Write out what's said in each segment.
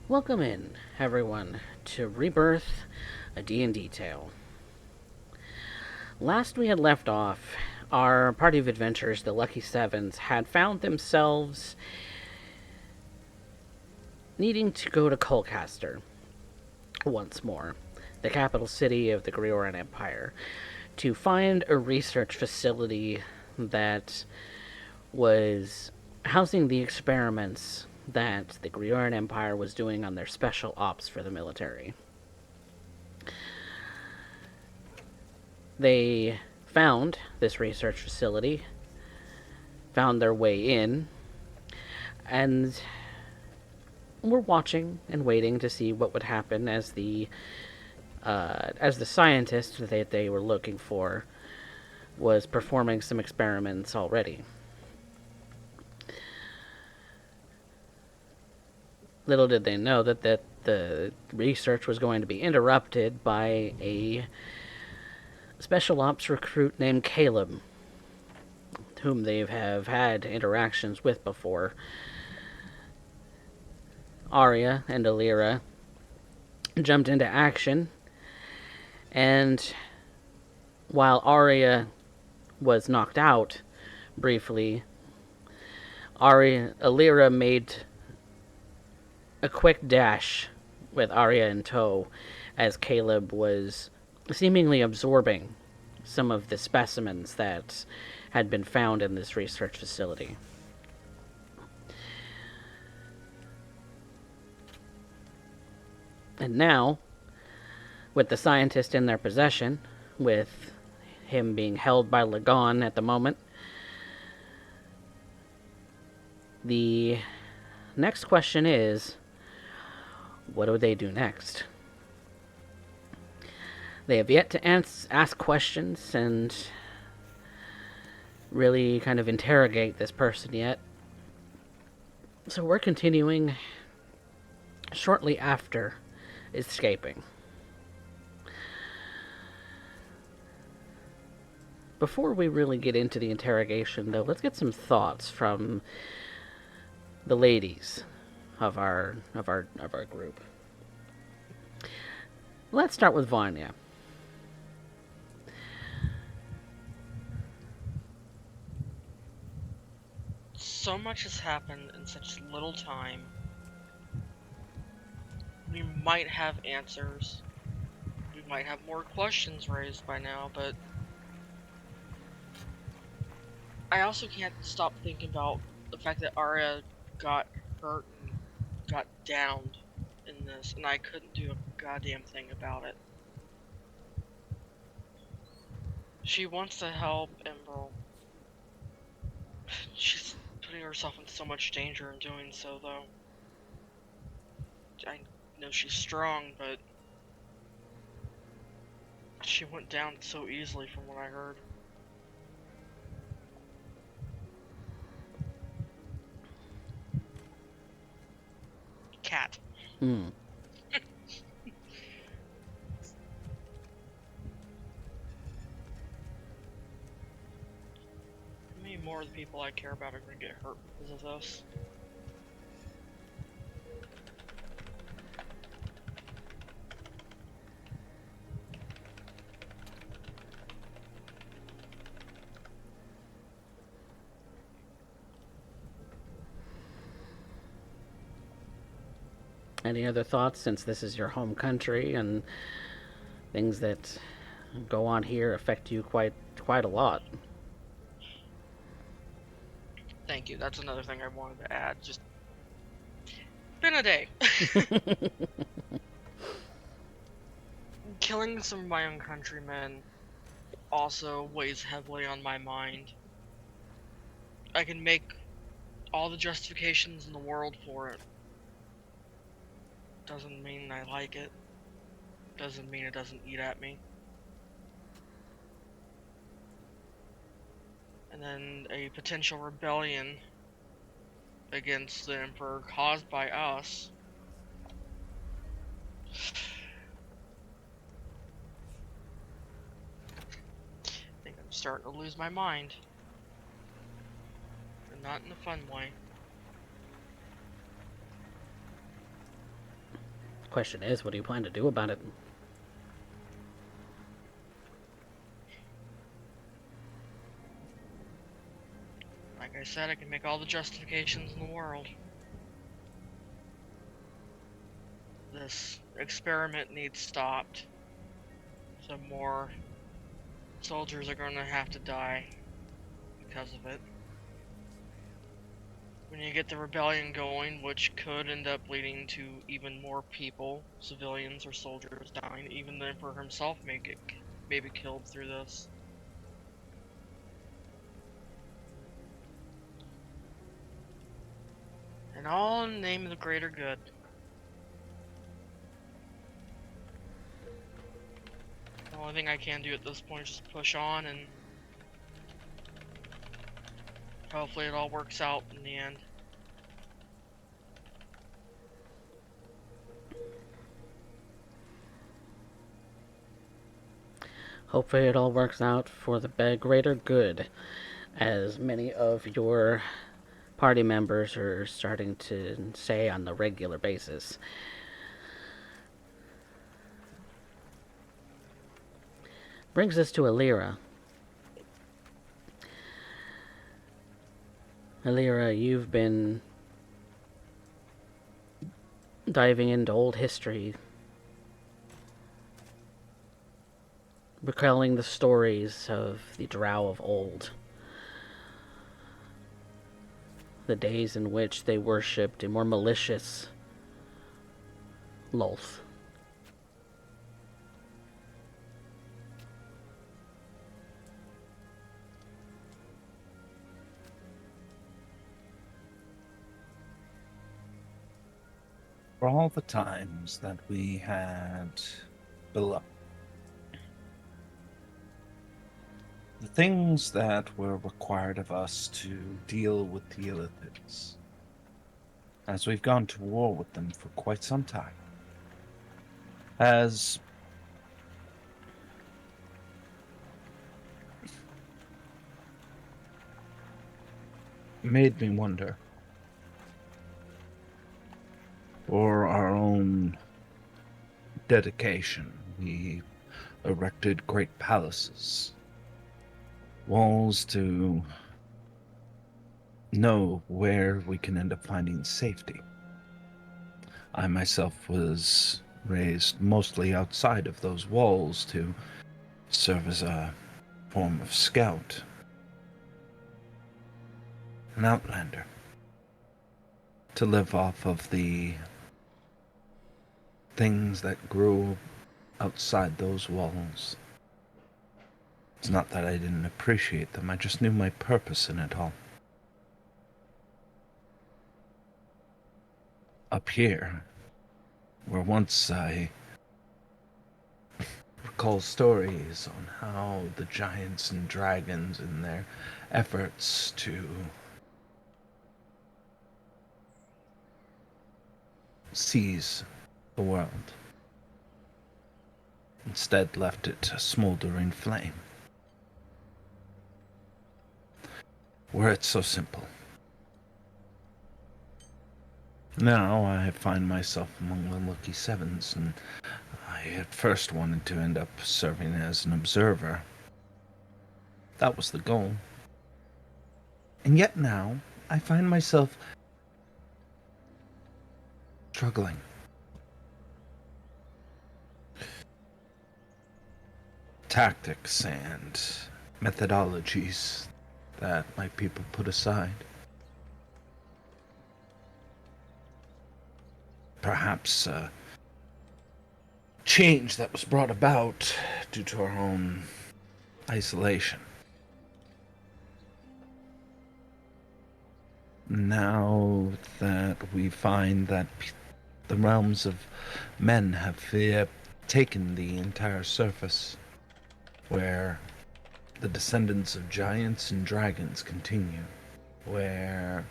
Welcome in, everyone, to Rebirth, a D&D Tale. Last we had left off, our party of adventurers, the Lucky Sevens, had found themselves needing to go to Colcaster once more, the capital city of the Grioran Empire, to find a research facility that was housing the experiments that the Grioran Empire was doing on their special ops for the military. They found this research facility, found their way in, and were watching and waiting to see what would happen as the scientist that they were looking for was performing some experiments already. Little did they know that the research was going to be interrupted by a special ops recruit named Caleb, whom they have had interactions with before. Arya and Alira jumped into action, and while Arya was knocked out briefly, Alira made a quick dash with Arya in tow as Caleb was seemingly absorbing some of the specimens that had been found in this research facility. And now, with the scientist in their possession, with him being held by Lagon at the moment, the next question is, what do they do next? They have yet to ask questions and really kind of interrogate this person yet. So we're continuing shortly after escaping. Before we really get into the interrogation, though, let's get some thoughts from the ladies of our group. Let's start with Vanya. So much has happened in such little time. We might have answers. We might have more questions raised by now, but I also can't stop thinking about the fact that Arya got hurt and got downed in this, and I couldn't do a goddamn thing about it. She wants to help Emerald. She's putting herself in so much danger in doing so, though. I know she's strong, but she went down so easily from what I heard. Cat. Hmm. How many more of the people I care about are going to get hurt because of this? Any other thoughts, since this is your home country and things that go on here affect you quite a lot? Thank you. That's another thing I wanted to add. Just been a day. Killing some of my own countrymen also weighs heavily on my mind. I can make all the justifications in the world for it. Doesn't mean I like it. Doesn't mean it doesn't eat at me. And then a potential rebellion against the Emperor caused by us. I think I'm starting to lose my mind. And not in a fun way. Question is, what do you plan to do about it? Like I said, I can make all the justifications in the world. This experiment needs stopped. Some more soldiers are going to have to die because of it. When you get the rebellion going, which could end up leading to even more people, civilians or soldiers dying, even the Emperor himself may be killed through this. And all in the name of the greater good. The only thing I can do at this point is just push on, and hopefully it all works out in the end. Hopefully it all works out for the greater good, as many of your party members are starting to say on the regular basis. Brings us to Alira. Alira, you've been diving into old history, recalling the stories of the drow of old. The days in which they worshipped a more malicious Lolth. For all the times that we had below, the things that were required of us to deal with the Illithids, as we've gone to war with them for quite some time, has made me wonder, for our own dedication, we erected great palaces, walls to know where we can end up finding safety. I myself was raised mostly outside of those walls to serve as a form of scout, an outlander, to live off of the things that grew outside those walls. It's not that I didn't appreciate them, I just knew my purpose in it all. Up here, where once I recall stories on how the giants and dragons in their efforts to seize the world instead left it a smoldering flame. Were it so simple. Now I find myself among the Lucky Sevens, and I at first wanted to end up serving as an observer. That was the goal. And yet now, I find myself struggling. Tactics and methodologies that my people put aside. Perhaps a change that was brought about due to our own isolation. Now that we find that the realms of men have taken the entire surface, where the descendants of giants and dragons continue, where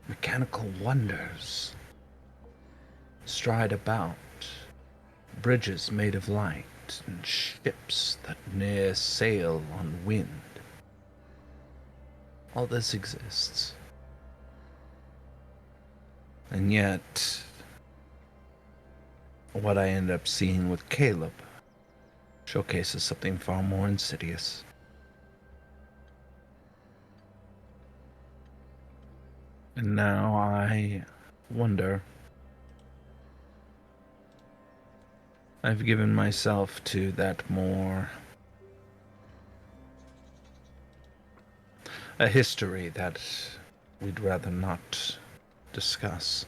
mechanical wonders stride about, bridges made of light, and ships that near sail on wind. All this exists. And yet, what I end up seeing with Caleb showcases something far more insidious. And now I wonder. I've given myself to that more. A history that we'd rather not discuss.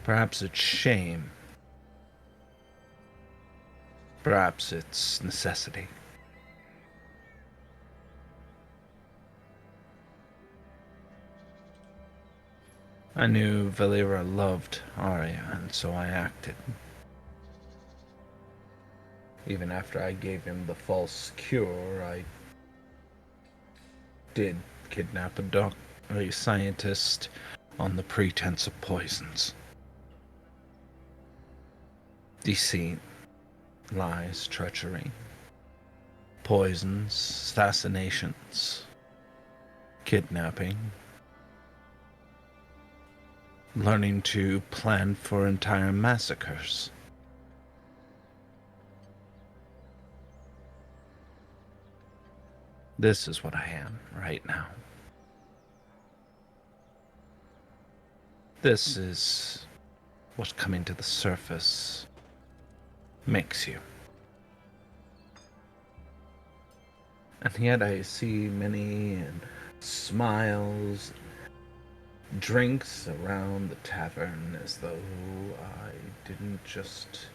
Perhaps it's shame. Perhaps it's necessity. I knew Valera loved Arya, and so I acted. Even after I gave him the false cure, I did kidnap a scientist on the pretense of poisons. Deceit, lies, treachery, poisons, assassinations, kidnapping, learning to plan for entire massacres. This is what I am right now. This is what coming to the surface makes you. And yet I see many smiles, drinks around the tavern as though I didn't just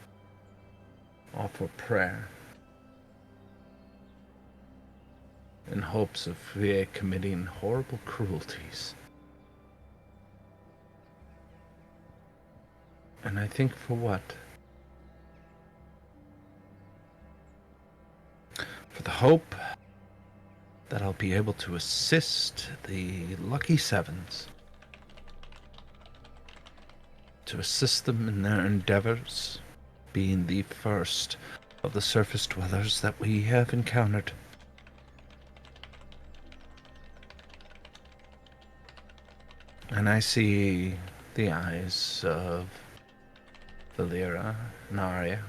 offer prayer in hopes of committing horrible cruelties. And I think for what? For the hope that I'll be able to assist the Lucky Sevens, to assist them in their endeavors, being the first of the surface dwellers that we have encountered. And I see the eyes of Valera and Arya.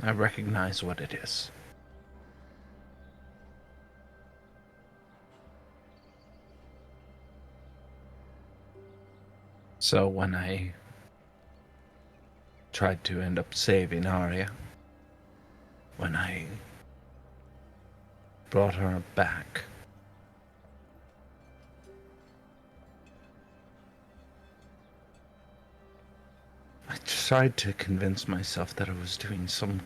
I recognize what it is. So when I tried to end up saving Arya, when I brought her back, I tried to convince myself that I was doing some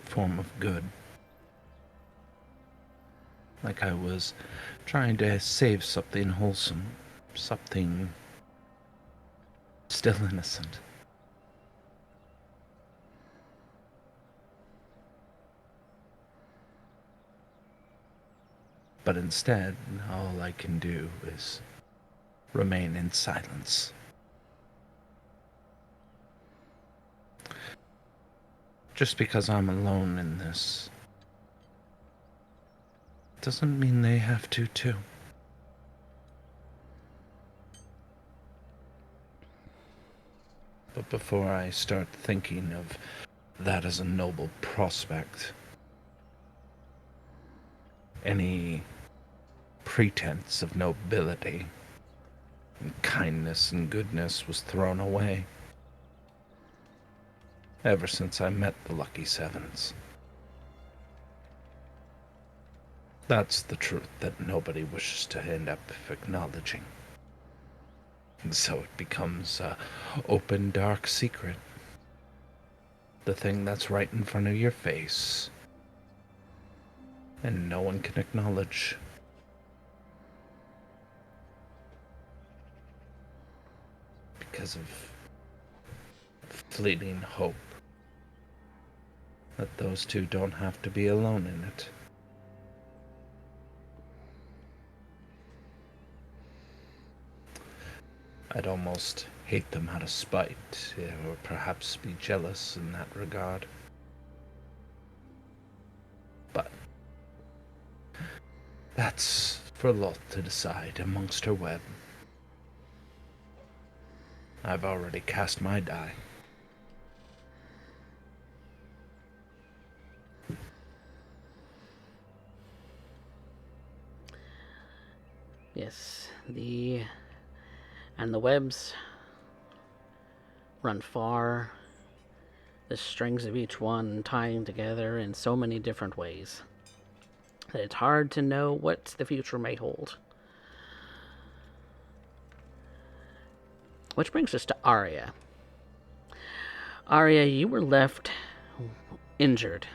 form of good. Like I was trying to save something wholesome, something still innocent. But instead, all I can do is remain in silence. Just because I'm alone in this doesn't mean they have to too. But before I start thinking of that as a noble prospect, any pretense of nobility and kindness and goodness was thrown away ever since I met the Lucky Sevens. That's the truth that nobody wishes to end up acknowledging. And so it becomes an open, dark secret. The thing that's right in front of your face. And no one can acknowledge. Because of fleeting hope that those two don't have to be alone in it. I'd almost hate them out of spite, or perhaps be jealous in that regard. But that's for Lot to decide amongst her web. I've already cast my die. Yes, and the webs run far, the strings of each one tying together in so many different ways that it's hard to know what the future may hold. Which brings us to Arya. Arya, you were left injured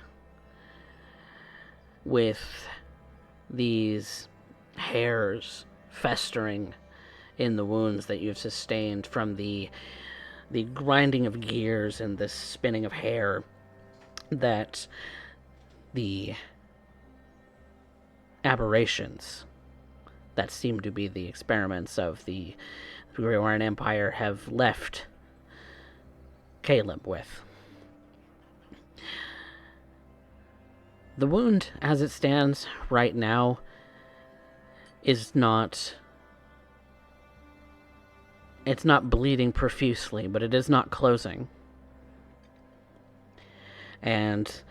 with these hairs festering in the wounds that you've sustained from the grinding of gears and the spinning of hair that the aberrations that seem to be the experiments of the Grioran Empire have left Caleb with. The wound, as it stands right now, is not... It's not bleeding profusely, but it is not closing. And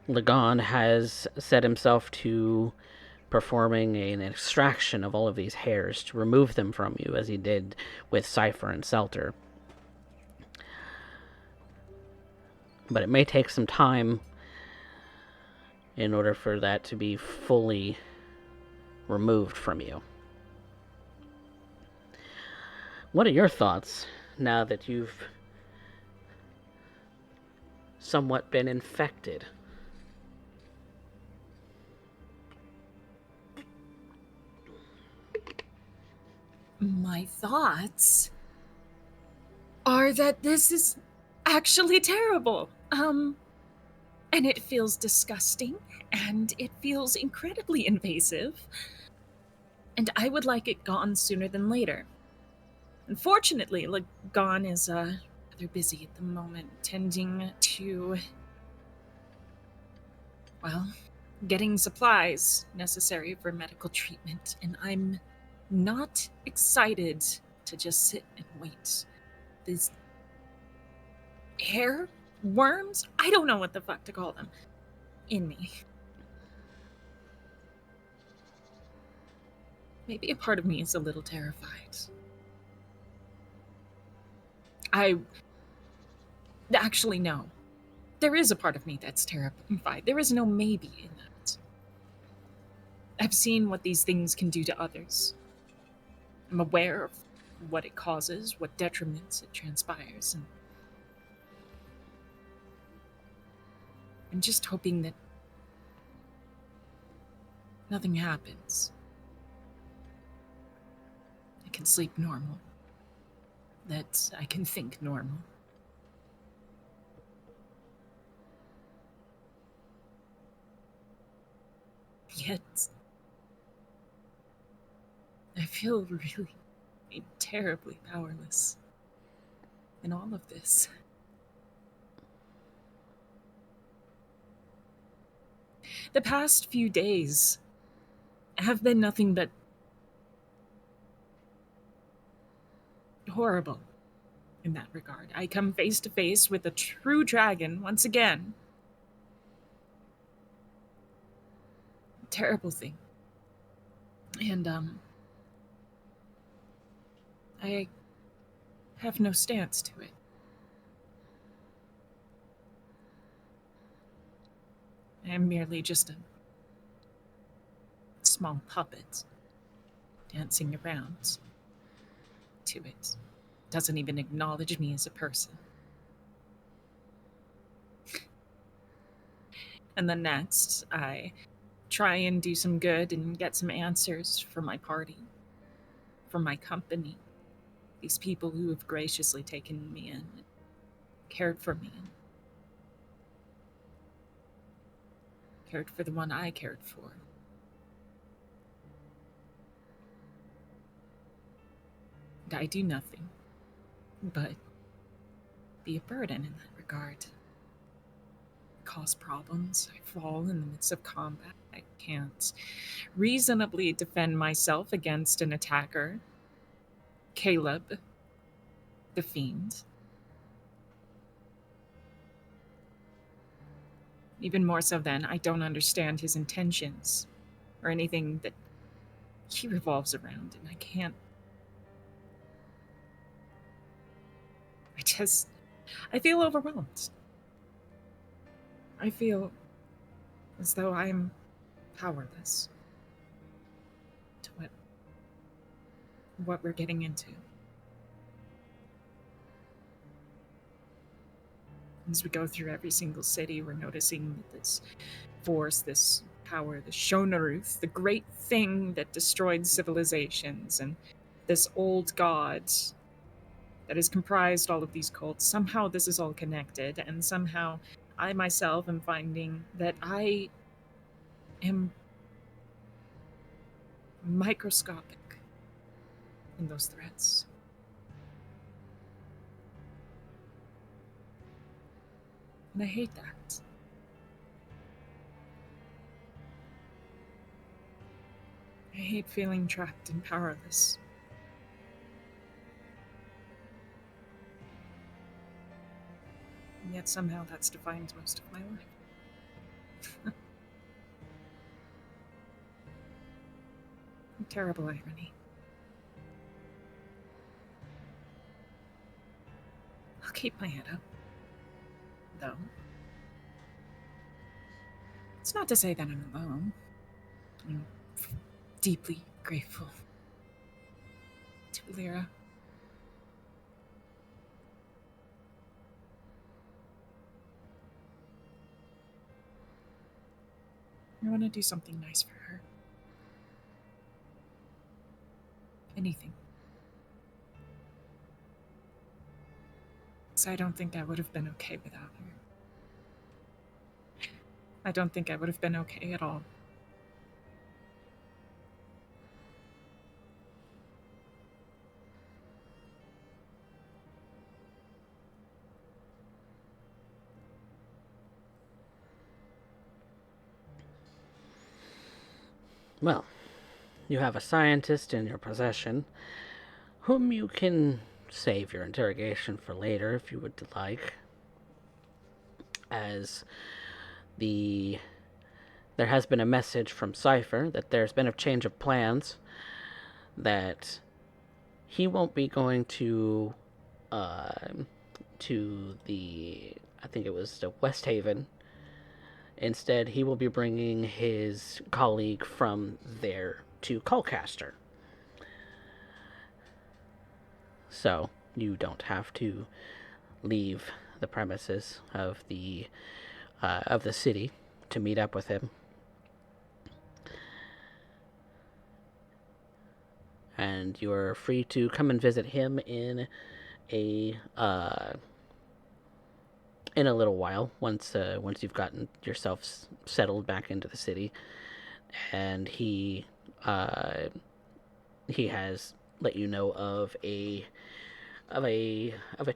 Lagon has set himself to performing an extraction of all of these hairs to remove them from you, as he did with Cypher and Selter. But it may take some time in order for that to be fully removed from you. What are your thoughts now that you've somewhat been infected? My thoughts are that this is actually terrible. And it feels disgusting, and it feels incredibly invasive. And I would like it gone sooner than later. Unfortunately, Lagon is rather busy at the moment, tending to, well, getting supplies necessary for medical treatment, and I'm not excited to just sit and wait. These hair worms, I don't know what the fuck to call them, in me. Maybe a part of me is a little terrified. Actually, no. There is a part of me that's terrified. There is no maybe in that. I've seen what these things can do to others. I'm aware of what it causes, what detriments it transpires, and I'm just hoping that nothing happens. I can sleep normal. That I can think normal. Yet, I feel really terribly powerless in all of this. The past few days have been nothing but horrible in that regard. I come face to face with a true dragon once again. Terrible thing. And, I have no stance to it. I am merely just a small puppet dancing around to it. Doesn't even acknowledge me as a person. And then next, I try and do some good and get some answers for my party, for my company, these people who have graciously taken me in, cared for me, cared for the one I cared for. And I do nothing but be a burden in that regard. Cause problems. I fall in the midst of combat. I can't reasonably defend myself against an attacker. Caleb the fiend. Even more so then, I don't understand his intentions or anything that he revolves around, and I can't. I feel overwhelmed. I feel as though I'm powerless to what we're getting into. As we go through every single city, we're noticing that this force, this power, the Shonaruth, the great thing that destroyed civilizations, and this old god that has comprised all of these cults, somehow this is all connected, and somehow I myself am finding that I am microscopic in those threats. And I hate that. I hate feeling trapped and powerless. And yet somehow that's defined most of my life. Terrible irony. I'll keep my head up, though. It's not to say that I'm alone. I'm deeply grateful to Lyra. I want to do something nice for her. Anything. So I don't think I would have been okay without her. I don't think I would have been okay at all. Well, you have a scientist in your possession, whom you can save your interrogation for later if you would like. As there has been a message from Cypher that there's been a change of plans, that he won't be going to the, I think it was the West Haven. Instead, he will be bringing his colleague from there to Colcaster. So you don't have to leave the premises of the city to meet up with him. And you're free to come and visit him in a little while, once you've gotten yourself settled back into the city. And he has let you know of a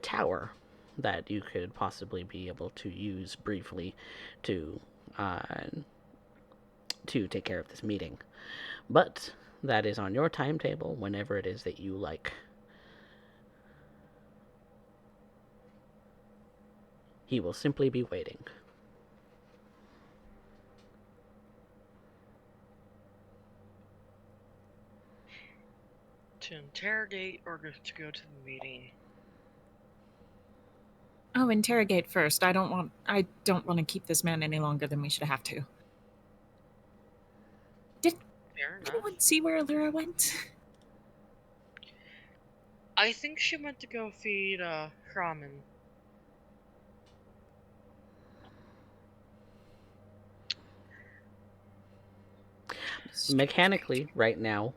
tower that you could possibly be able to use briefly to take care of this meeting. But that is on your timetable whenever it is that you like. He will simply be waiting. To interrogate or to go to the meeting? Oh, interrogate first. I don't want to keep this man any longer than we should have to. Did anyone see where Lyra went? I think she went to go feed ramen. Mechanically, right now,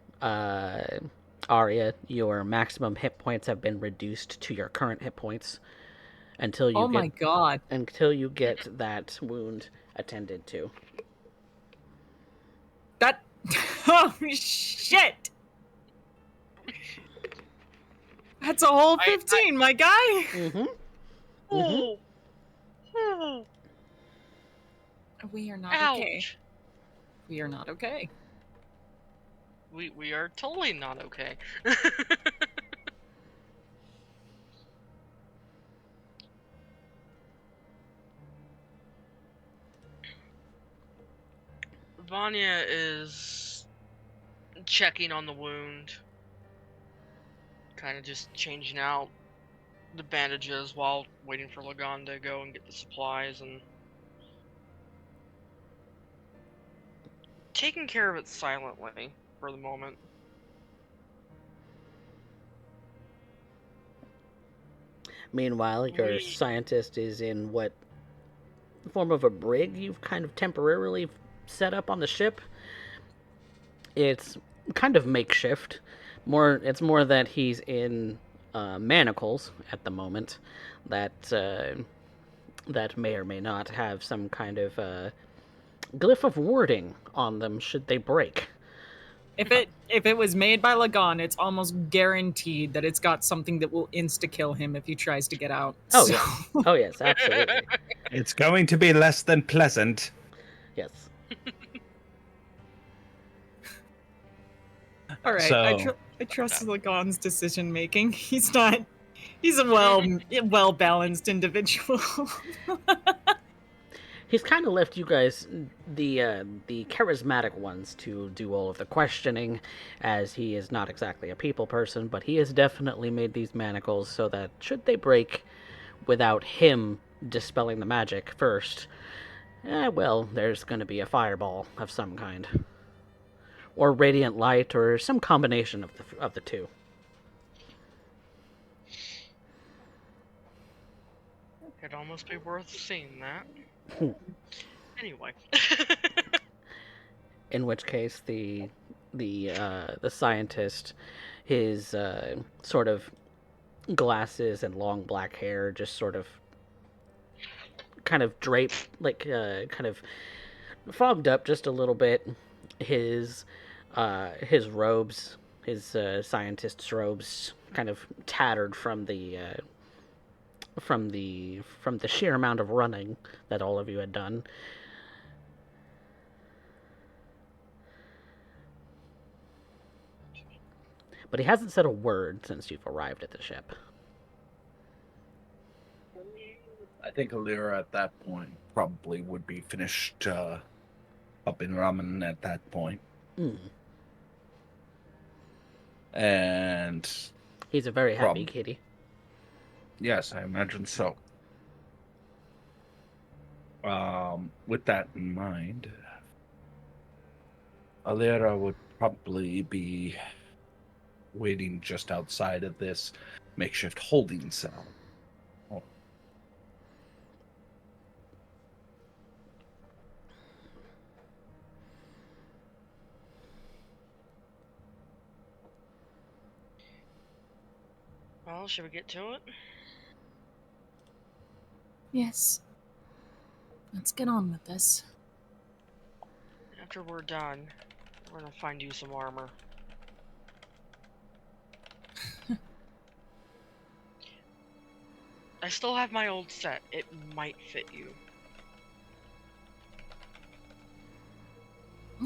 Arya, your maximum hit points have been reduced to your current hit points until you my god. Until you get that wound attended to. That oh shit. That's a whole 15, my guy. Mm-hmm. Oh. We are not okay. We are not okay. We are totally not okay. Vanya is checking on the wound. Kind of just changing out the bandages while waiting for Lagan to go and get the supplies and taking care of it silently for the moment. Meanwhile, your scientist is in what form of a brig you've kind of temporarily set up on the ship. It's kind of makeshift. It's more that he's in manacles at the moment that that may or may not have some kind of glyph of warding on them should they break. If it was made by Lagan, it's almost guaranteed that it's got something that will insta-kill him if he tries to get out. Oh, so. yeah. Oh, yes, absolutely. It's going to be less than pleasant. Yes. All right, So, I trust Lagan's decision making. He's a well balanced individual. He's kind of left you guys, the charismatic ones, to do all of the questioning, as he is not exactly a people person, but he has definitely made these manacles so that should they break without him dispelling the magic first, well, there's going to be a fireball of some kind. Or radiant light, or some combination of the two. It'd almost be worth seeing that. Anyway. In which case, the scientist, his sort of glasses and long black hair just sort of kind of draped, like kind of fogged up just a little bit. His robes, his scientist's robes, kind of tattered from the sheer amount of running that all of you had done. But he hasn't said a word since you've arrived at the ship. I think Alira at that point probably would be finished up in ramen at that point. Mm. And he's a very happy kitty. Yes, I imagine so. With that in mind, Alira would probably be waiting just outside of this makeshift holding cell. Well, should we get to it? Yes. Let's get on with this. After we're done, we're gonna find you some armor. I still have my old set. It might fit you.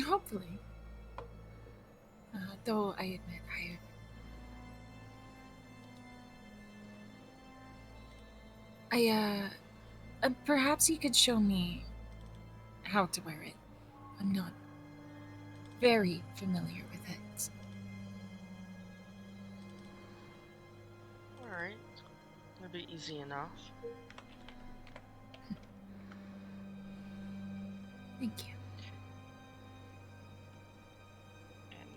Hopefully. Though I admit, perhaps you could show me how to wear it. I'm not very familiar with it. Alright. That'll be easy enough. Thank you. And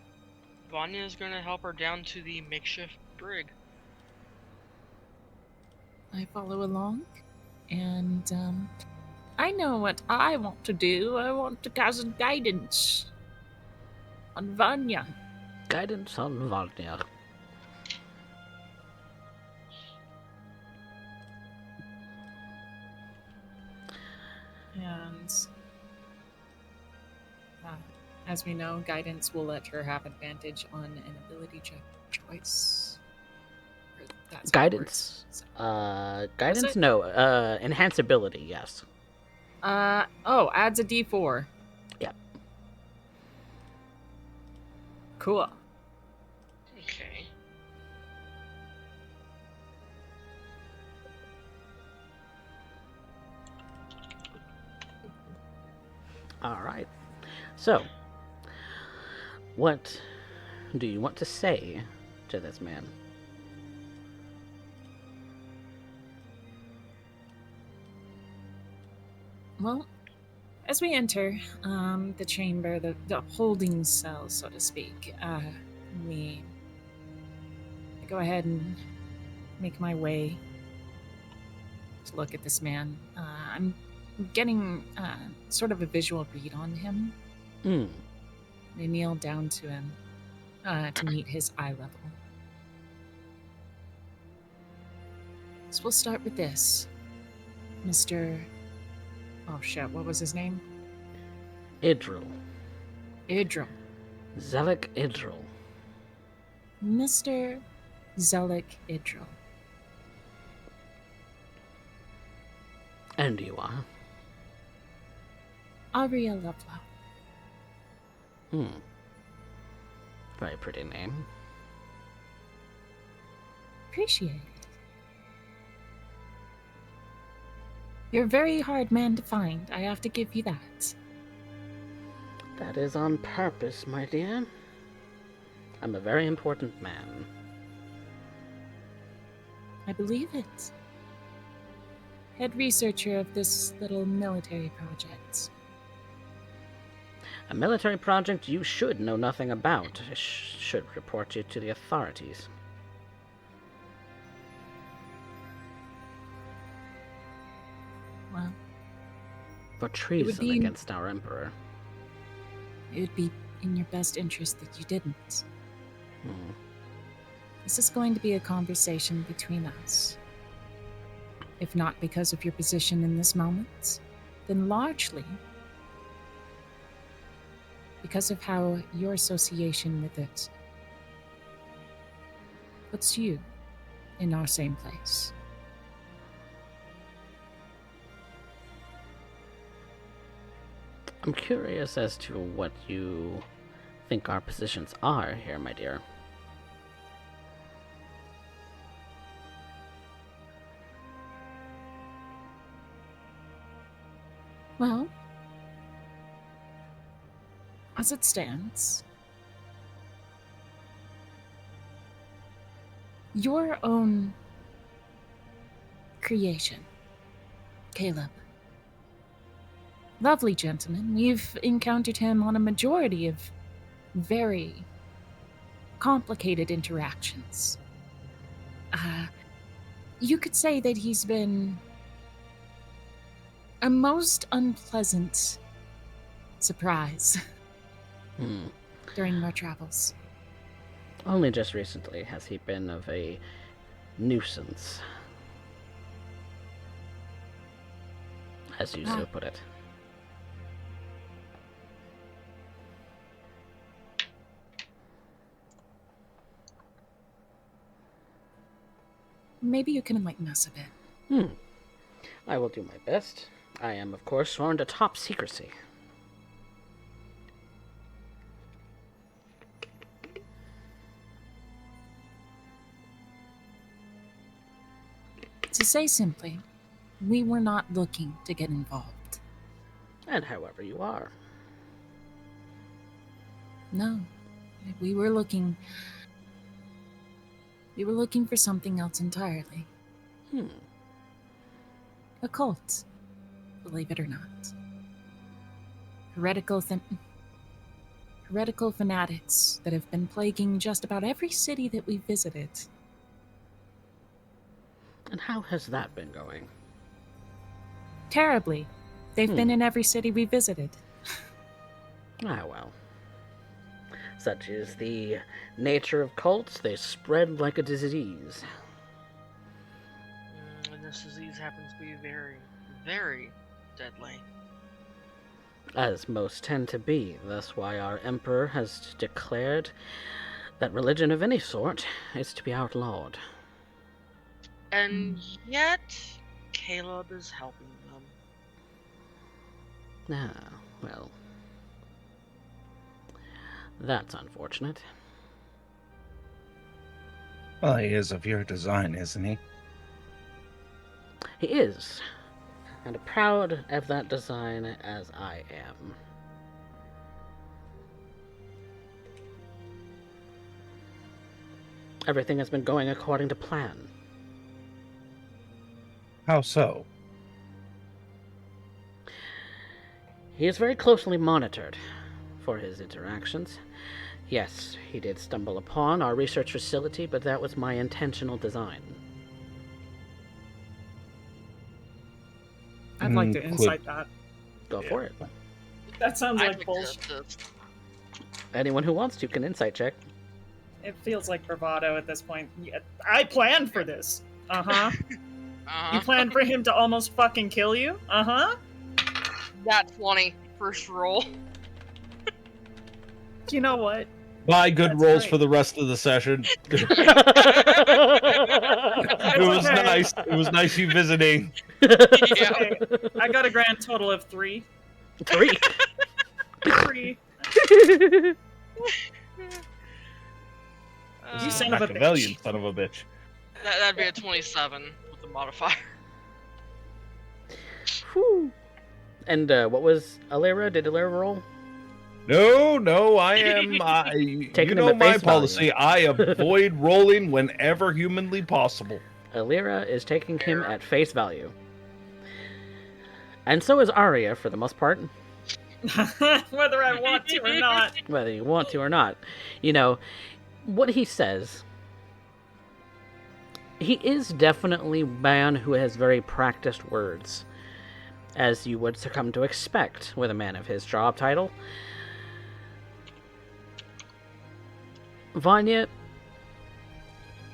Vanya is gonna help her down to the makeshift brig. I follow along, and I know what I want to do. I want to cast guidance on Vanya. Guidance on Vanya. And as we know, guidance will let her have advantage on an ability check choice. That's Guidance. Guidance? No. Enhance ability, yes. Adds a D4. Yep. Cool. Okay. All right. So, what do you want to say to this man? Well, as we enter the chamber, the holding cell, so to speak, we go ahead and make my way to look at this man. I'm getting sort of a visual read on him. Hmm. I kneel down to him to meet his eye level. So we'll start with this. Mr. Oh shit, what was his name? Idril. Idril. Zelik Idril. Mr. Zelik Idril. And you are? Aria Lovelow. Very pretty name. Appreciate it. You're a very hard man to find, I have to give you that. That is on purpose, my dear. I'm a very important man. I believe it. Head researcher of this little military project. A military project you should know nothing about. I should report you to the authorities. Well, For treason be- against our emperor. it would be in your best interest that you didn't. Hmm. This is going to be a conversation between us. If not because of your position in this moment, then largely because of how your association with it puts you in our same place. I'm curious as to what you think our positions are here, my dear. Well, as it stands, your own creation, Caleb. Lovely gentleman. You've encountered him on a majority of very complicated interactions. You could say that he's been a most unpleasant surprise during our travels. Only just recently has he been of a nuisance, as you so put it. Maybe you can enlighten us a bit. I will do my best. I am, of course, sworn to top secrecy. To say simply, we were not looking to get involved. And however you are. No. We were looking for something else entirely. A cult, believe it or not. Heretical fanatics that have been plaguing just about every city that we've visited. And how has that been going? Terribly. They've been in every city we visited. Ah, well. Such is the nature of cults. They spread like a disease. And this disease happens to be very, very deadly. As most tend to be. That's why our emperor has declared that religion of any sort is to be outlawed. And yet, Caleb is helping them. Ah, well. That's unfortunate. Well, he is of your design, isn't he? He is, and proud of that design as I am. Everything has been going according to plan. How so? He is very closely monitored for his interactions. Yes, he did stumble upon our research facility, but that was my intentional design. I'd like to Could- insight that. Go Yeah. for it. That sounds I'd like like bullshit. to Anyone who wants to can insight check. It feels like bravado at this point. Yeah, I planned for this. Uh-huh. You planned for him to almost fucking kill you? Uh-huh. That 20 first roll. You know what? Buy good That's rolls great. for the rest of the session. It It's was okay. nice. It was nice you visiting. Yeah. Okay. I got a grand total of 3. 3. 3. You son of a Machiavellian bitch. son of a bitch. That'd be a 27 with the modifier. Whew. And what was Alera? Did Alera roll? No, I am. You Taking him know at my face policy. I avoid rolling whenever humanly possible. Alera is taking him at face value. And so is Arya, for the most part, Whether I want to or not. whether you want to or not. You know, what he says, he is definitely a man who has very practiced words, as you would come to expect with a man of his job title. Vanya,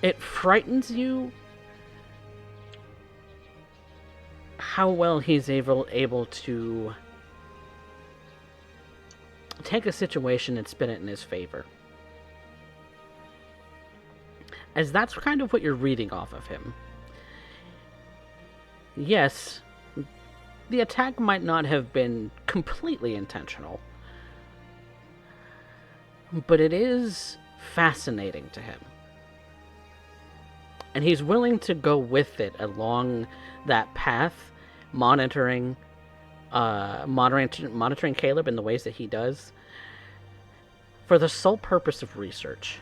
it frightens you how well he's able to take a situation and spin it in his favor. As that's kind of what you're reading off of him. Yes, the attack might not have been completely intentional, but it is fascinating to him. And he's willing to go with it along that path, monitoring Caleb in the ways that he does, for the sole purpose of research.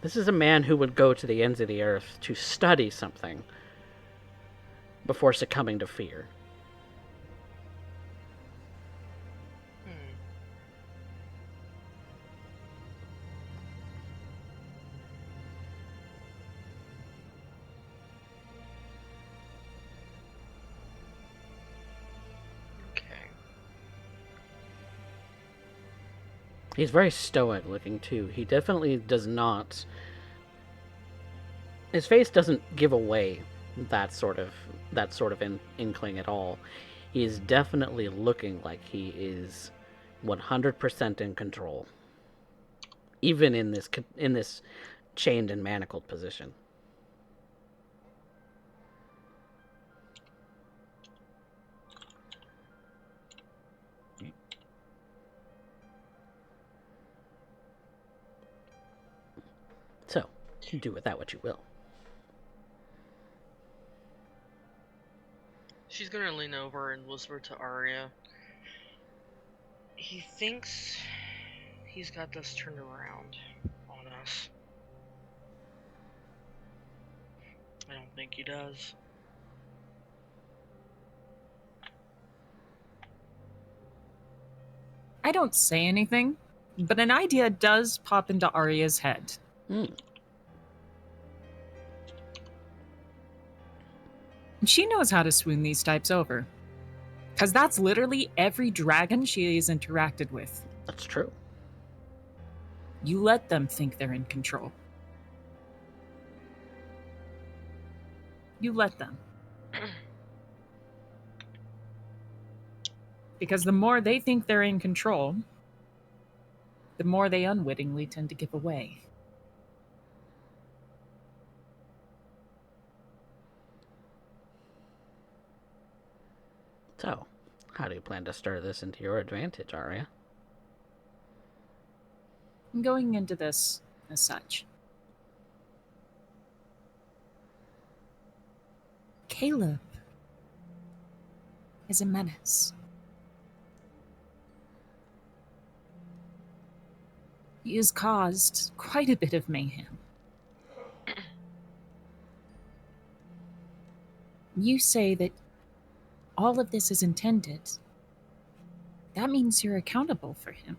This is a man who would go to the ends of the earth to study something before succumbing to fear. Okay. He's very stoic looking too. He definitely does not. His face doesn't give away that sort of inkling at all. He is definitely looking like he is 100% in control, even in this chained and manacled position. So, do with that what you will. She's gonna lean over and whisper to Arya. He thinks he's got this turned around on us. I don't think he does. I don't say anything, but an idea does pop into Arya's head. She knows how to swoon these types over. Because that's literally every dragon she has interacted with. That's true. You let them think they're in control. You let them. Because the more they think they're in control, the more they unwittingly tend to give away. So, how do you plan to stir this into your advantage, Arya? I'm going into this as such. Caleb is a menace. He has caused quite a bit of mayhem. You say that all of this is intended. That means you're accountable for him.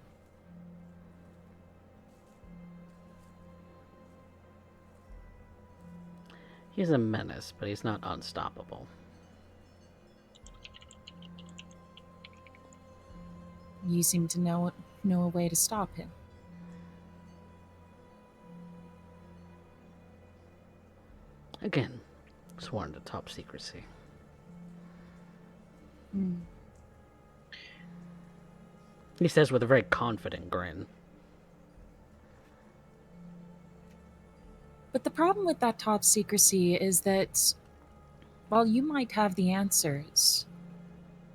He's a menace, but he's not unstoppable. You seem to know a way to stop him. Again, sworn to top secrecy. He says with a very confident grin. But the problem with that top secrecy is that while you might have the answers,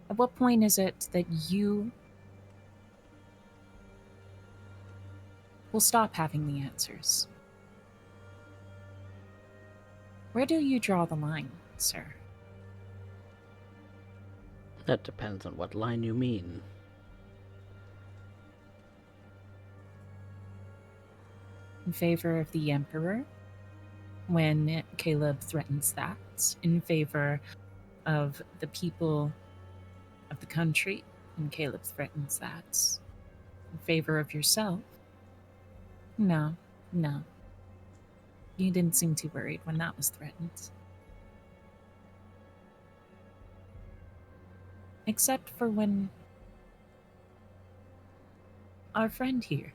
at what point is it that you will stop having the answers? Where do you draw the line, sir? That depends on what line you mean. In favor of the Emperor, when Caleb threatens that. In favor of the people of the country, when Caleb threatens that. In favor of yourself. No. You didn't seem too worried when that was threatened. Except for when our friend here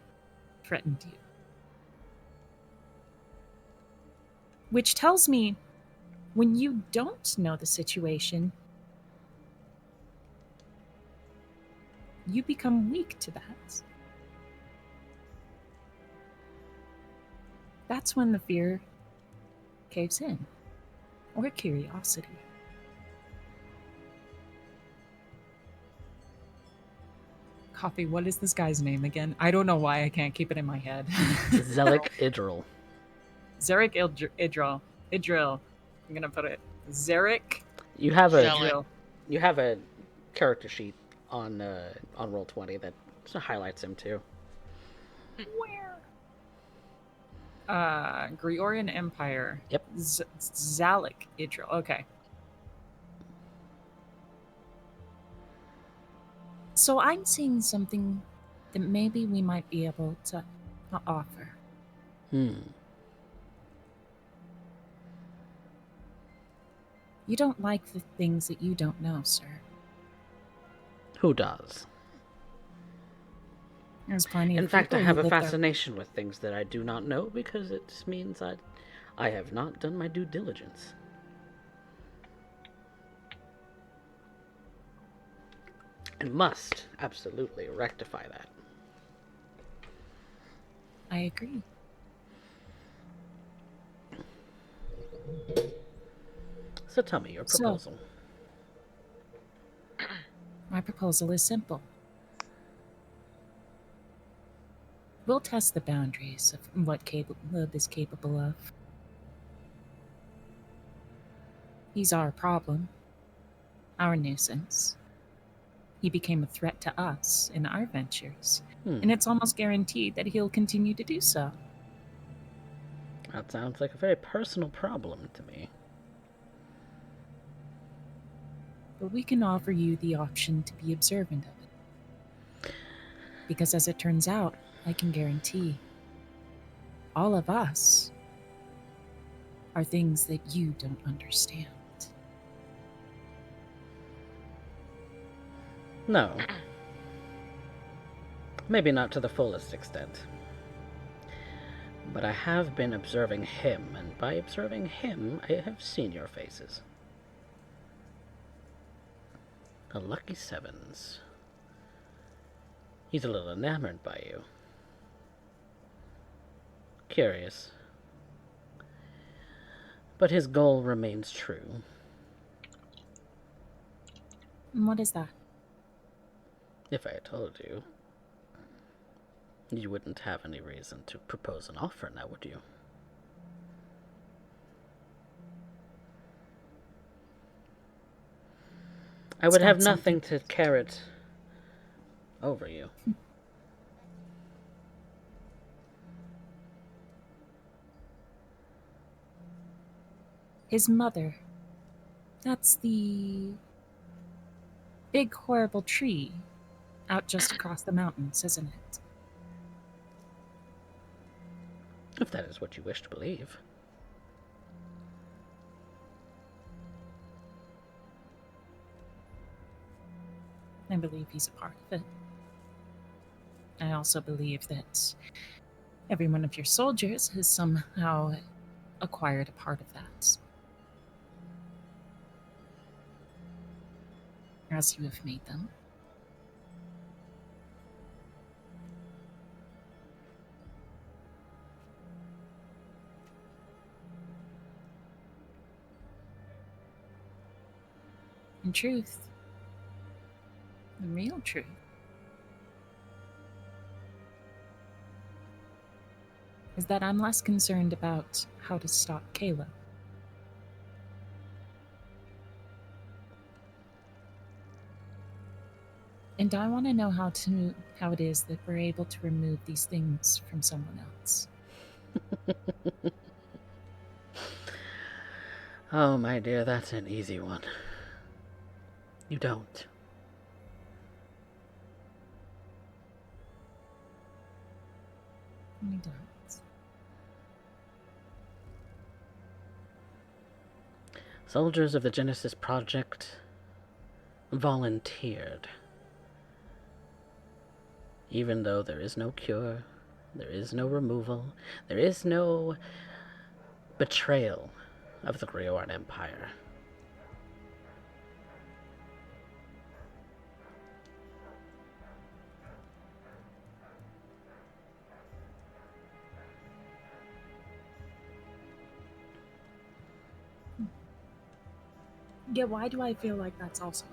threatened you. Which tells me, when you don't know the situation, you become weak to that. That's when the fear caves in, or curiosity. Coffee, what is this guy's name again? I don't know why I can't keep it in my head. Zelik Idril. Zarek Idril. I'm gonna put it. Zarek You have Idril. a character sheet on Roll20 that highlights him too. Where? Greorian Empire. Yep. Zalik Idril. Okay. So I'm seeing something that maybe we might be able to offer. You don't like the things that you don't know, sir. Who does? There's plenty of In fact, I people have who a live there. fascination with things that I do not know because it means I have not done my due diligence. And must absolutely rectify that. I agree. So tell me your proposal. My proposal is simple. We'll test the boundaries of what Caleb is capable of. He's our problem, our nuisance. He became a threat to us in our ventures, and it's almost guaranteed that he'll continue to do so. That sounds like a very personal problem to me. But we can offer you the option to be observant of it. Because as it turns out, I can guarantee all of us are things that you don't understand. No. Maybe not to the fullest extent. But I have been observing him, and by observing him, I have seen your faces. A lucky sevens. He's a little enamored by you. Curious. But his goal remains true. And what is that? If I had told you, you wouldn't have any reason to propose an offer now, would you? I would have nothing to carrot over you. His mother. That's the big horrible tree out just across the mountains, isn't it? If that is what you wish to believe. I believe he's a part of it. I also believe that every one of your soldiers has somehow acquired a part of that. As you have made them. In truth, the real truth, is that I'm less concerned about how to stop Caleb. And I want to know how it is that we're able to remove these things from someone else. Oh, my dear, that's an easy one. You don't. We don't. Soldiers of the Genesis Project volunteered. Even though there is no cure, there is no removal, there is no betrayal of the Grioran Empire. Yeah, why do I feel like that's also?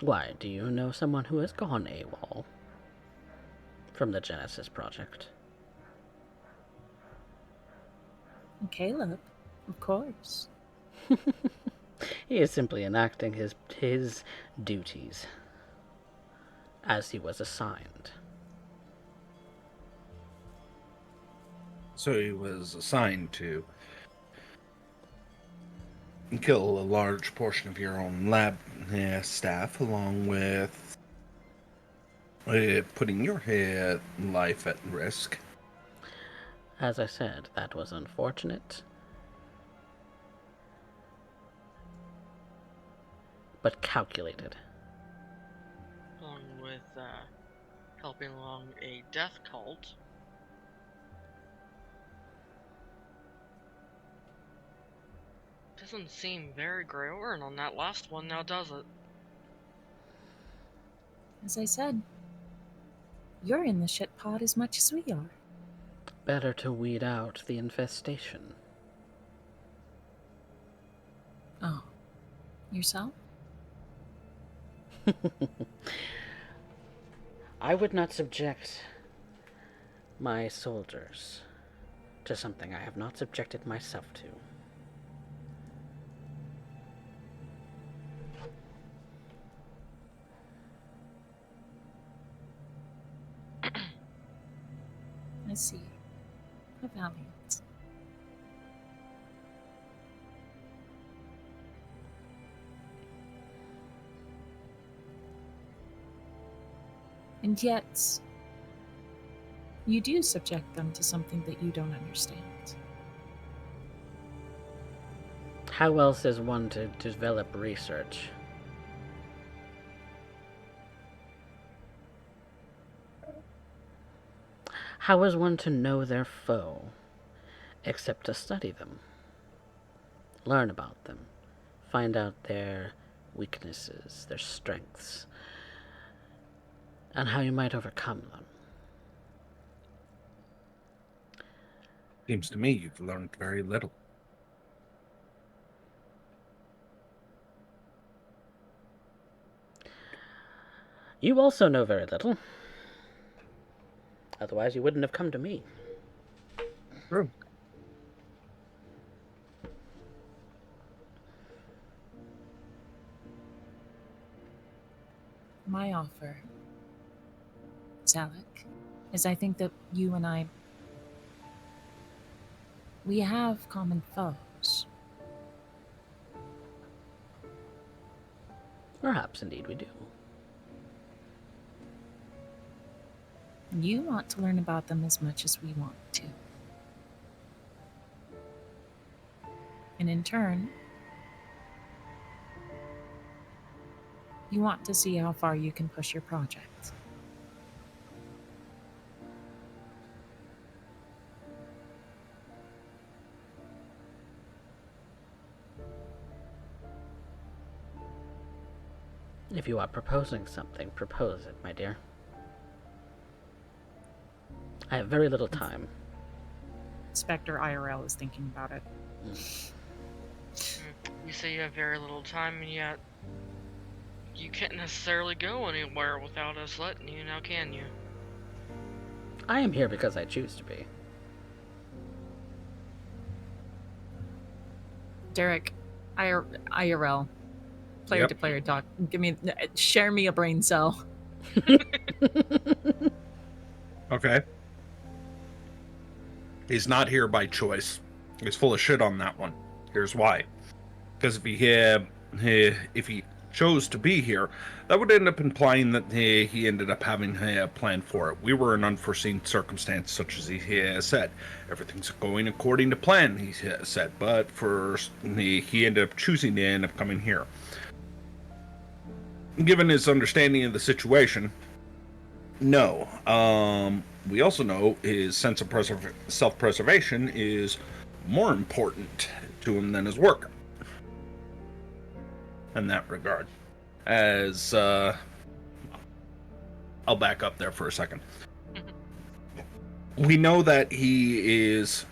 Why, do you know someone who has gone AWOL from the Genesis Project? Caleb, of course. He is simply enacting his duties as he was assigned. So he was assigned to kill a large portion of your own lab staff, along with putting your life at risk. As I said, that was unfortunate, but calculated. Along with helping along a death cult. Doesn't seem very Grioran on that last one now, does it? As I said, you're in the shit pot as much as we are. Better to weed out the infestation. Oh, yourself? I would not subject my soldiers to something I have not subjected myself to. I see. A valiant. And yet, you do subject them to something that you don't understand. How else is one to develop research? How is one to know their foe, except to study them, learn about them, find out their weaknesses, their strengths, and how you might overcome them? Seems to me you've learned very little. You also know very little. Otherwise, you wouldn't have come to me. True. My offer, Zalek, is I think that you and I We have common foes. Perhaps indeed we do. You want to learn about them as much as we want to. And in turn, you want to see how far you can push your project. If you are proposing something, propose it, my dear. I have very little time. Spectre IRL is thinking about it. You say you have very little time, and yet you can't necessarily go anywhere without us letting you, now can you? I am here because I choose to be. Derek, IRL, player to player talk. Share me a brain cell. Okay. He's not here by choice. He's full of shit on that one. Here's why. Because if he chose to be here, that would end up implying that he ended up having a plan for it. We were an unforeseen circumstance, such as he said. Everything's going according to plan, he said. But first, he ended up choosing to end up coming here. Given his understanding of the situation, no. We also know his sense of self-preservation is more important to him than his work. In that regard. As, I'll back up there for a second. We know that he is,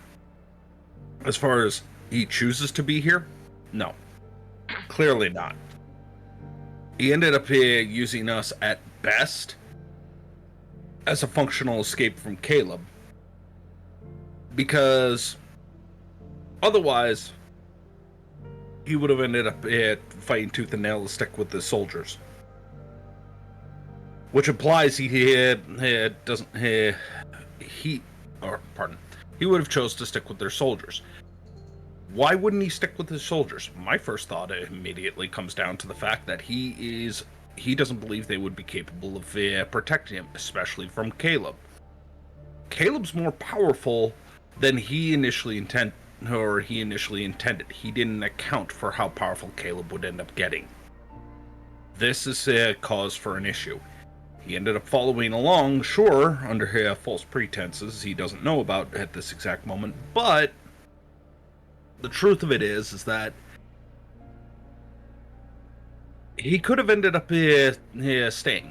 as far as he chooses to be here, no. Clearly not. He ended up using us at best as a functional escape from Caleb. Because otherwise, he would have ended up fighting tooth and nail to stick with the soldiers. Which implies he would have chose to stick with their soldiers. Why wouldn't he stick with his soldiers? My first thought immediately comes down to the fact that he doesn't believe they would be capable of protecting him, especially from Caleb. Caleb's more powerful than he initially intended. He didn't account for how powerful Caleb would end up getting. This is a cause for an issue. He ended up following along, sure, under false pretenses he doesn't know about at this exact moment, but the truth of it is that he could have ended up staying.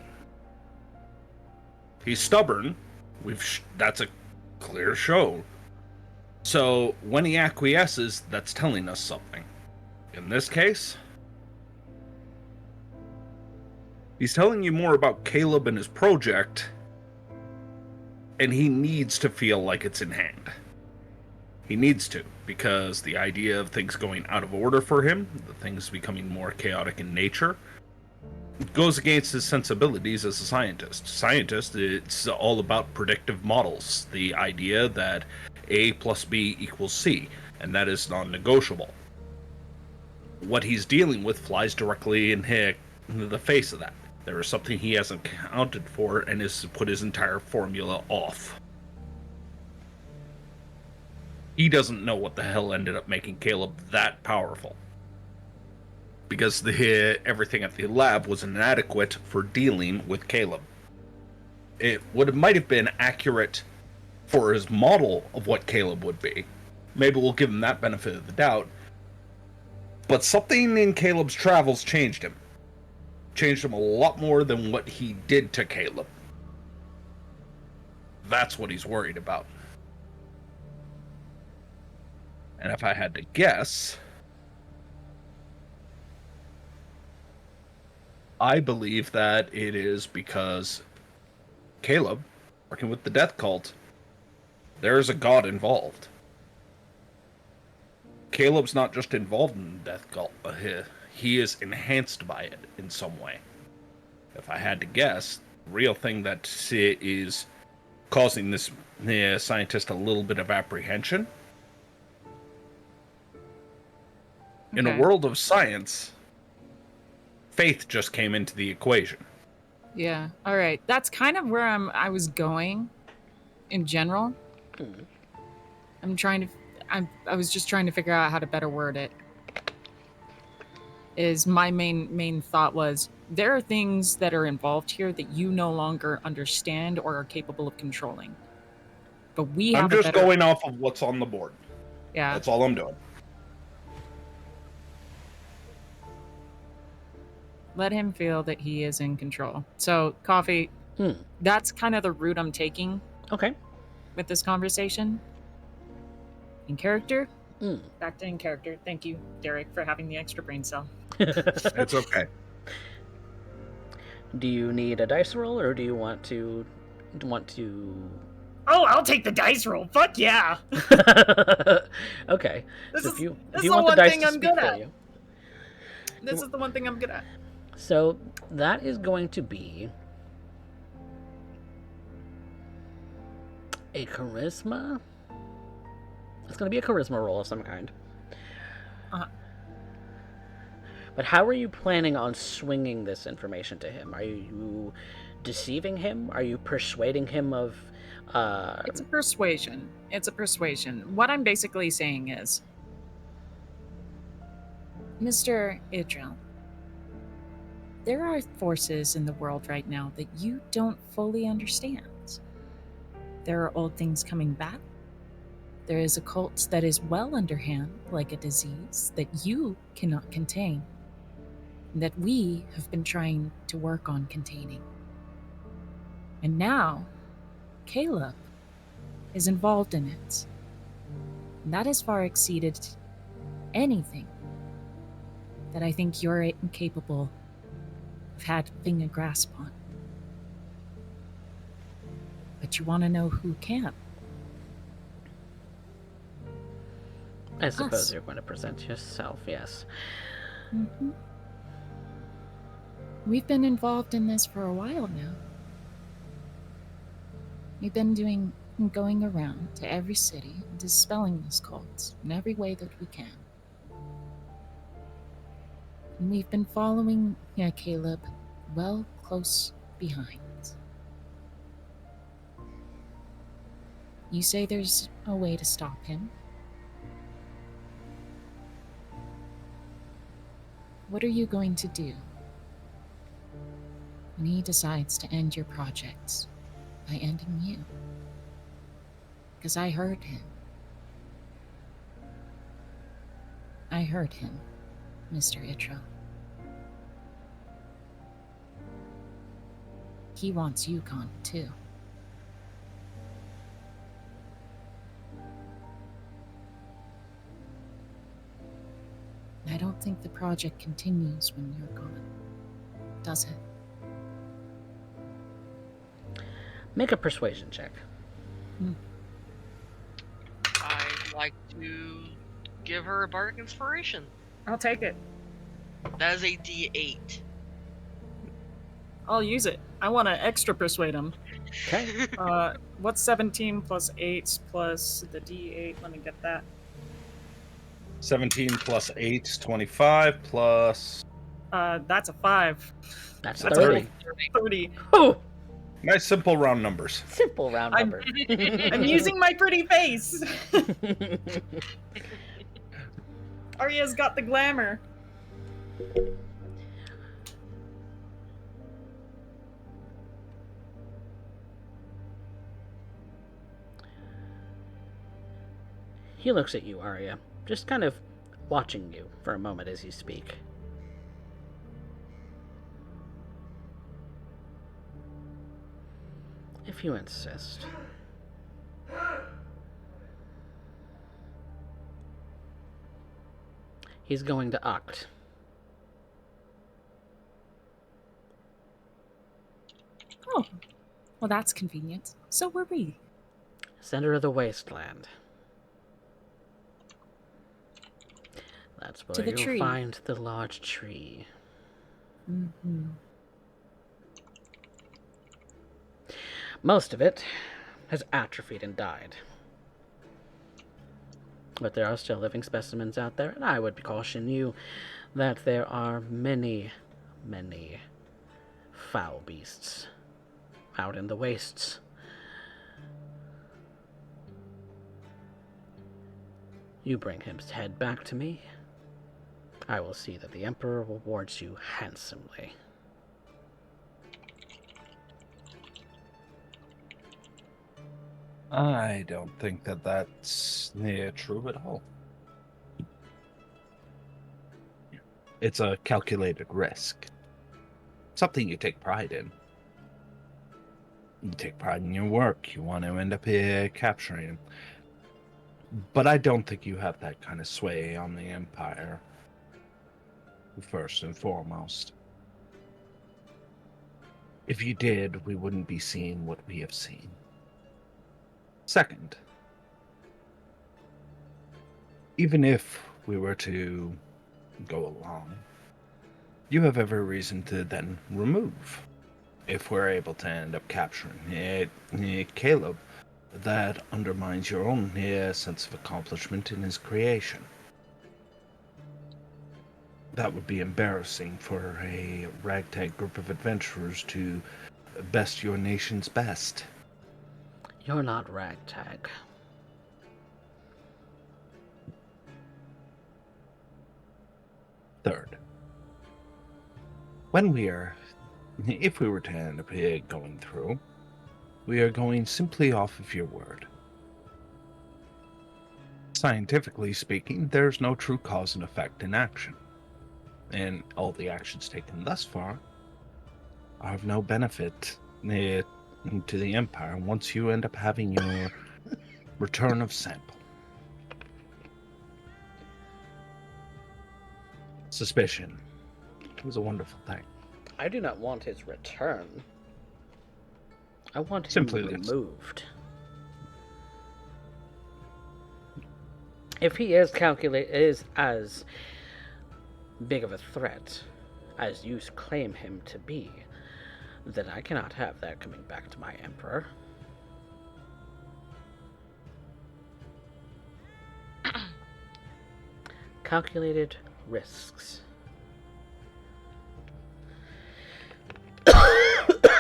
He's stubborn. That's a clear show. So when he acquiesces, that's telling us something. In this case, he's telling you more about Caleb and his project, and he needs to feel like it's in hand. He needs to, because the idea of things going out of order for him, the things becoming more chaotic in nature, goes against his sensibilities as a scientist. Scientist, it's all about predictive models. The idea that A plus B equals C, and that is non-negotiable. What he's dealing with flies directly in the face of that. There is something he hasn't accounted for and has put his entire formula off. He doesn't know what the hell ended up making Caleb that powerful. Because everything at the lab was inadequate for dealing with Caleb. It might have been accurate for his model of what Caleb would be. Maybe we'll give him that benefit of the doubt. But something in Caleb's travels changed him. Changed him a lot more than what he did to Caleb. That's what he's worried about. And if I had to guess, I believe that it is because Caleb, working with the Death Cult, there's a god involved. Caleb's not just involved in the Death Cult, he is enhanced by it in some way. If I had to guess, the real thing that is causing this scientist a little bit of apprehension In a Okay. world of science, faith just came into the equation. Yeah. All right. That's kind of where I was going in general. Hmm. I was just trying to figure out how to better word it. Is my main thought was there are things that are involved here that you no longer understand or are capable of controlling. But we have I'm just a better going off of what's on the board. Yeah. That's all I'm doing. Let him feel that he is in control. So, Coffee, Hmm. that's kind of the route I'm taking Okay. with this conversation. In character, Hmm. Back to in character. Thank you, Derek, for having the extra brain cell. It's okay. Do you need a dice roll, or do you want to Oh, I'll take the dice roll. Fuck yeah. Okay. This So is if you the want the one dice thing to I'm speak good for at. you. This is the one thing I'm good at. So that is going to be a charisma. It's going to be a charisma roll of some kind. Uh-huh. But how are you planning on swinging this information to him? Are you deceiving him? Are you persuading him of? it's a persuasion. It's a persuasion. What I'm basically saying is, Mr. Idril, there are forces in the world right now that you don't fully understand. There are old things coming back. There is a cult that is well underhand, like a disease that you cannot contain, and that we have been trying to work on containing. And now, Caleb is involved in it. And that has far exceeded anything that I think you're incapable of having a grasp on. But you want to know who can? I suppose Us. you're going to present yourself. Yes. Mm-hmm. We've been involved in this for a while now. We've been going around to every city and dispelling this cult in every way that we can. And we've been following Caleb well close behind. You say there's a way to stop him. What are you going to do when he decides to end your projects by ending you? Because I heard him. I heard him, Mr. Itra. He wants you gone, too. I don't think the project continues when you're gone, does it? Make a persuasion check. I'd like to give her a bardic inspiration. I'll take it. That is a D8. I'll use it. I want to extra persuade him. Okay. What's 17 plus 8 plus the D8? Let me get that. 17 plus 8 is 25 plus... That's a 5. That's That's 30. 30. Oh, Nice simple round numbers. simple round I'm- number. I'm using my pretty face. Arya's got the glamour. He looks at you, Arya, just kind of watching you for a moment as you speak. If you insist. He's going to act. Oh, well, that's convenient. So were we. Center of the wasteland. That's To where the you'll tree. find the large tree. Mm-hmm. Most of it has atrophied and died. But there are still living specimens out there, and I would caution you that there are many, many foul beasts out in the wastes. You bring his head back to me. I will see that the Emperor rewards you handsomely. I don't think that that's true at all. It's a calculated risk. Something you take pride in. You take pride in your work. You want to end up capturing him. But I don't think you have that kind of sway on the Empire, first and foremost. If you did, we wouldn't be seeing what we have seen. Second, even if we were to go along, you have every reason to then remove. If we're able to end up capturing Caleb, that undermines your own sense of accomplishment in his creation. That would be embarrassing for a ragtag group of adventurers to best your nation's best. You're not ragtag. Third, if we were to end up going through, we are going simply off of your word. Scientifically speaking, there's no true cause and effect in action. And all the actions taken thus far are of no benefit to the Empire once you end up having your return of sample. Suspicion was a wonderful thing. I do not want his return. I want him Simply removed. If he is as big of a threat as you claim him to be, then I cannot have that coming back to my Emperor. Calculated risks.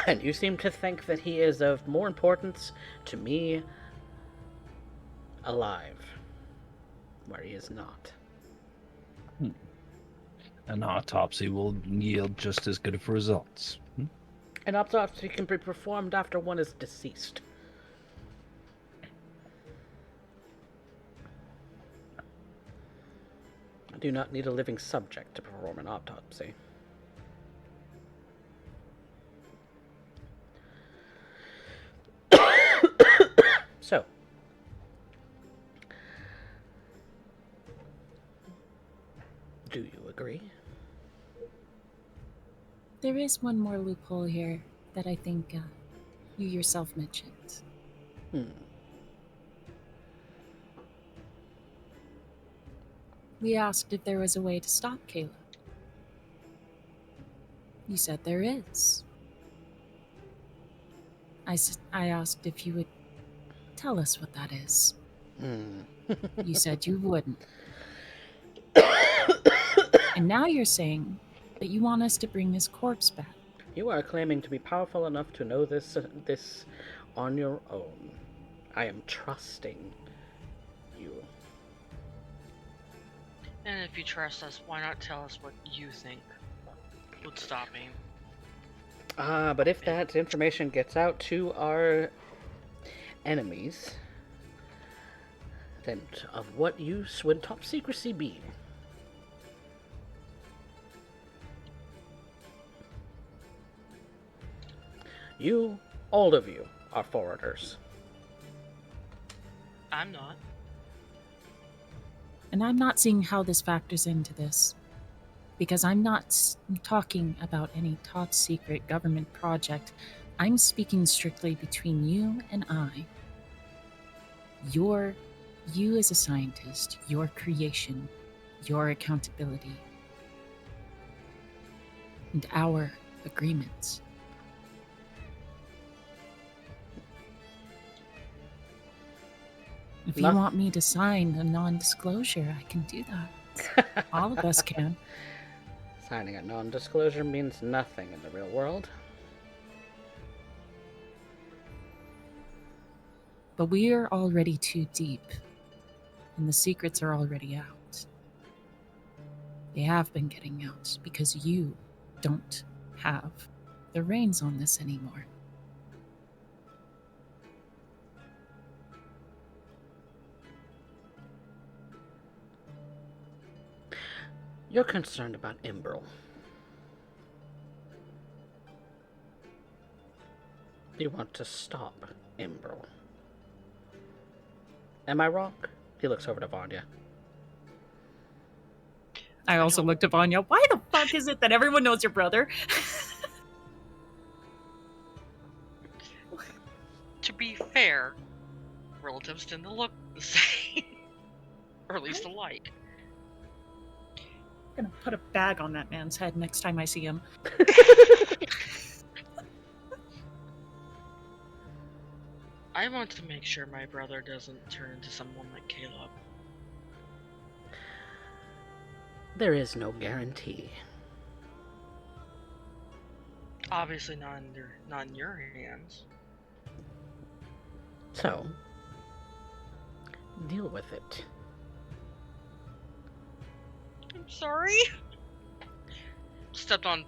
And you seem to think that he is of more importance to me alive, where he is not. An autopsy will yield just as good of results. An autopsy can be performed after one is deceased. I do not need a living subject to perform an autopsy. So, do you agree? There is one more loophole here that I think you yourself mentioned. We asked if there was a way to stop Caleb. You said there is. I asked if you would tell us what that is. You said you wouldn't. And now you're saying that you want us to bring his corpse back. You are claiming to be powerful enough to know this on your own. I am trusting you. And if you trust us, why not tell us what you think would stop me? But if that information gets out to our enemies, then of what use would top secrecy be? You, all of you, are forwarders. I'm not. And I'm not seeing how this factors into this. Because I'm not talking about any top secret government project. I'm speaking strictly between you and I. You as a scientist, your creation, your accountability, and our agreements. If you want me to sign a non-disclosure, I can do that. All of us can. Signing a non-disclosure means nothing in the real world. But we are already too deep, and the secrets are already out. They have been getting out because you don't have the reins on this anymore. You're concerned about Imbrel. You want to stop Imbrel. Am I wrong? He looks over to Vanya. I also looked at Vanya. Why the fuck is it that everyone knows your brother? To be fair, relatives tend to look the same. Or at least alike. I'm gonna put a bag on that man's head next time I see him. I want to make sure my brother doesn't turn into someone like Caleb. There is no guarantee. Obviously not in your hands. So, deal with it. I'm sorry. Stepped on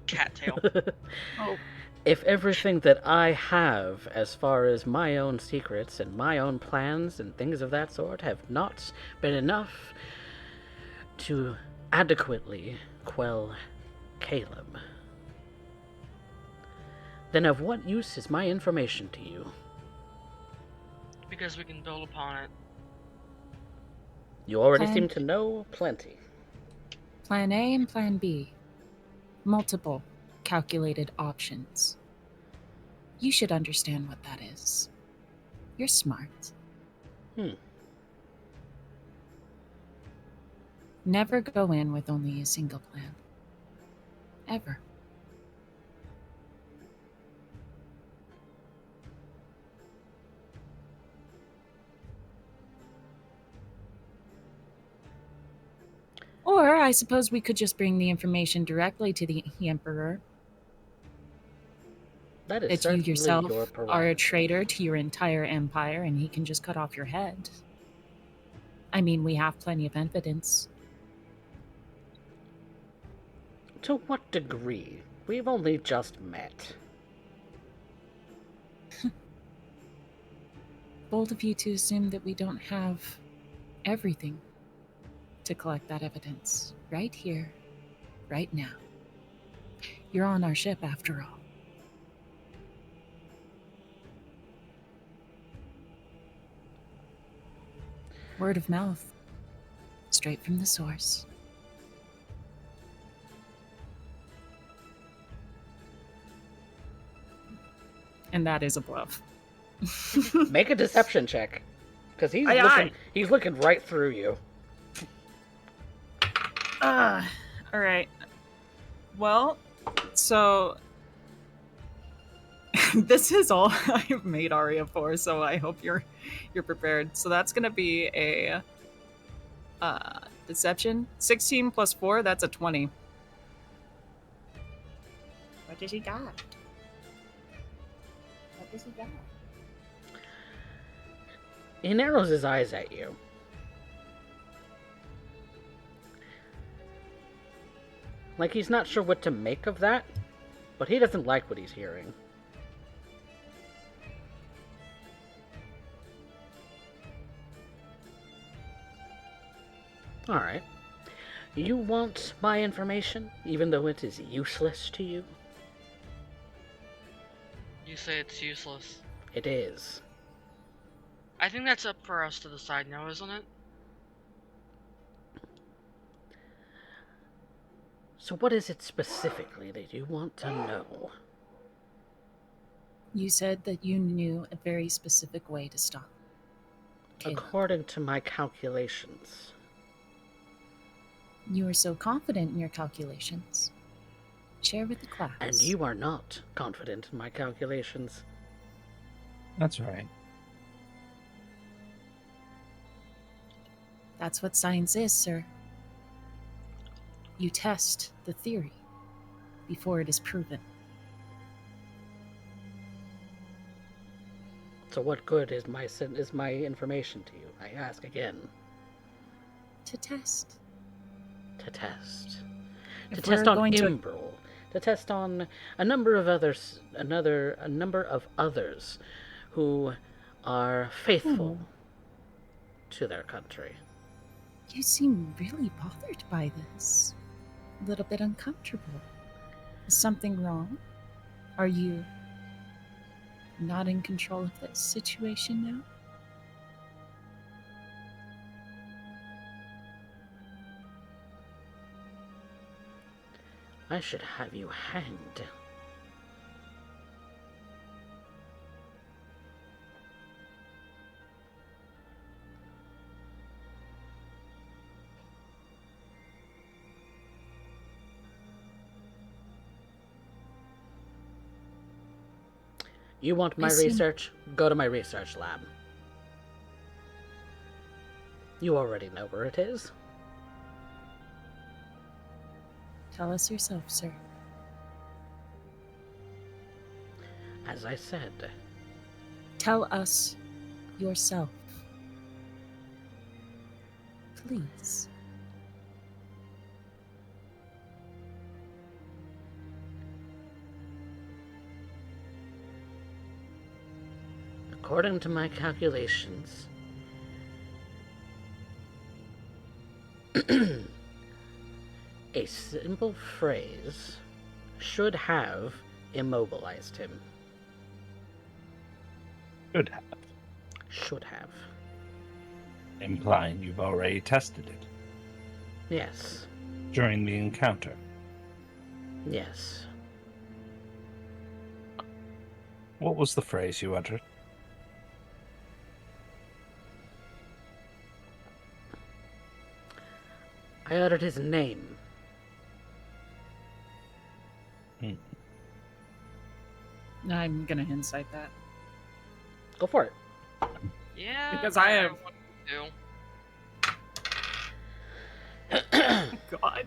cattail. Oh. If everything that I have as far as my own secrets and my own plans and things of that sort have not been enough to adequately quell Caleb, then of what use is my information to you? Because we can build upon it. You already seem to know plenty. Plan A and Plan B. Multiple calculated options. You should understand what that is. You're smart. Never go in with only a single plan. Ever. Or I suppose we could just bring the information directly to the Emperor. That is That you certainly yourself your are a prerogative. traitor to your entire empire and he can just cut off your head. I mean, we have plenty of evidence. To what degree? We've only just met. Bold of you to assume that we don't have everything to collect that evidence. Right here, right now. You're on our ship after all. Word of mouth. Straight from the source. And that is a bluff. Make a deception check, because he's looking right through you. Alright. Well, so this is all I've made Arya for, so I hope you're prepared. So that's gonna be a deception. 16 plus 4, that's a 20. What does he got? What does he got? He narrows his eyes at you. Like he's not sure what to make of that, but he doesn't like what he's hearing. Alright. You want my information, even though it is useless to you? You say it's useless. It is. I think that's up for us to decide now, isn't it? So what is it specifically that you want to know? You said that you knew a very specific way to stop Caleb. According to my calculations. You are so confident in your calculations. Share with the class. And you are not confident in my calculations. That's right. That's what science is, sir. You test the theory before it is proven. So what good is my information to you? I ask again. To test. To test. If To test we're on going to- Imbrel. To test on a number of others, who are faithful to their country. You seem really bothered by this. A little bit uncomfortable. Is something wrong? Are you not in control of this situation now? I should have you hanged. You want my research? Go to my research lab. You already know where it is. Tell us yourself, sir. As I said, Tell us yourself. Please. according to my calculations, a simple phrase should have immobilized him. Should have. Should have. Implying you've already tested it Yes. during the encounter. Yes. What was the phrase you uttered? I uttered his name. I'm gonna insight that. Go for it. Yeah. Because I have- what to God. do.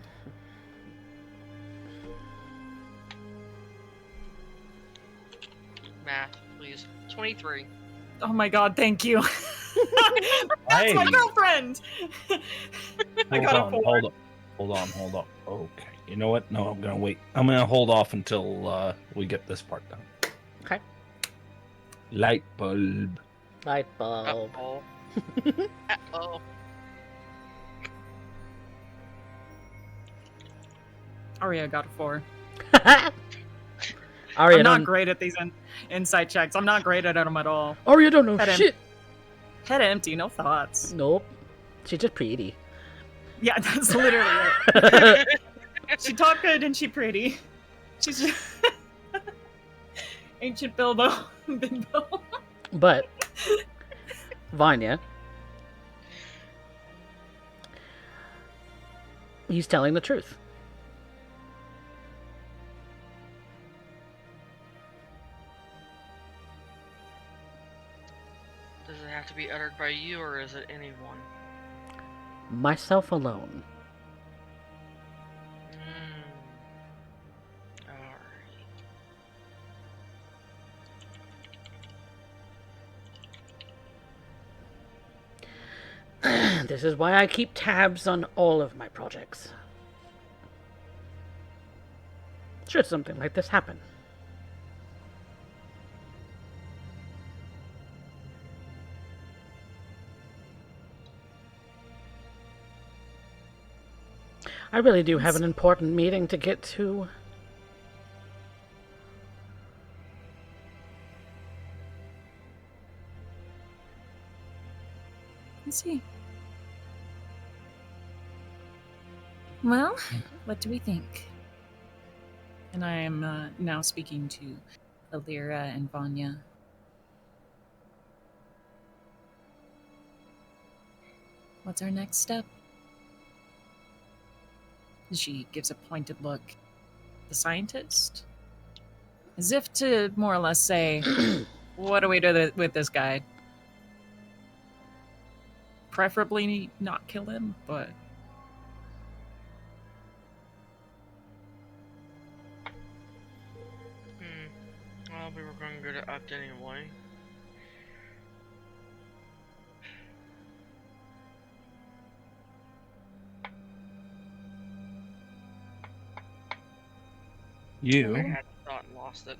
Math, please. 23. Oh my God, thank you. That's my Hey. girlfriend. I got a 4. Hold on. Okay. You know what? No, I'm gonna wait. I'm gonna hold off until we get this part done. Okay. Light bulb. Light bulb. Uh-oh. Uh-oh. Aria got a 4. Arya I'm not don't. great at these insight checks. I'm not great at them at all. Arya don't know Head shit. Head empty, no thoughts. Nope. She's just pretty. Yeah, that's literally it. She talk good and she pretty. She's just ancient Bilbo. Bimbo. But Vanya, he's telling the truth. Does it have to be uttered by you, or is it anyone? Myself alone. Alright. This is why I keep tabs on all of my projects. Should something like this happen. I really do have an important meeting to get to. Let's see. Well, what do we think? And I am now speaking to Alira and Vanya. What's our next step? She gives a pointed look. The scientist? As if to more or less say, what do we do with this guy? preferably not kill him, but Well, we were going to go to Act anyway. I You had a thought and lost it.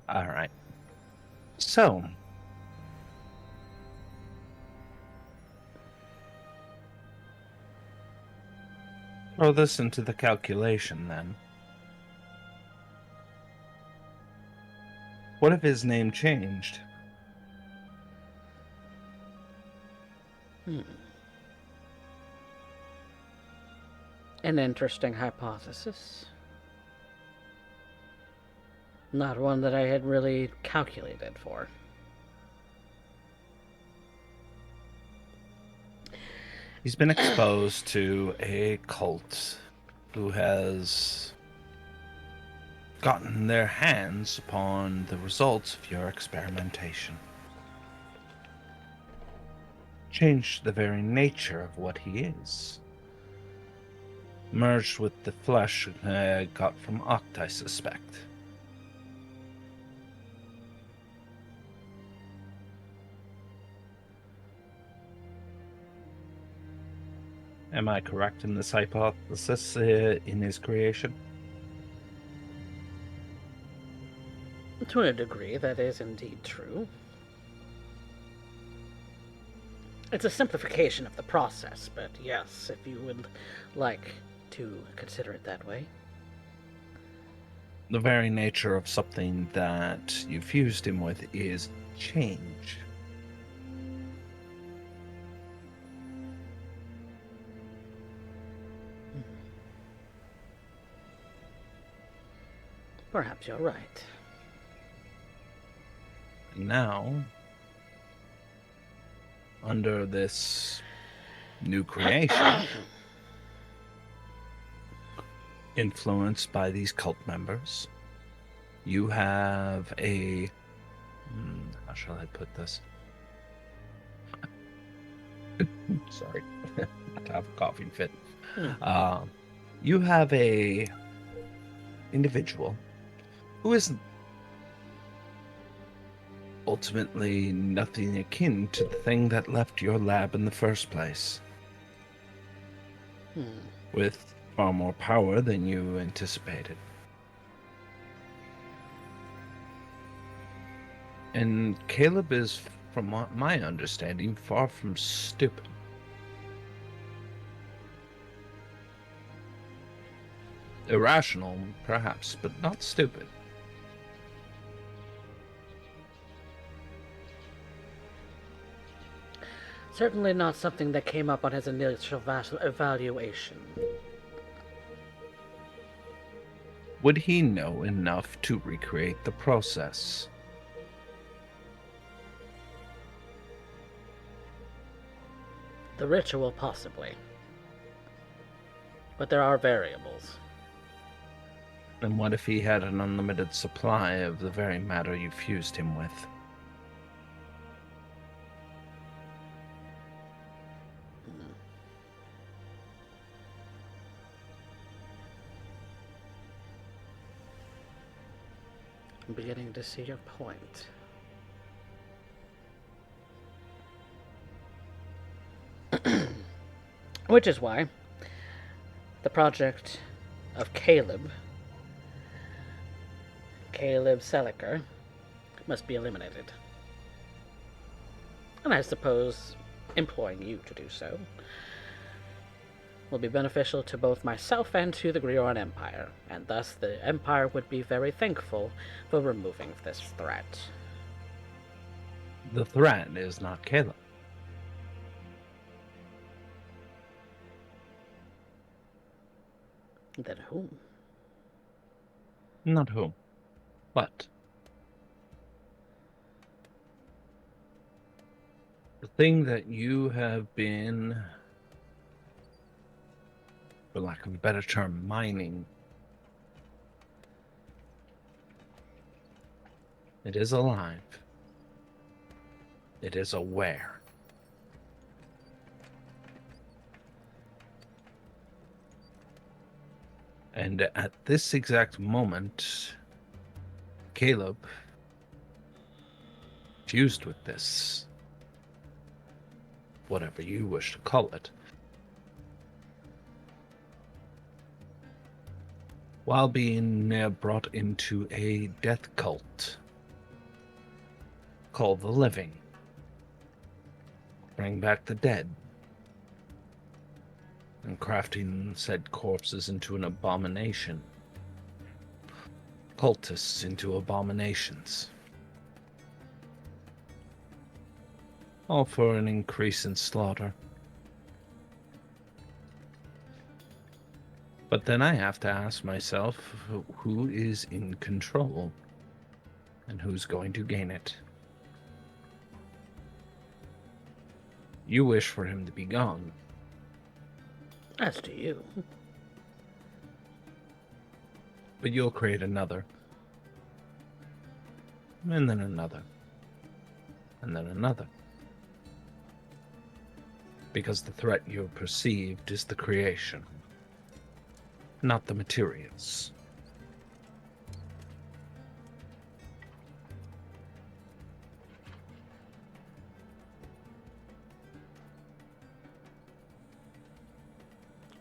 all right. So throw this into the calculation then. What if his name changed? An interesting hypothesis. Not one that I had really calculated for. He's been exposed to a cult who has gotten their hands upon the results of your experimentation. Changed the very nature of what he is. Merged with the flesh got from Oct, I suspect. Am I correct in this hypothesis in his creation? To a degree, that is indeed true. It's a simplification of the process, but yes, if you would like to consider it that way. The very nature of something that you fused him with is change. Perhaps you're right. And now, under this new creation, influenced by these cult members, you have a... how shall I put this? Sorry. I have a coughing fit. You have a individual who is ultimately nothing akin to the thing that left your lab in the first place. With far more power than you anticipated. And Caleb is, from my understanding, far from stupid. Irrational, perhaps, but not stupid. Certainly not something that came up on his initial evaluation. Would he know enough to recreate the process? The ritual, possibly. But there are variables. And what if he had an unlimited supply of the very matter you fused him with? I'm beginning to see your point. Which is why the project of Caleb Seliker must be eliminated. And I suppose employing you to do so will be beneficial to both myself and to the Grioran Empire, and thus the Empire would be very thankful for removing this threat. The threat is not Caleb. Then whom? Not whom, but the thing that you have been, for lack of a better term, mining It is alive. It is aware. And at this exact moment, Caleb, fused with this, whatever you wish to call it, while being brought into a death cult called the Living, bring back the dead, and crafting said corpses into an abomination, cultists into abominations, all for an increase in slaughter. But then I have to ask myself, who is in control and who's going to gain it? You wish for him to be gone. As do you. But you'll create another. And then another. And then another. Because the threat you perceived is the creation, not the materials.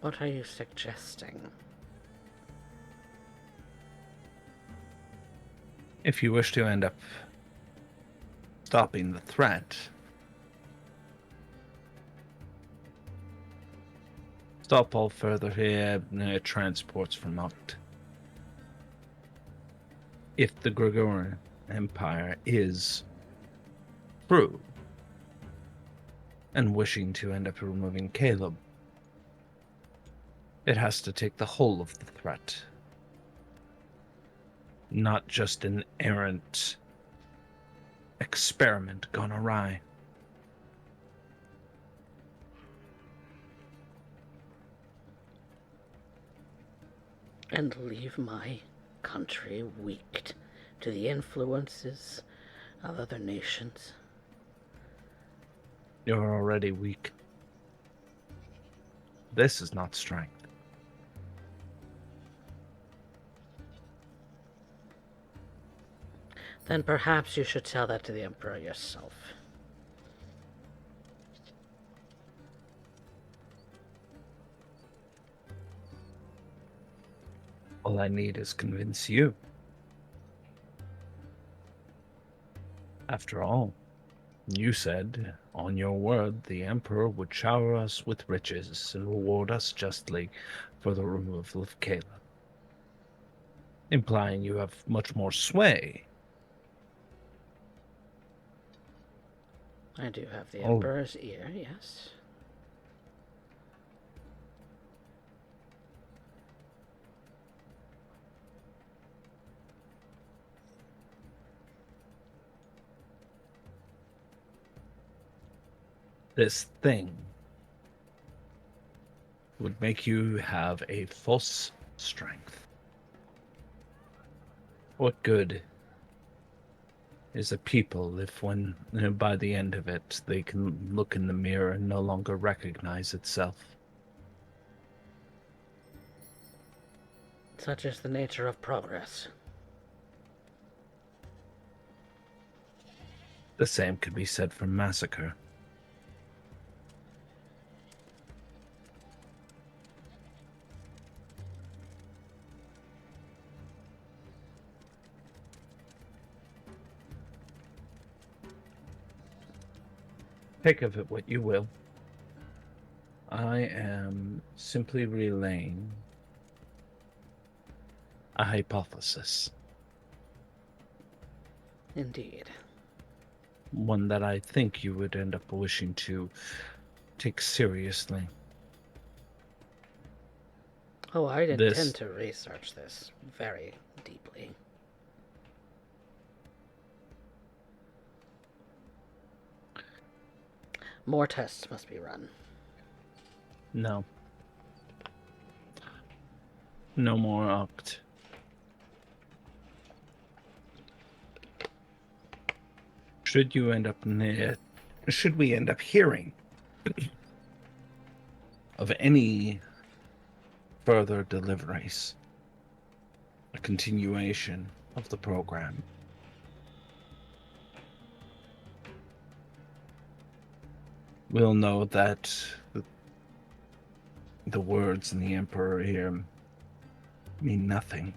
What are you suggesting? If you wish to end up stopping the threat, stop all further transports from out. If the Gregorian Empire is true and wishing to end up removing Caleb, it has to take the whole of the threat, not just an errant experiment gone awry. And leave my country weak to the influences of other nations. You're already weak. This is not strength. Then perhaps you should tell that to the Emperor yourself. All I need is convince you. After all, you said, on your word, the Emperor would shower us with riches and reward us justly for the removal of Caleb, implying you have much more sway. I do have the Oh. Emperor's ear, yes. This thing would make you have a false strength. What good is a people if when by the end of it they can look in the mirror and no longer recognize itself? Such is the nature of progress. The same could be said for massacre. Take of it what you will. I am simply relaying a hypothesis. Indeed. One that I think you would end up wishing to take seriously. Oh, I This- intend to research this very deeply. More tests must be run. No. No more Oct. Should we end up hearing of any further deliveries, a continuation of the program, we'll know that the words in the Emperor here mean nothing.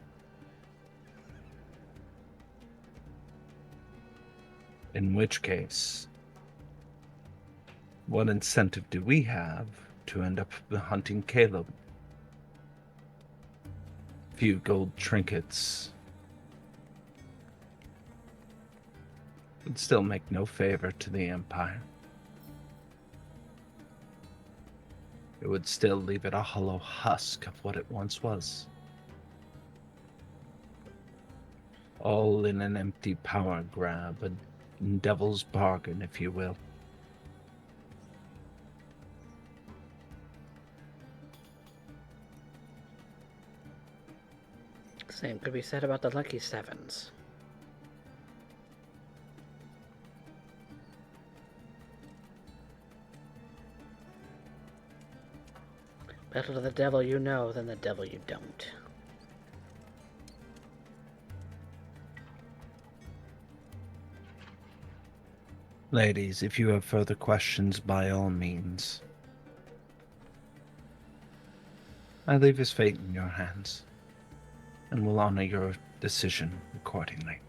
In which case, what incentive do we have to end up hunting Caleb? A few gold trinkets would still make no favor to the Empire. It would still leave it a hollow husk of what it once was. All in an empty power grab, a devil's bargain, if you will. Same could be said about the Lucky Sevens. Better the devil you know than the devil you don't. Ladies, if you have further questions, by all means. I leave his fate in your hands, and will honor your decision accordingly.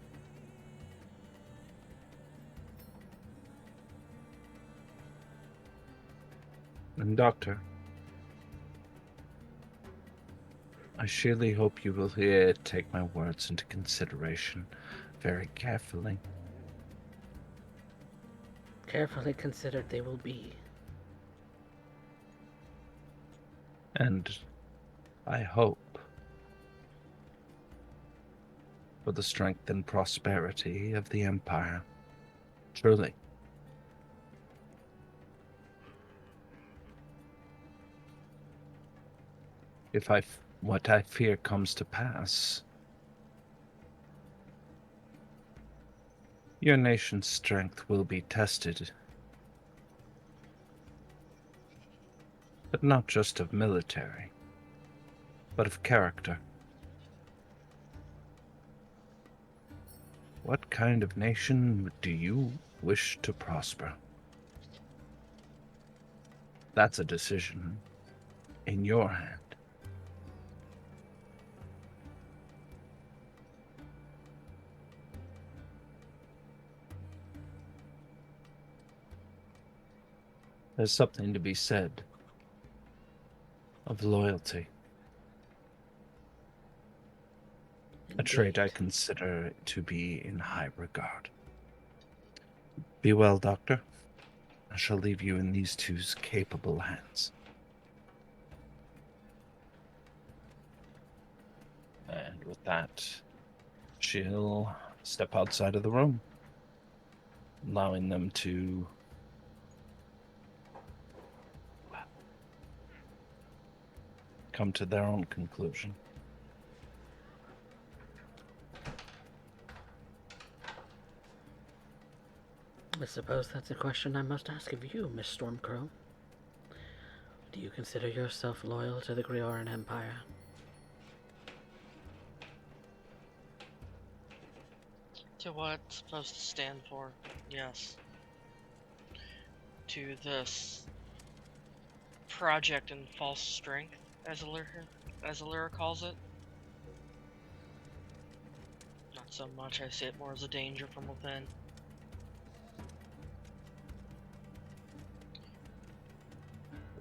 And Doctor, I surely hope you will take my words into consideration very carefully. Carefully considered they will be. And I hope for the strength and prosperity of the Empire. Truly. If what I fear comes to pass, your nation's strength will be tested. But not just of military, but of character. What kind of nation do you wish to prosper? That's a decision in your hand. There's something to be said of loyalty. A trait I consider to be in high regard. Be well, Doctor. I shall leave you in these two's capable hands. And with that, she'll step outside of the room, allowing them to come to their own conclusion. I suppose that's a question I must ask of you, Miss Stormcrow. Do you consider yourself loyal to the Grioran Empire? To what it's supposed to stand for, yes. To this project in false strength, as Allura calls it. Not so much, I see it more as a danger from within.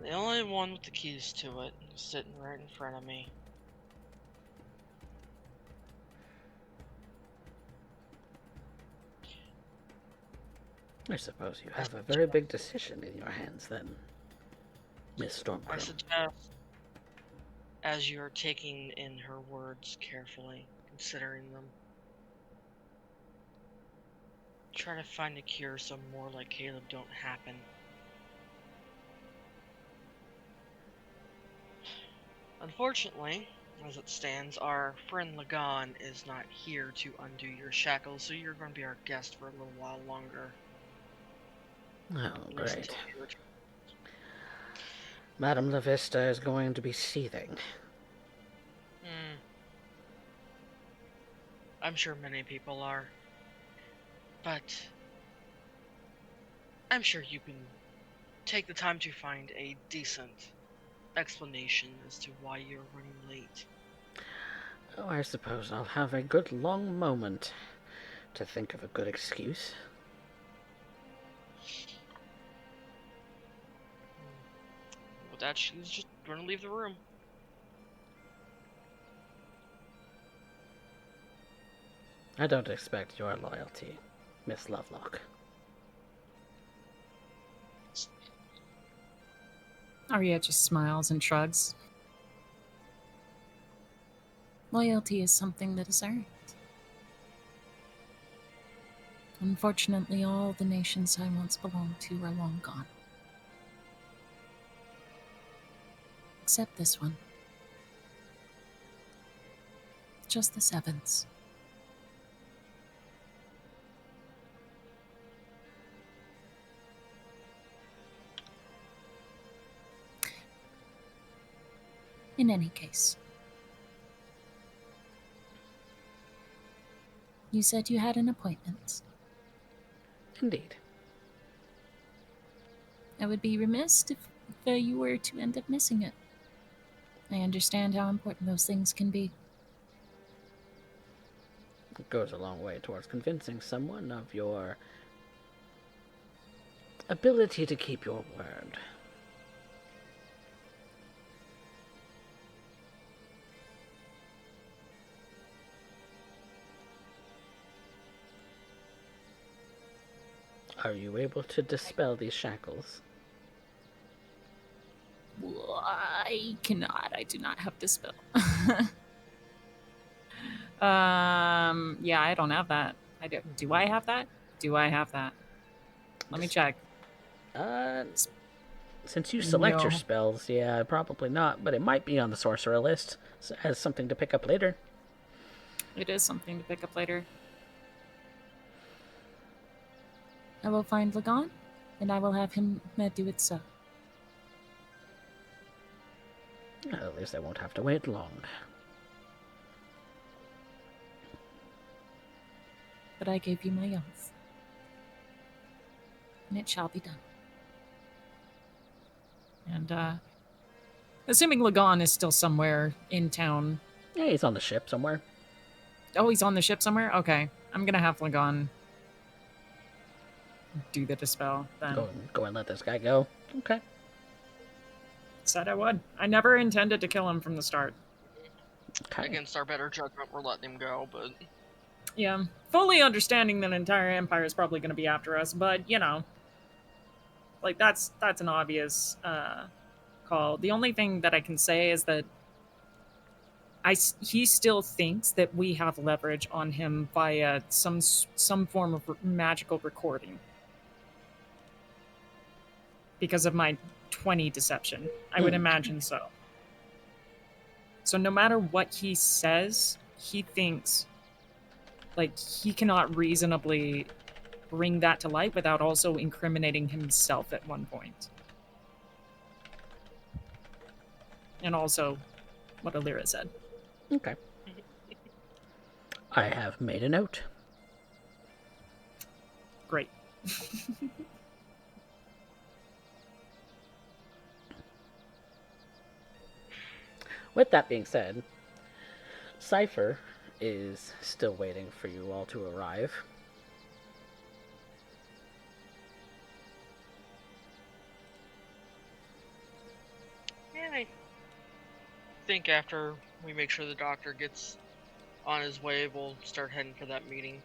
The only one with the keys to it is sitting right in front of me. I suppose you have a very big decision in your hands then, Miss Stormcrow. I suggest, as you're taking in her words carefully, considering them, try to find a cure so more like Caleb don't happen. Unfortunately, As it stands, our friend Lagan is not here to undo your shackles, so you're going to be our guest for a little while longer. Oh, At least great. until he returns. Madame La Vista is going to be seething. I'm sure many people are. But I'm sure you can take the time to find a decent explanation as to why you're running late. Oh, I suppose I'll have a good long moment to think of a good excuse. With that, she's just going to leave the room. I don't expect your loyalty, Miss Lovelock. Arya just smiles and shrugs. Loyalty is something that is earned. Unfortunately, all the nations I once belonged to are long gone. Except this one. Just the Sevens. In any case, you said you had an appointment. Indeed. I would be remiss if you were to end up missing it. I understand how important those things can be. It goes a long way towards convincing someone of your ability to keep your word. Are you able to dispel these shackles? I cannot. I do not have dispel. Yeah, I don't have that. I do. Do I have that? Do I have that? Let me check. Since you select your No. spells, yeah, probably not, but it might be on the sorcerer list as something to pick up later. It is something to pick up later. I will find Lagan, and I will have him do it so. At least I won't have to wait long. But I gave you my oath. And it shall be done. And, assuming Lagan is still somewhere in town. Yeah, he's on the ship somewhere. Oh, he's on the ship somewhere? Okay. I'm gonna have Lagan do the dispel then. Go and let this guy go. Okay. Said I would. I never intended to kill him from the start. Okay. Against our better judgment, we're letting him go, but... Yeah, fully understanding that an entire empire is probably going to be after us, but, you know, like, that's an obvious call. The only thing that I can say is that he still thinks that we have leverage on him via some form of magical recording. Because of my 20 deception. I would imagine so. So no matter what he says, he thinks, like, he cannot reasonably bring that to light without also incriminating himself at one point. And also what Alira said. Okay. I have made a note. Great. With that being said, Cypher is still waiting for you all to arrive. And I think after we make sure the doctor gets on his way, we'll start heading for that meeting.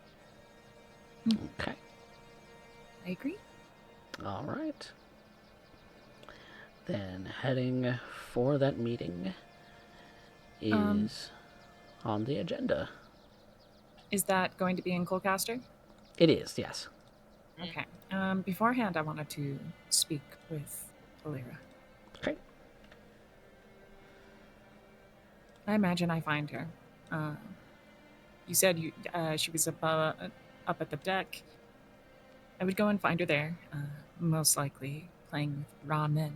Okay. I agree. All right. Then heading for that meeting is on the agenda. Is that going to be in Colcaster? It is, yes. Okay. Beforehand, I wanted to speak with Alira. Okay. I imagine I find her. You said she was up at the deck. I would go and find her there, most likely playing with ramen.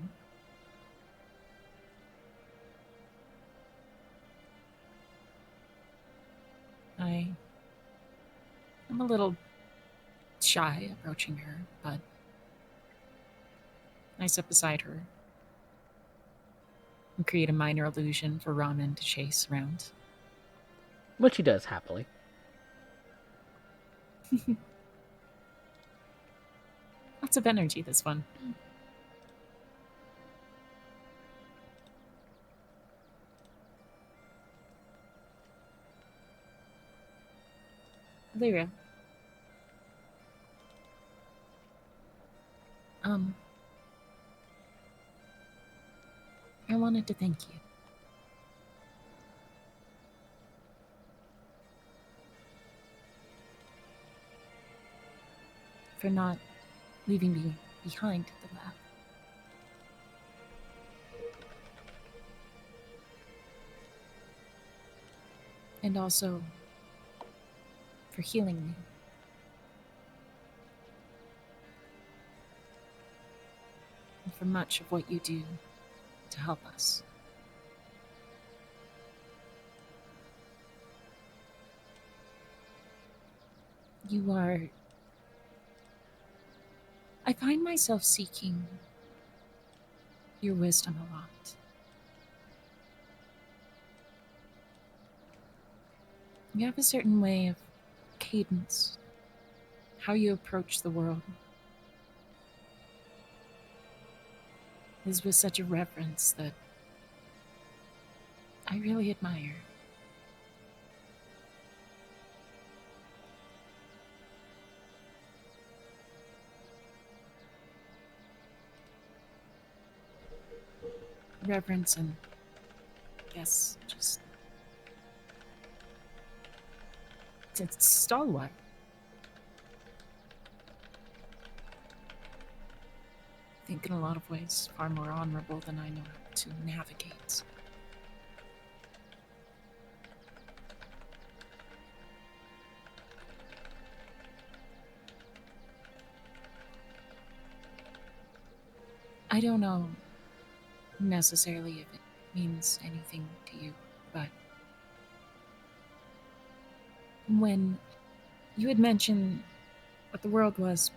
I'm a little shy approaching her, but I sit beside her and create a minor illusion for ramen to chase around. Which he does happily. Lots of energy this one. Lyria. I wanted to thank you. For not leaving me behind at the lab. And also for healing me. And for much of what you do to help us. You are... I find myself seeking your wisdom a lot. You have a certain way of cadence, how you approach the world. Is with such a reverence that I really admire. Reverence and, yes, just... It's stalwart. I think in a lot of ways far more honorable than I know how to navigate. I don't know necessarily if it means anything to you, but when you had mentioned what the world was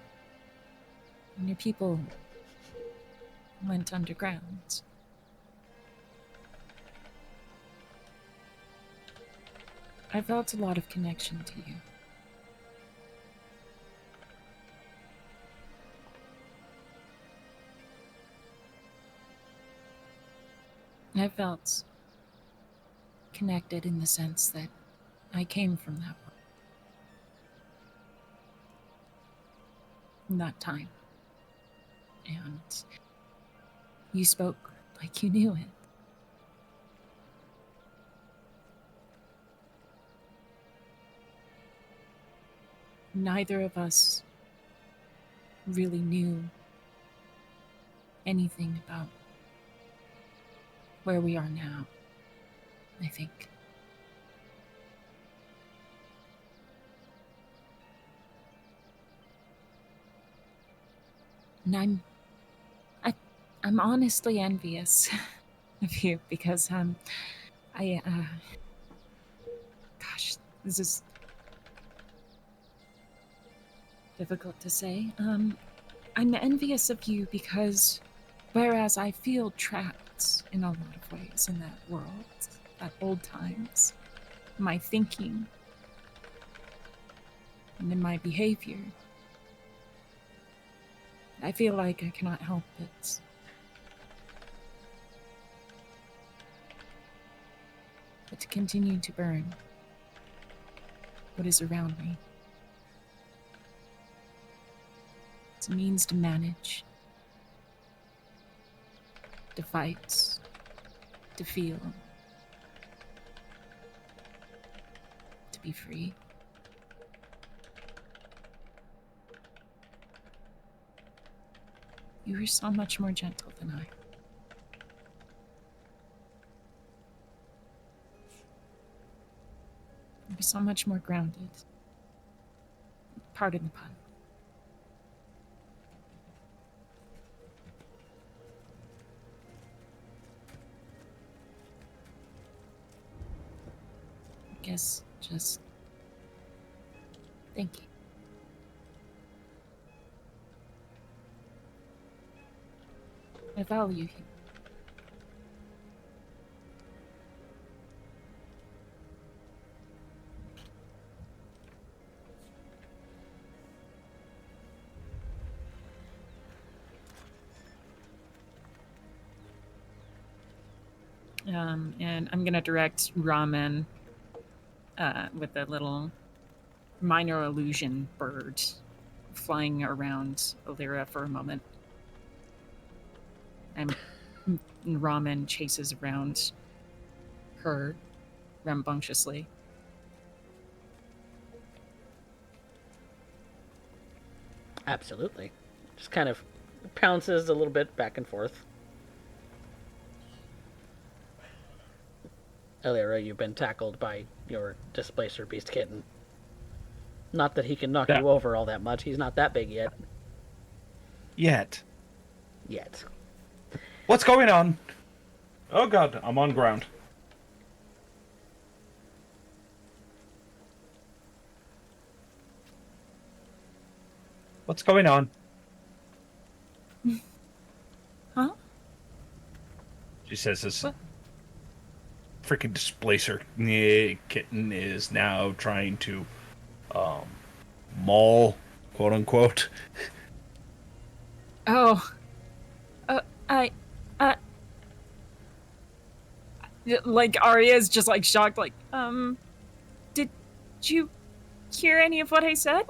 when your people went underground, I felt a lot of connection to you. I felt connected in the sense that I came from that world. From that time. And you spoke like you knew it. Neither of us really knew anything about where we are now, I think. And I'm honestly envious of you because gosh, this is difficult to say. I'm envious of you because whereas I feel trapped in a lot of ways in that world, at old times, my thinking and in my behavior, I feel like I cannot help it. But to continue to burn what is around me. It's a means to manage, to fight, to feel, to be free. You are so much more gentle than I. be so much more grounded. Pardon the pun. I guess just thank you. I value you. And I'm gonna direct Ramen with a little minor illusion bird flying around Illyria for a moment. And Ramen chases around her rambunctiously. Absolutely. Just kind of pounces a little bit back and forth. Alira, you've been tackled by your displacer beast kitten. Not that he can knock Yeah. you over all that much. He's not that big yet. Yet. Yet. What's going on? Oh god, I'm on ground. What's going on? Huh? She says this What? freaking displacer kitten is now trying to maul, quote unquote. Oh. Like Arya's just like shocked, like, did you hear any of what I said?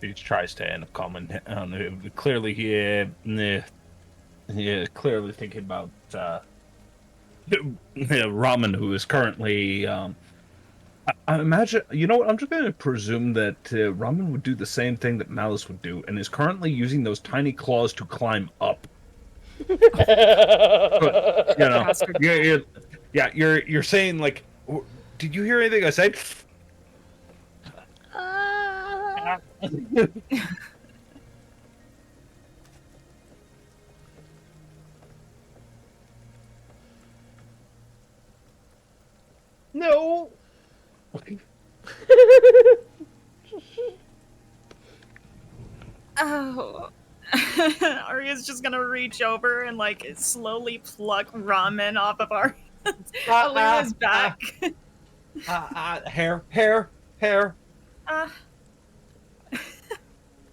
He tries to end up comment on it. Clearly, clearly thinking about Ramen, who is currently. I imagine, you know what? I'm just going to presume that Ramen would do the same thing that Malice would do, and is currently using those tiny claws to climb up. But, you know, Bastard. you're saying like, did you hear anything I said? No. Oh. Arya's just gonna reach over and like slowly pluck Ramen off of Alira's back. Hair.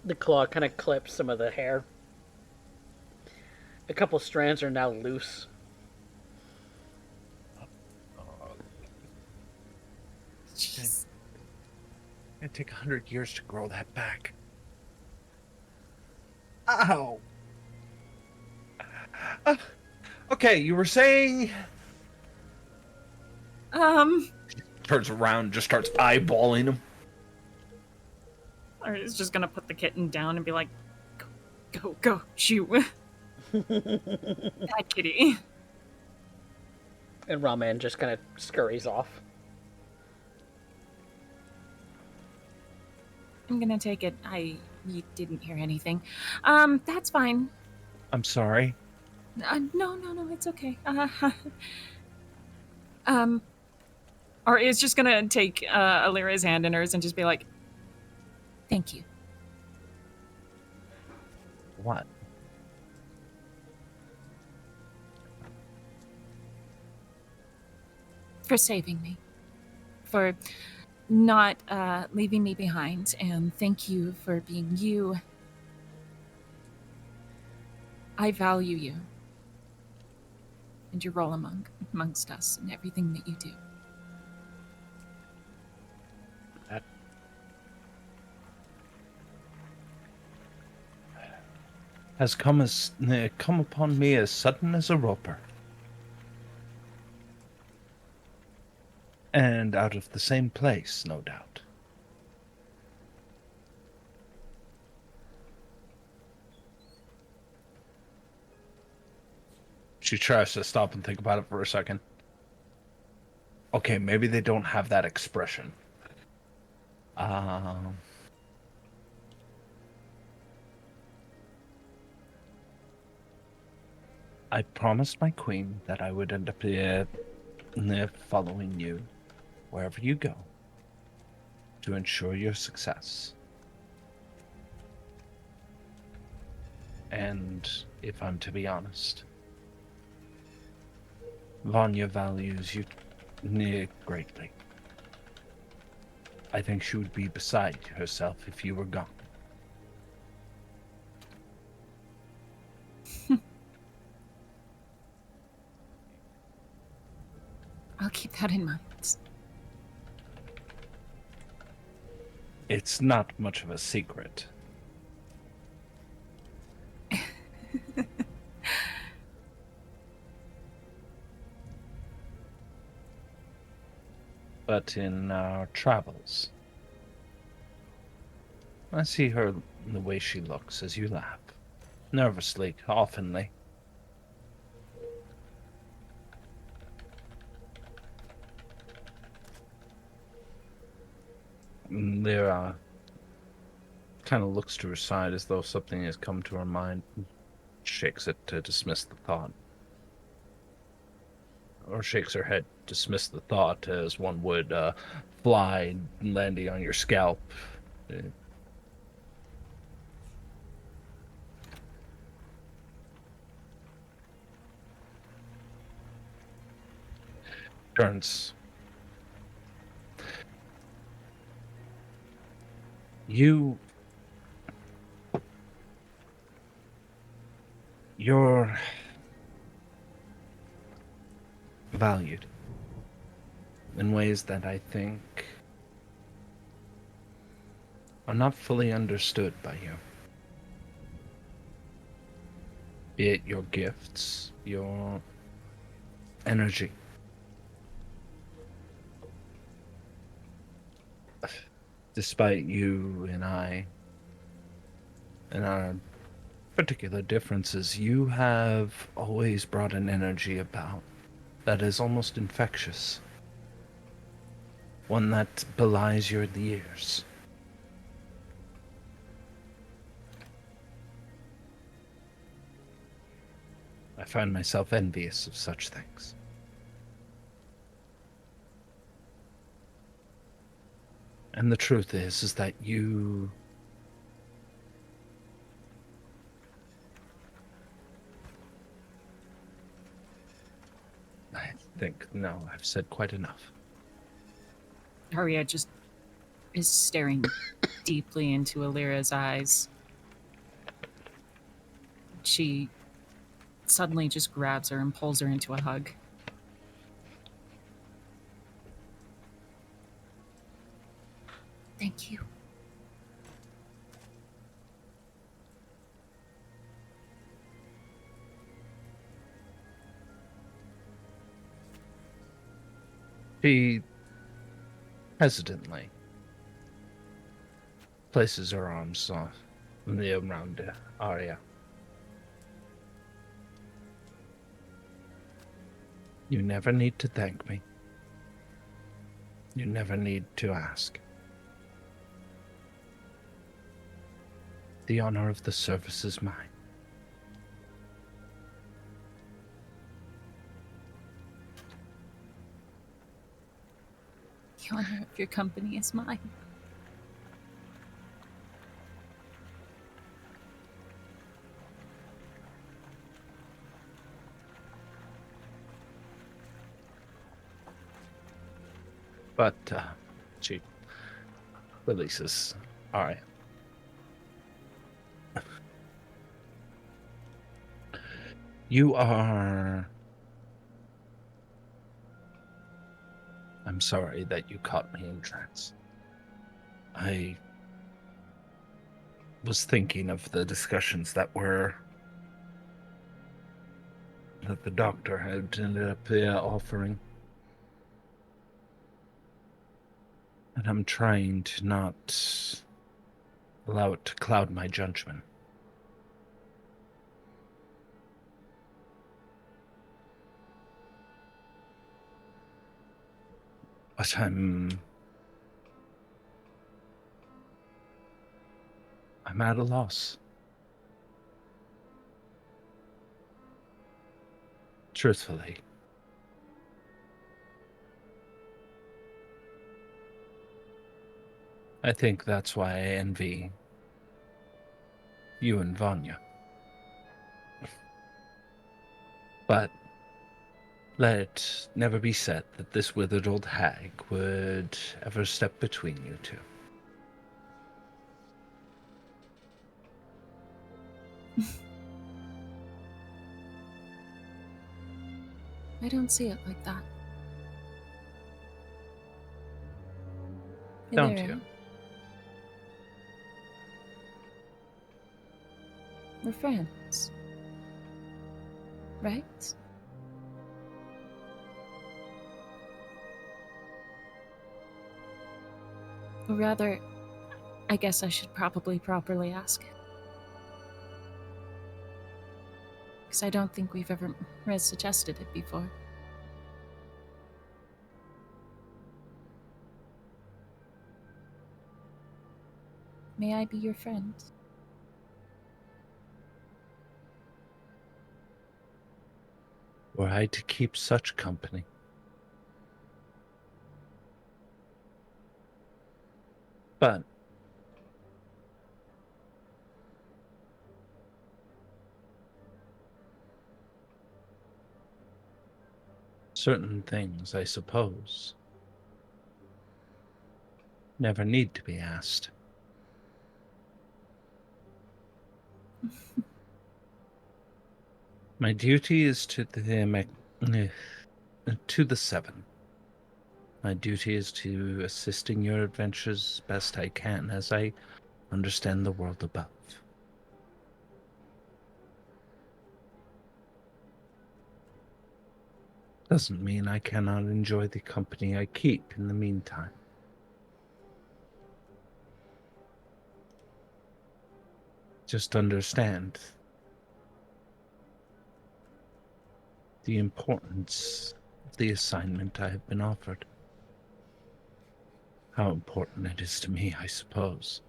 The claw kind of clips some of the hair. A couple strands are now loose. Jeez. It'd take 100 years to grow that back. Ow. Okay, you were saying. Turns around, just starts eyeballing him. Arya's just gonna put the kitten down and be like, go, shoo. That kitty. And Ramen just kind of scurries off. I'm gonna take it. You didn't hear anything. That's fine. I'm sorry. No, it's okay. Arya's just gonna take Alira's hand in hers and just be like, Thank you. What? For saving me. For not leaving me behind. And thank you for being you. I value you. And your role amongst us and everything that you do. That has come upon me as sudden as a roper. And out of the same place, no doubt. She tries to stop and think about it for a second. Okay, maybe they don't have that expression. I promised my queen that I would end up following you wherever you go to ensure your success. And if I'm to be honest, Vanya values you greatly. I think she would be beside herself if you were gone. I'll keep that in mind. It's not much of a secret. But in our travels, I see her in the way she looks as you laugh. Nervously, oftenly. Lyra kind of looks to her side as though something has come to her mind, shakes it to dismiss the thought. Or shakes her head, dismiss the thought as one would fly landing on your scalp. Turns. You're valued in ways that I think are not fully understood by you. Be it your gifts, your energy. Despite you and I and our particular differences, you have always brought an energy about that is almost infectious. One that belies your years. I find myself envious of such things. And the truth is that you I think, no, I've said quite enough. Haria just is staring deeply into Alira's eyes. She suddenly just grabs her and pulls her into a hug. Thank you. She hesitantly places her arms around Arya. You never need to thank me. You never need to ask. The honor of the service is mine. The honor of your company is mine. But she releases Arya. You are... I'm sorry that you caught me in trance. I was thinking of the discussions that the doctor had ended up offering. And I'm trying to not allow it to cloud my judgment. But I'm at a loss. Truthfully. I think that's why I envy you and Vanya. But let it never be said that this withered old hag would ever step between you two. I don't see it like that. Hey Don't there, you? Anne. We're friends. Right? Or rather, I guess I should probably properly ask it. Because I don't think we've ever suggested it before. May I be your friend? Were I to keep such company, but certain things, I suppose, never need to be asked. My duty is to the seven. My duty is to assist in your adventures best I can as I understand the world above. Doesn't mean I cannot enjoy the company I keep in the meantime. Just understand the importance of the assignment I have been offered. How important it is to me, I suppose.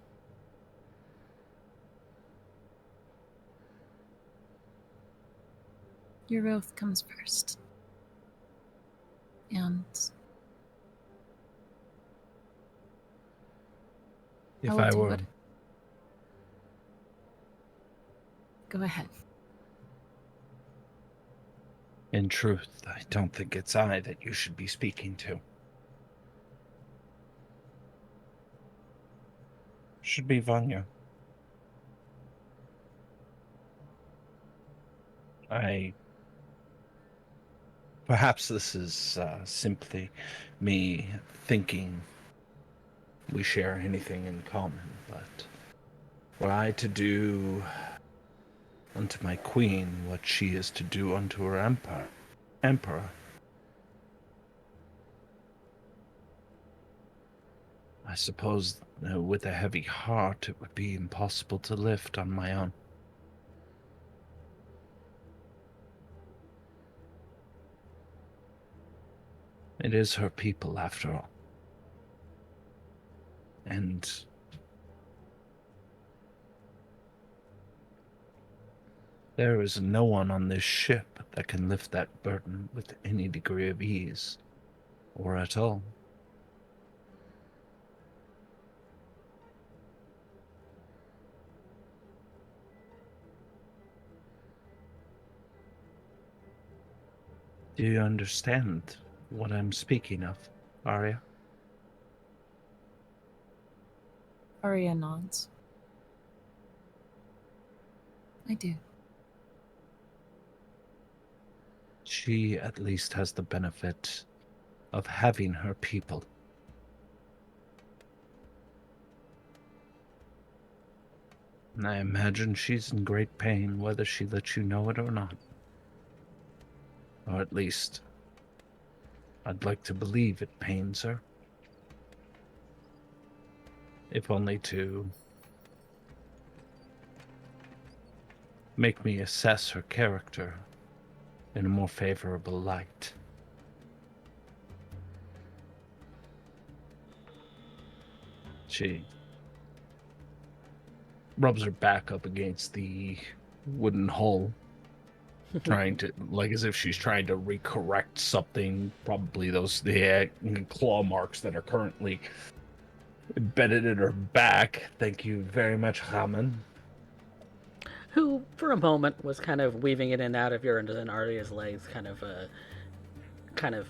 Your oath comes first. And I If will I do were it. Go ahead. in truth, I don't think it's I that you should be speaking to. Should be Vanya. Perhaps this is simply me thinking we share anything in common, but were I to do unto my queen what she is to do unto her emperor, I suppose with a heavy heart it would be impossible to lift on my own. It is her people, after all. And there is no one on this ship that can lift that burden with any degree of ease, or at all. Do you understand what I'm speaking of, Arya? Arya nods. I do. She at least has the benefit of having her people. And I imagine she's in great pain whether she lets you know it or not. Or at least, I'd like to believe it pains her. If only to make me assess her character in a more favorable light. She rubs her back up against the wooden hull, trying to, like, as if she's trying to recorrect something. Probably the claw marks that are currently embedded in her back. Thank you very much, Raman. Who, for a moment, was kind of weaving in and out of yours and Arya's legs, kind of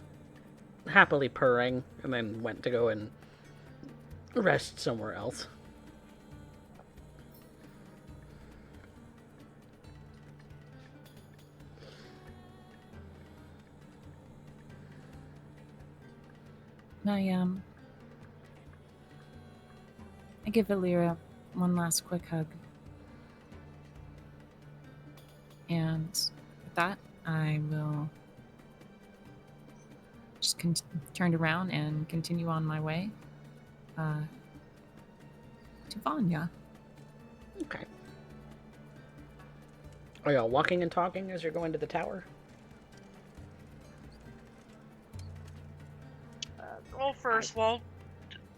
happily purring, and then went to go and rest somewhere else. I give Illyria one last quick hug. And with that, I will just turn around and continue on my way to Vanya. Okay. Are y'all walking and talking as you're going to the tower? Well, first, while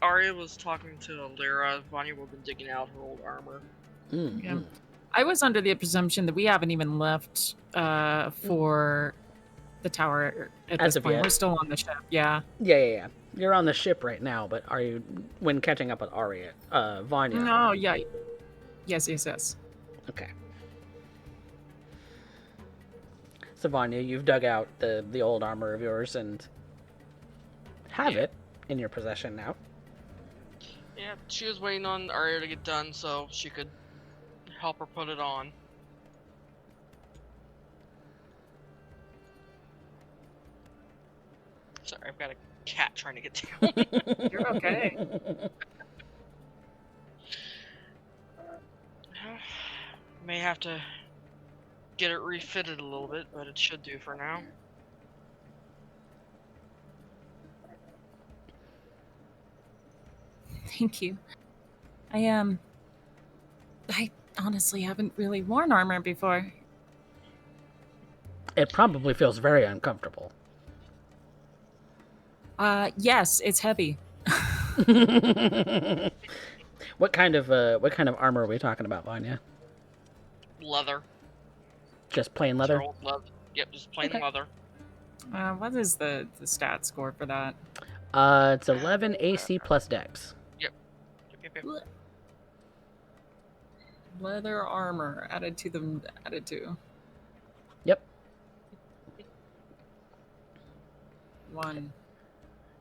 Arya was talking to Lyra, Vanya would have been digging out her old armor. Mm-hmm. Yeah. I was under the presumption that we haven't even left for the tower at As this of point. yet. We're still on the ship. Yeah. Yeah. You're on the ship right now, but are you, when catching up with Arya, Vanya? No, yeah. Yes. Okay. So Vanya, you've dug out the old armor of yours and have it in your possession now. Yeah, she was waiting on Arya to get done so she could help her put it on. Sorry, I've got a cat trying to get down. You're okay. May have to get it refitted a little bit, but it should do for now. Thank you. I honestly haven't really worn armor before. It probably feels very uncomfortable. Yes, it's heavy. What kind of armor are we talking about, Vanya? Leather. Just plain It's leather? her old leather. Yep, just plain Okay. leather. What is the stat score for that? It's 11 AC plus Dex. Yep. Leather armor added to. Yep. 1.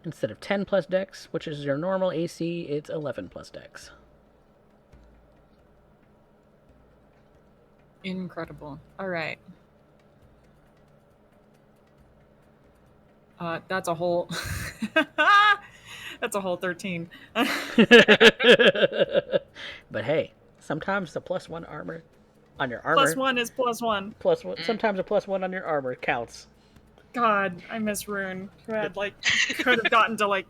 Instead of 10 plus Dex, which is your normal AC, it's 11 plus Dex. Incredible. All right. That's a whole. That's a whole 13. But hey, sometimes the +1 armor on your armor. +1 is +1. +1. Sometimes a +1 on your armor counts. God, I miss Rune, who had could have gotten to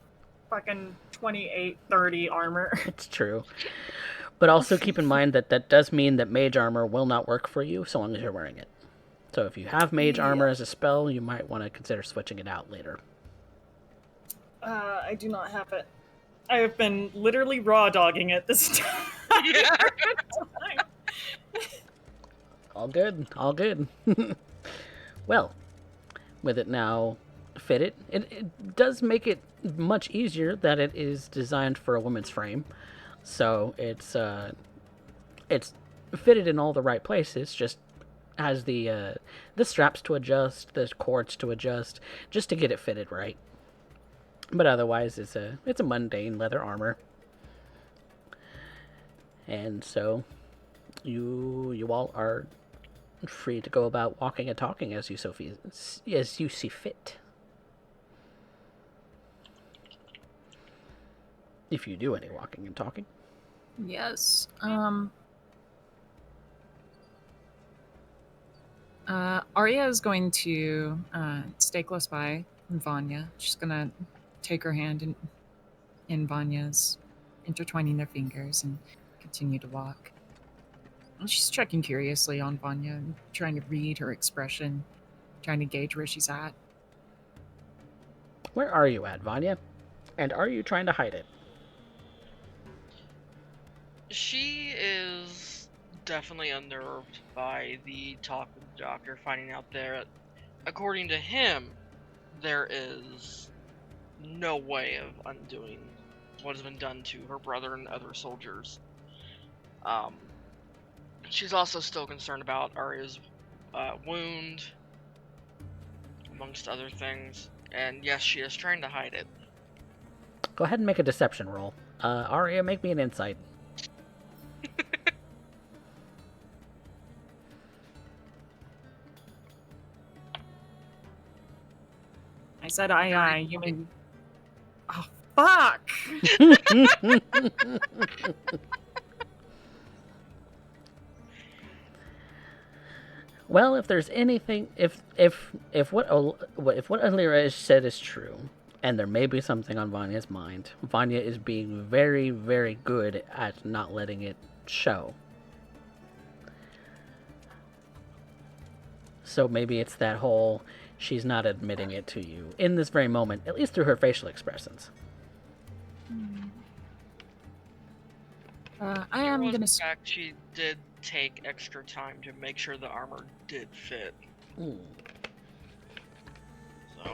fucking 28, 30 armor. It's true. But also keep in mind that does mean that mage armor will not work for you so long as you're wearing it. So if you have mage armor as a spell, you might want to consider switching it out later. I do not have it. I have been literally raw dogging it this time. Yeah. All good. Well, with it now fitted, it does make it much easier that it is designed for a woman's frame. So it's fitted in all the right places, just has the straps to adjust, the cords to adjust, just to get it fitted right. But otherwise, it's a mundane leather armor. And so, you all are free to go about walking and talking as you see fit. If you do any walking and talking. Yes. Arya is going to stay close by Vanya. She's gonna take her hand in Vanya's, intertwining their fingers, and continue to walk. And she's checking curiously on Vanya, and trying to read her expression, trying to gauge where she's at. Where are you at, Vanya? And are you trying to hide it? She is definitely unnerved by the talk with the doctor, finding out that, according to him, there is no way of undoing what has been done to her brother and other soldiers. She's also still concerned about Arya's wound, amongst other things. And yes, she is trying to hide it. Go ahead and make a deception roll. Arya, make me an insight. I said aye, you mean... Oh, fuck! Well, if there's anything, if what Alira has said is true, and there may be something on Vanya's mind, Vanya is being very, very good at not letting it show. So maybe it's that whole she's not admitting it to you in this very moment, at least through her facial expressions. I am In gonna. fact, she did take extra time to make sure the armor did fit. Mm. So,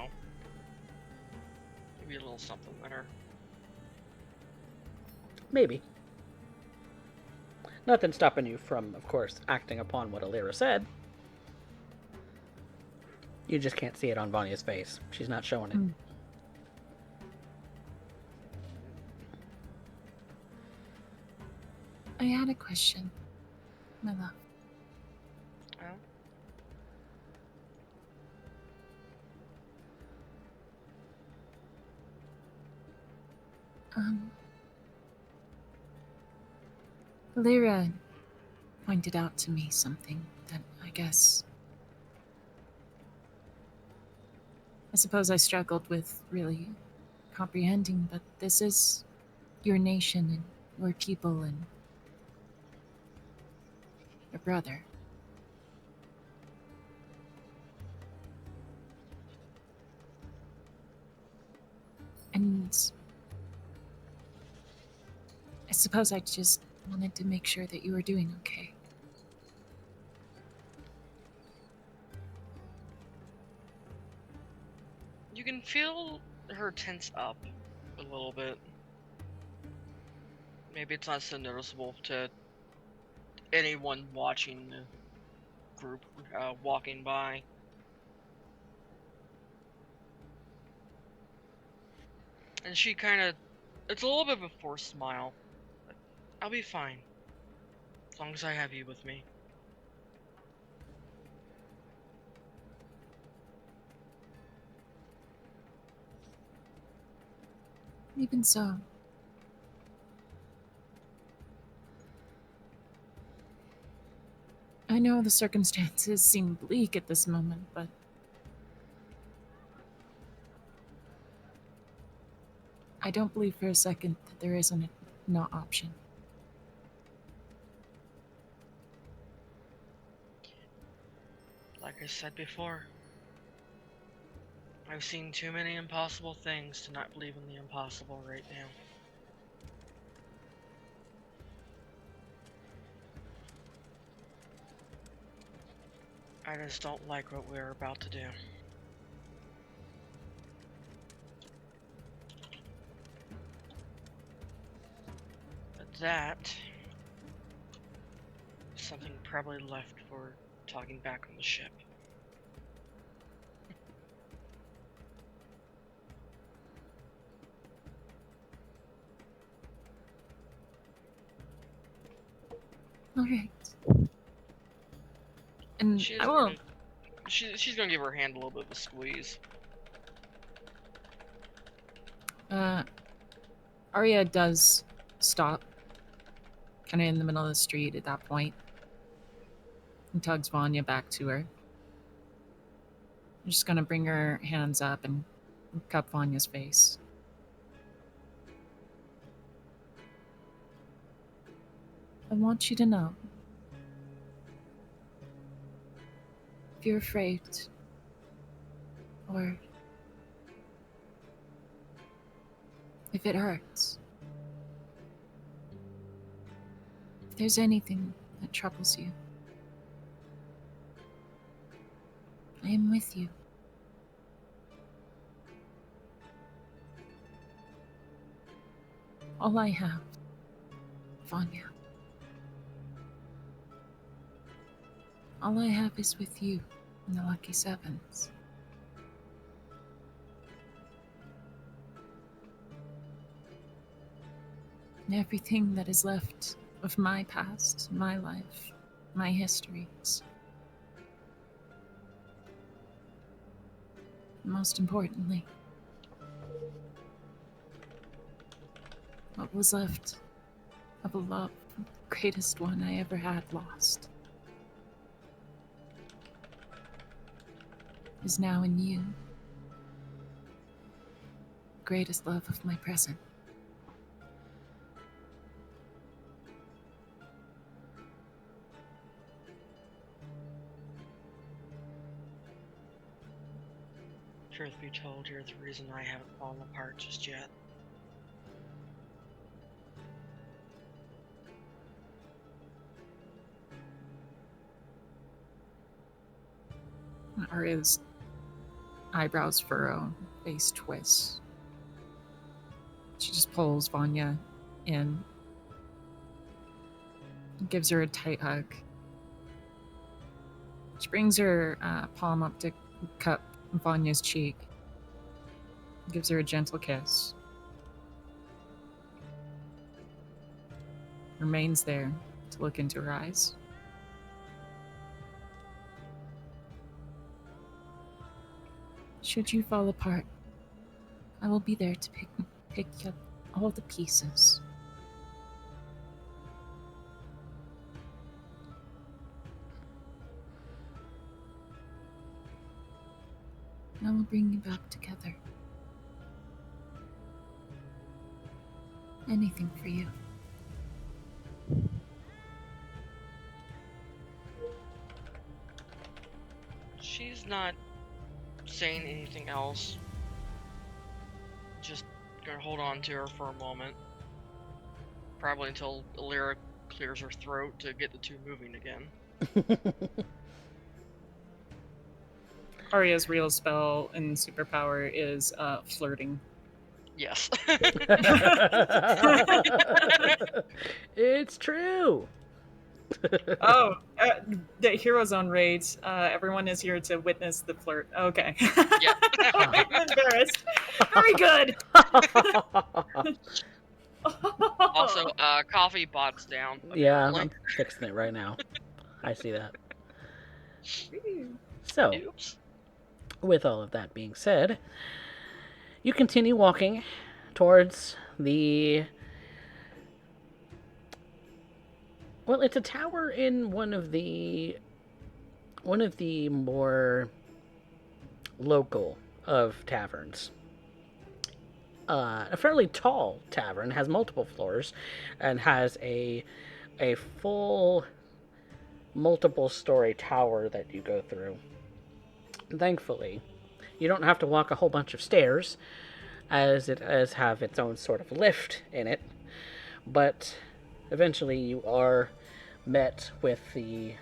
maybe a little something there. Maybe. Nothing stopping you from, of course, acting upon what Alira said. You just can't see it on Vanya's face. She's not showing it. I had a question, my love. Well, Lyra pointed out to me something that I suppose I struggled with really comprehending, but this is your nation and your people and your brother. And I suppose I just wanted to make sure that you were doing okay. you can feel her tense up a little bit. Maybe it's not so noticeable to anyone watching the group walking by. And she kind of, it's a little bit of a forced smile. I'll be fine, as long as I have you with me. Even so. I know the circumstances seem bleak at this moment, but I don't believe for a second that there isn't no option. Like I said before, I've seen too many impossible things to not believe in the impossible right now. I just don't like what we're about to do. But that is something probably left for talking back on the ship. All right. And She's I will. she's gonna give her hand a little bit of a squeeze. Arya does stop, kind of in the middle of the street at that point, and tugs Vanya back to her. I'm just gonna bring her hands up and cup Vanya's face. I want you to know, if you're afraid, or if it hurts, If there's anything that troubles you, I am with you. All I have, Vanya. All I have is with you and the Lucky Sevens. And everything that is left of my past, my life, my histories. Most importantly, what was left of a love, the greatest one I ever had lost, is now in you. Greatest love of my present. Truth be told, you're the reason I haven't fallen apart just yet. Arya's eyebrows furrow, face twist. She just pulls Vanya in, gives her a tight hug. She brings her palm up to cup Vanya's cheek, gives her a gentle kiss. Remains there to look into her eyes. Should you fall apart, I will be there to pick up all the pieces. I will bring you back together. Anything for you. She's not saying anything else. Just gonna hold on to her for a moment. Probably until Alira clears her throat to get the two moving again. Arya's real spell and superpower is flirting. Yes. It's true. Oh, the Hero Zone raids. Everyone is here to witness the flirt. Okay. Yeah. I'm embarrassed. Very good. Also, coffee bot's down. Yeah, apparently. I'm fixing it right now. I see that. So, Oops. with all of that being said, you continue walking towards the... Well, it's a tower in one of the more local of taverns. A fairly tall tavern, has multiple floors, and has a full multiple story tower that you go through. Thankfully, you don't have to walk a whole bunch of stairs, as it does have its own sort of lift in it, but eventually you are met with the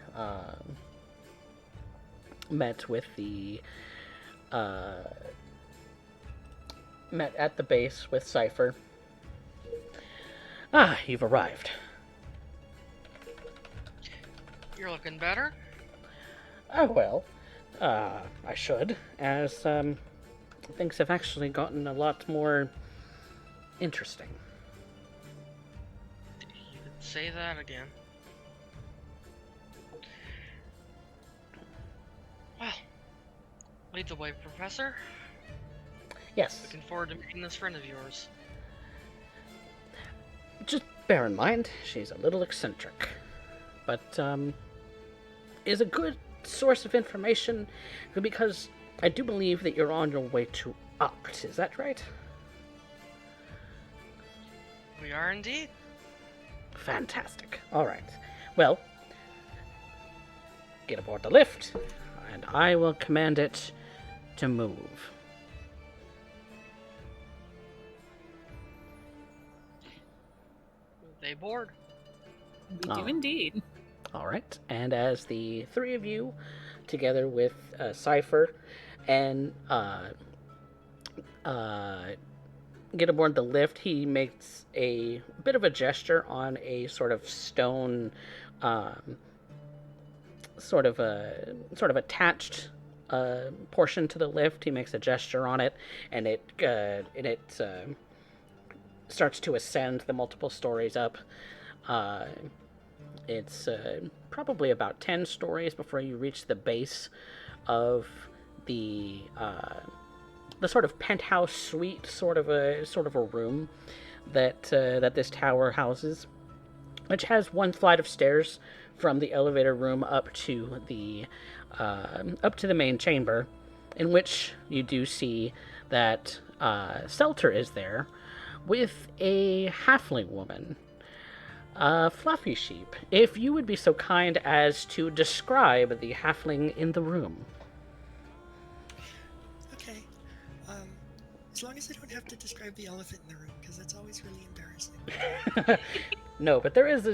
met at the base with Cypher. Ah, you've arrived. You're looking better. Oh, well, I should, as things have actually gotten a lot more interesting. You could say that again. Well, lead the way, Professor. Yes, Looking forward to meeting this friend of yours. just bear in mind, she's a little eccentric, but is a good source of information, because I do believe that you're on your way to Oct. Is that right? We are indeed. Fantastic. All right. Well, get aboard the lift, and I will command it to move. They board. We do Oh. indeed. All right. And as the three of you, together with Cypher and get aboard the lift, he makes a bit of a gesture on a sort of stone, sort of attached portion to the lift. He makes a gesture on it, and it starts to ascend the multiple stories up. It's probably about 10 stories before you reach the base of the sort of penthouse suite, sort of a room that this tower houses, which has one flight of stairs from the elevator room up to the main chamber, in which you do see that Selter is there with a halfling woman. Fluffy Sheep, if you would be so kind as to describe the halfling in the room. Okay. As long as I don't have to describe the elephant in the room, because that's always really embarrassing. No, but there is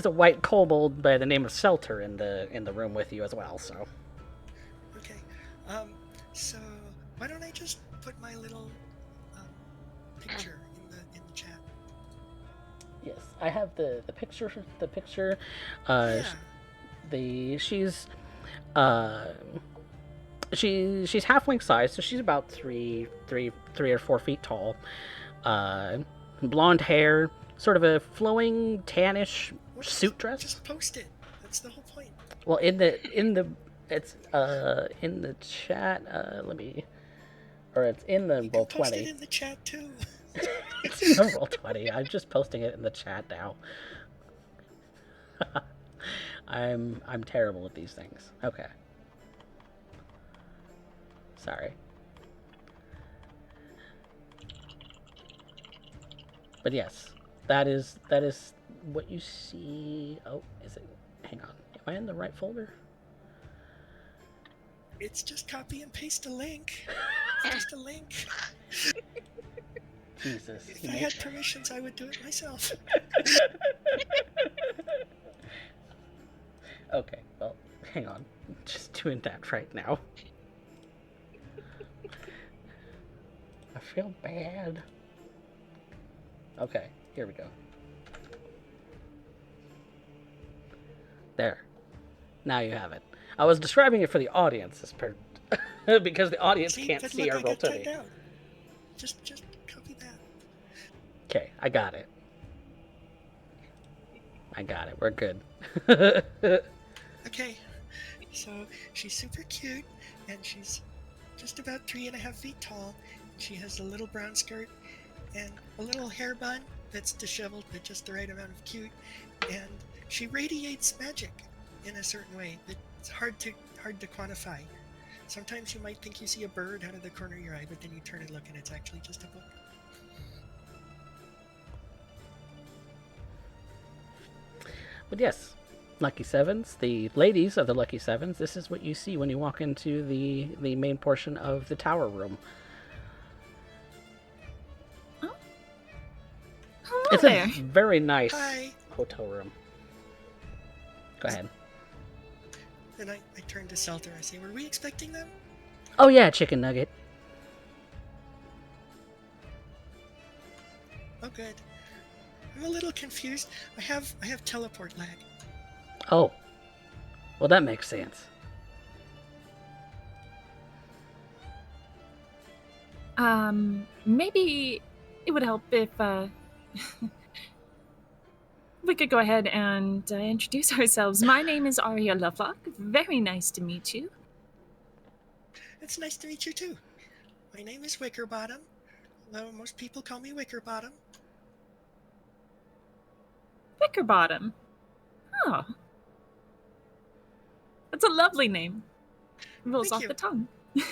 a white kobold by the name of Selter in the room with you as well. So. Okay. So why don't I just put my little picture in the chat? Yes, I have the picture. The picture. Yeah. She's halfling size, so she's about 3 or 4 feet tall. Blonde hair, sort of a flowing tannish suit dress. Just post it. That's the whole point. Well, in the chat. It's in the You roll can post 20. it in the chat too. It's in the roll 20. I'm just posting it in the chat now. I'm terrible at these things. Okay. Sorry. But yes, that is what you see. Oh, is it? Hang on. Am I in the right folder? It's just copy and paste a link. It's just a link. Jesus. If I had permissions, I would do it myself. Okay, well, hang on. Just doing that right now. I feel bad. Okay, here we go. There. Now you have it. I was describing it for the audience because the audience can't but see look, our I roll got timed 20. out. Just copy that. Okay, I got it. We're good. Okay, so she's super cute, and she's just about 3.5 feet tall. She has a little brown skirt and a little hair bun that's disheveled but just the right amount of cute, and she radiates magic in a certain way that's hard to quantify. Sometimes you might think you see a bird out of the corner of your eye, but then you turn and look and it's actually just a book. But yes, Lucky Sevens, the ladies of the Lucky Sevens, this is what you see when you walk into the main portion of the tower room. Hello It's there. a very nice Hi. hotel room. Go ahead. Then I turn to Selter. I say, were we expecting them? Oh yeah, chicken nugget. Oh, good. I'm a little confused. I have teleport lag. Oh. Well, that makes sense. Maybe it would help if we could go ahead and introduce ourselves. My name is Arya Lovelock. Very nice to meet you. It's nice to meet you too. My name is Wickerbottom, though most people call me Wickerbottom. Wickerbottom. Oh. That's a lovely name. It rolls Thank off you. the tongue. It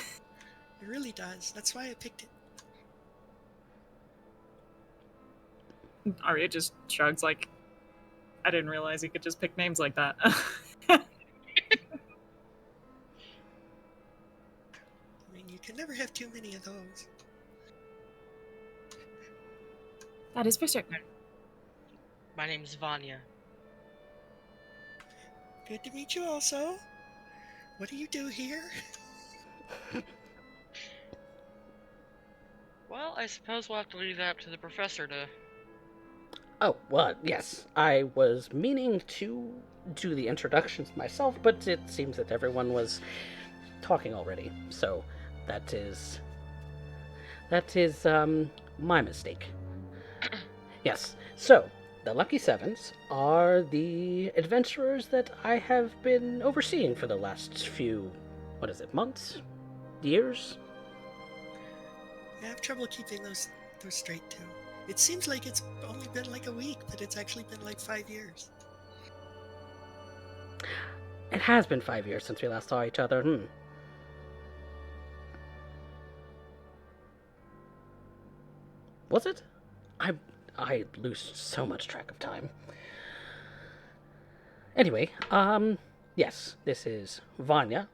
really does. That's why I picked it. Arya just shrugs like, I didn't realize he could just pick names like that. I mean, you can never have too many of those. That is for certain. My name's Vanya. Good to meet you also. What do you do here? Well, I suppose we'll have to leave that up to the professor to... Oh, well, yes. I was meaning to do the introductions myself, but it seems that everyone was talking already. So that is my mistake. Yes. So, the Lucky Sevens are the adventurers that I have been overseeing for the last few, months? Years? I have trouble keeping those straight too. It seems like it's only been like a week, but it's actually been like 5 years. It has been 5 years since we last saw each other, Was it? I lose so much track of time. Anyway, yes, this is Vanya,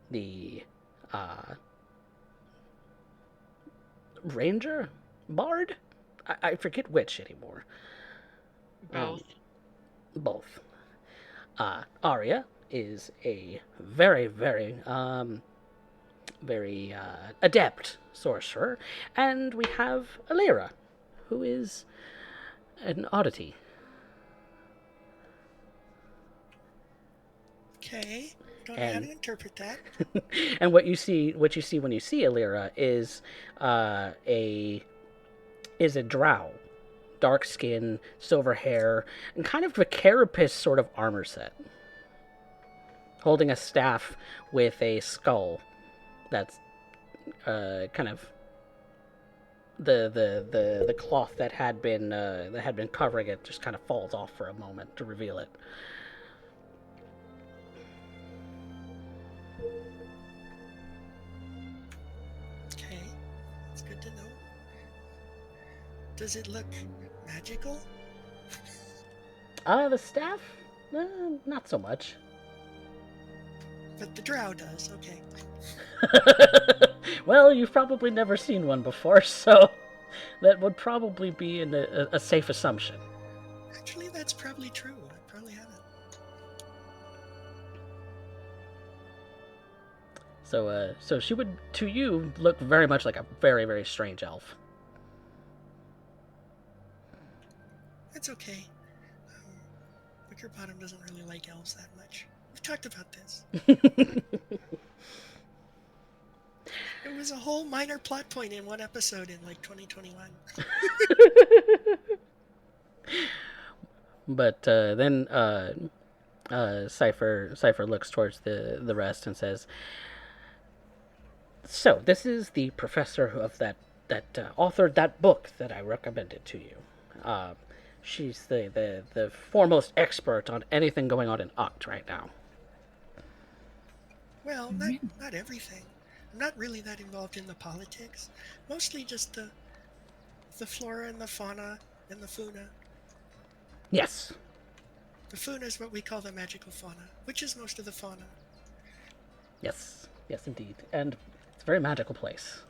the, ranger? Bard? I forget which anymore. Both. Both. Arya is a very, very, very adept sorcerer, and we have Alira, who is an oddity. Okay, don't know how to interpret that. And what you see when you see Alira is a drow, dark skin, silver hair, and kind of a carapace sort of armor set, holding a staff with a skull. That's kind of the cloth that had been covering it just kind of falls off for a moment to reveal it. Okay, that's good to know. Does it look magical? The staff, not so much. But the drow does, okay. Well, you've probably never seen one before, so that would probably be a safe assumption. Actually, that's probably true. I probably haven't. So she would, to you, look very much like a very, very strange elf. That's okay. Wickerbottom doesn't really like elves that much. We've talked about this. It was a whole minor plot point in one episode in like 2021. But then Cypher looks towards the rest and says, "So this is the professor of that authored that book that I recommended to you. She's the foremost expert on anything going on in Oct right now." Well, not everything. I'm not really that involved in the politics. Mostly just the flora and the fauna and the fauna. Yes. The fauna is what we call the magical fauna, which is most of the fauna. Yes, indeed. And it's a very magical place.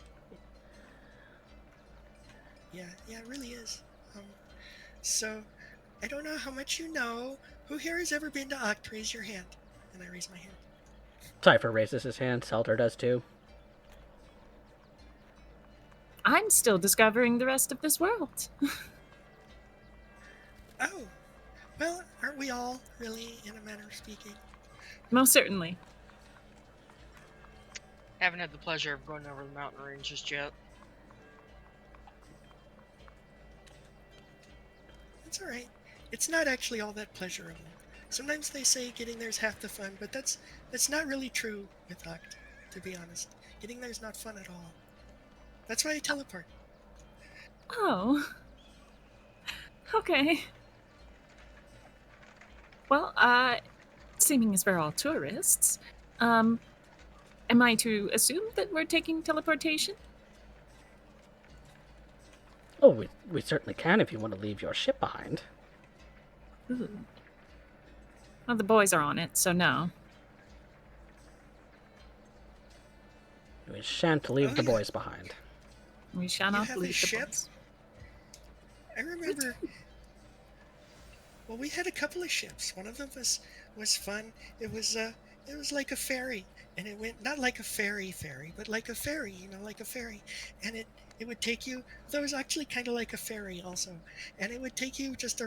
Yeah, it really is. So, I don't know how much you know. Who here has ever been to Oct? Raise your hand. And I raise my hand. Cypher raises his hand. Selter does too. I'm still discovering the rest of this world. Oh, well, aren't we all, really, in a manner of speaking? Most certainly. Haven't had the pleasure of going over the mountain range just yet. It's alright. It's not actually all that pleasurable. Sometimes they say getting there's half the fun, but that's not really true with Oct, to be honest. Getting there's not fun at all. That's why I teleport. Oh. Okay. Well, seeming as we're all tourists, am I to assume that we're taking teleportation? Oh, we certainly can if you want to leave your ship behind. Ooh. Well, the boys are on it, so no. We shan't leave the boys behind. We shall You not have a leave the ship? boys. I remember. Well, we had a couple of ships. One of them was fun. It was like a ferry, and it went not like a ferry, but like a ferry, like a ferry, and it would take you. That was actually kind of like a ferry also, and it would take you just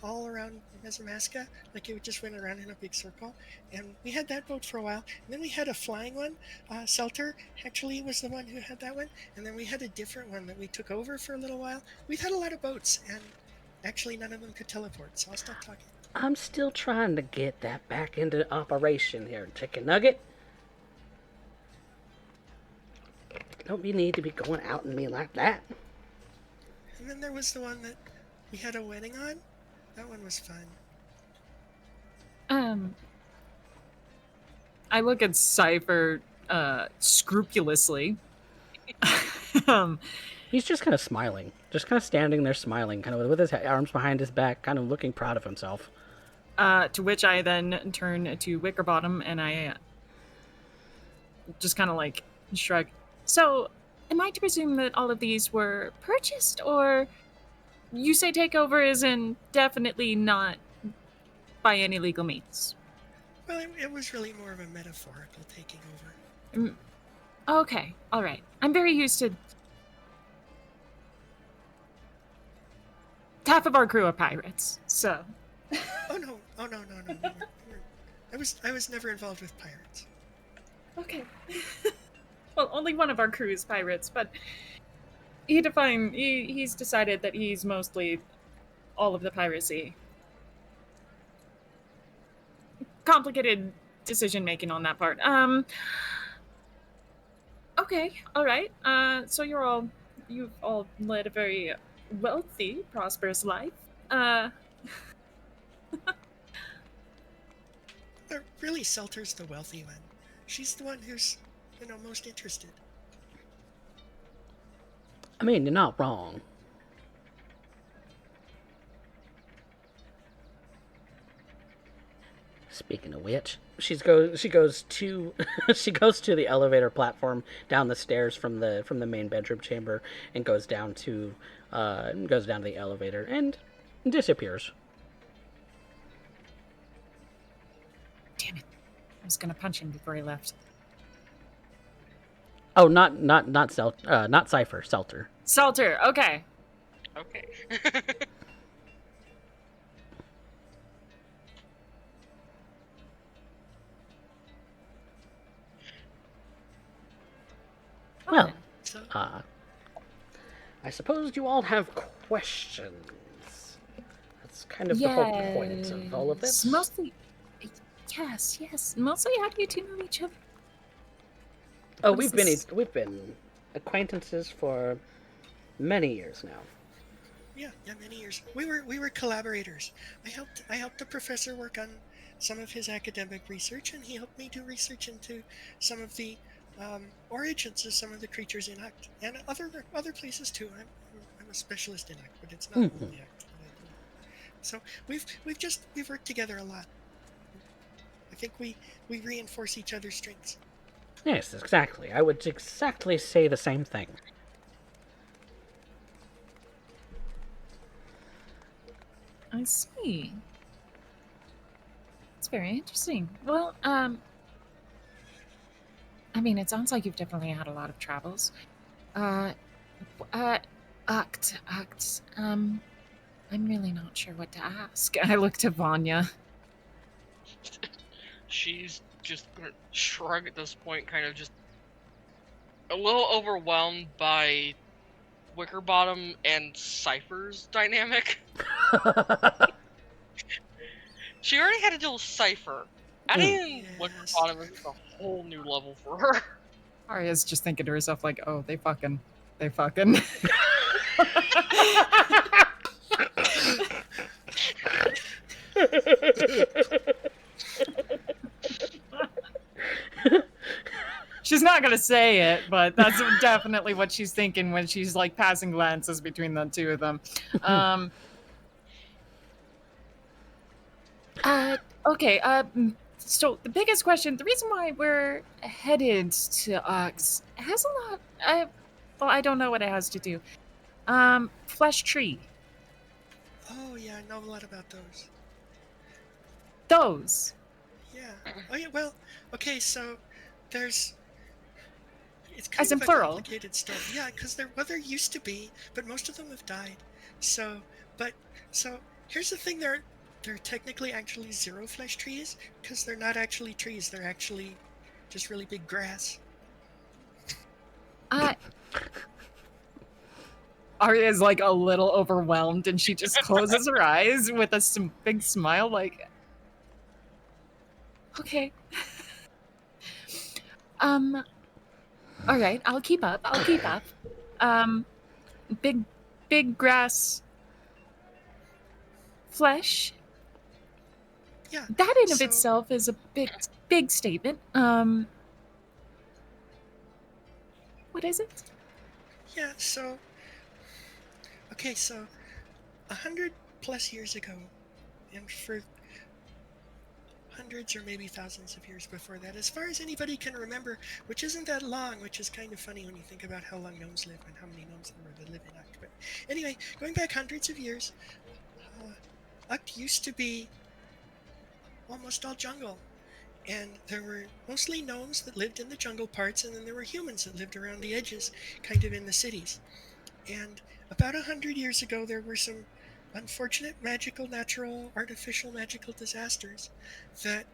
all around Nezamaska, like it would just went around in a big circle. And we had that boat for a while, and then we had a flying one. Selter actually was the one who had that one, and then we had a different one that we took over for a little while. We've had a lot of boats, and actually none of them could teleport, so I'll stop talking. I'm still trying to get that back into operation here, Chicken Nugget. Don't you need to be going out and me like that? And then there was the one that we had a wedding on. That one was fun. I look at Cypher scrupulously. He's just kind of smiling. Just kind of standing there smiling, kind of with his arms behind his back, kind of looking proud of himself. To which I then turn to Wickerbottom and I just kind of like shrug. So, am I to presume that all of these were purchased, or you say takeover is definitely not by any legal means? Well, it was really more of a metaphorical taking over. Okay, all right. I'm very used to. Half of our crew are pirates, so. Oh no! I was never involved with pirates. Okay. Well, only one of our crew is pirates, but he's decided that he's mostly all of the piracy. Complicated decision making on that part. Okay, all right. So you've all led a very wealthy, prosperous life. Really, Selter's the wealthy one. She's the one who's, most interested. I mean, you're not wrong. Speaking of which, she goes to she goes to the elevator platform down the stairs from the main bedroom chamber and goes down to the elevator and disappears. Damn it! I was gonna punch him before he left. Oh, not Cypher, Selter. Salter. Okay. Okay. Well, So, I suppose you all have questions. That's kind of the whole point of all of this. Mostly. Yes. Mostly, how do you two know each other? Oh, What is this? we've been acquaintances for many years now. yeah, many years. We were collaborators. I helped the professor work on some of his academic research, and he helped me do research into some of the origins of some of the creatures in Act, and other places too. I'm a specialist in Act, but it's not only Act. So we've worked together a lot. I think we reinforce each other's strengths. Yes, exactly. I would exactly say the same thing. I see. It's very interesting. Well, I mean, it sounds like you've definitely had a lot of travels. Act. I'm really not sure what to ask. I look to Vanya. She's just gonna shrug at this point, kind of just a little overwhelmed by Wickerbottom and Cypher's dynamic. She already had to deal with Cypher. Adding in Yes. Wickerbottom is a whole new level for her. Arya's just thinking to herself, like, oh, they fucking. She's not gonna say it, but that's definitely what she's thinking when she's like passing glances between the two of them. Okay. So the biggest question, the reason why we're headed to Ox has a lot. I don't know what it has to do. Flesh tree. Oh yeah, I know a lot about those. Those. Yeah. Oh yeah. Well. Okay. So there's. It's kind As in of a plural. complicated story. Yeah, because there used to be, but most of them have died. So, but so here's the thing: they're technically actually zero flesh trees because they're not actually trees. They're actually just really big grass. Arya is like a little overwhelmed and she just closes her eyes with a big smile, like, okay. All right, I'll keep up. Big grass flesh. Yeah. That in of So- itself is a big statement. What is it? Yeah. So. Okay. So 100+ years ago, and for hundreds or maybe thousands of years before that, as far as anybody can remember, which isn't that long, which is kind of funny when you think about how long gnomes live and how many gnomes there were that live in Uct. But anyway, going back hundreds of years, Uct used to be almost all jungle. And there were mostly gnomes that lived in the jungle parts, and then there were humans that lived around the edges, kind of in the cities. And about 100 years ago, there were some unfortunate magical, natural, artificial magical disasters that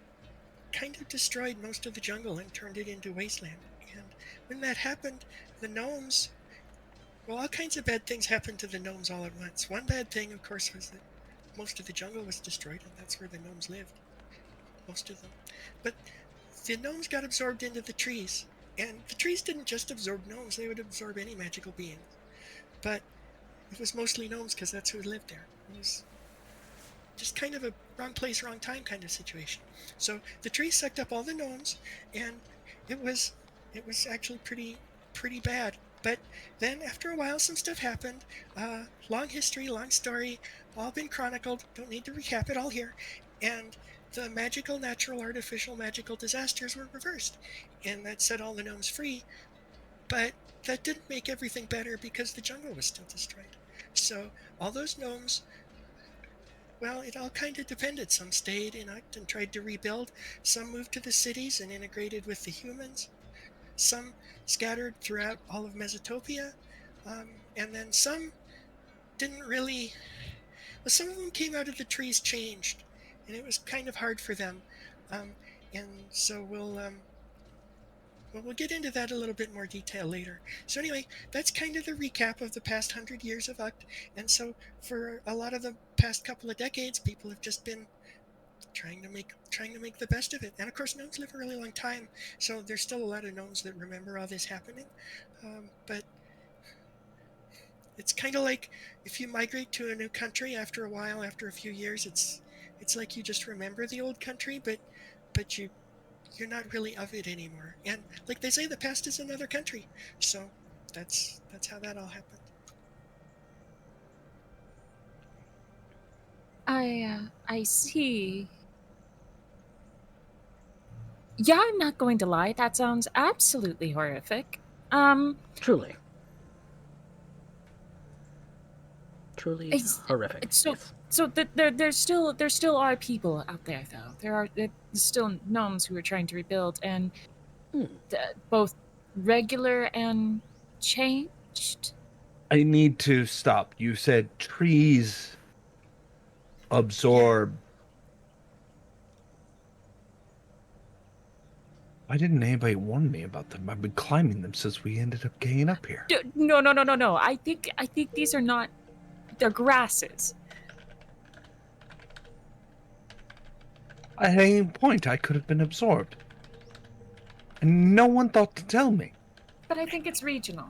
kind of destroyed most of the jungle and turned it into wasteland. And when that happened, the gnomes, well, all kinds of bad things happened to the gnomes all at once. One bad thing, of course, was that most of the jungle was destroyed, and that's where the gnomes lived. Most of them. But the gnomes got absorbed into the trees. And the trees didn't just absorb gnomes, they would absorb any magical beings. But it was mostly gnomes because that's who lived there. It was just kind of a wrong place, wrong time kind of situation. So the trees sucked up all the gnomes, and it was actually pretty bad. But then after a while, some stuff happened. Long history, long story, all been chronicled. Don't need to recap it all here. And the magical, natural, artificial, magical disasters were reversed, and that set all the gnomes free. But that didn't make everything better because the jungle was still destroyed. So all those gnomes, well, it all kind of depended. Some stayed in Uct and tried to rebuild. Some moved to the cities and integrated with the humans. Some scattered throughout all of Mesotopia. And then some didn't really. Well, some of them came out of the trees changed, and it was kind of hard for them. And so we'll get into that a little bit more detail later. So anyway, that's kind of the recap of the past 100 years of Uct. And so for a lot of the past couple of decades, people have just been trying to make the best of it. And of course, gnomes live a really long time, so there's still a lot of gnomes that remember all this happening. But it's kind of like if you migrate to a new country after a while, after a few years, it's like you just remember the old country, but you're not really of it anymore. And like they say, the past is another country. So that's how that all happened. I see. Yeah, I'm not going to lie. That sounds absolutely horrific. Truly It's- horrific. so Yes. so there still are people out there though. There's still gnomes who are trying to rebuild, and both regular and changed. I need to stop. You said trees absorb. Why didn't anybody warn me about them? I've been climbing them since we ended up getting up here. No. I think these are not. They're grasses. At any point, I could have been absorbed. And no one thought to tell me. But I think it's regional.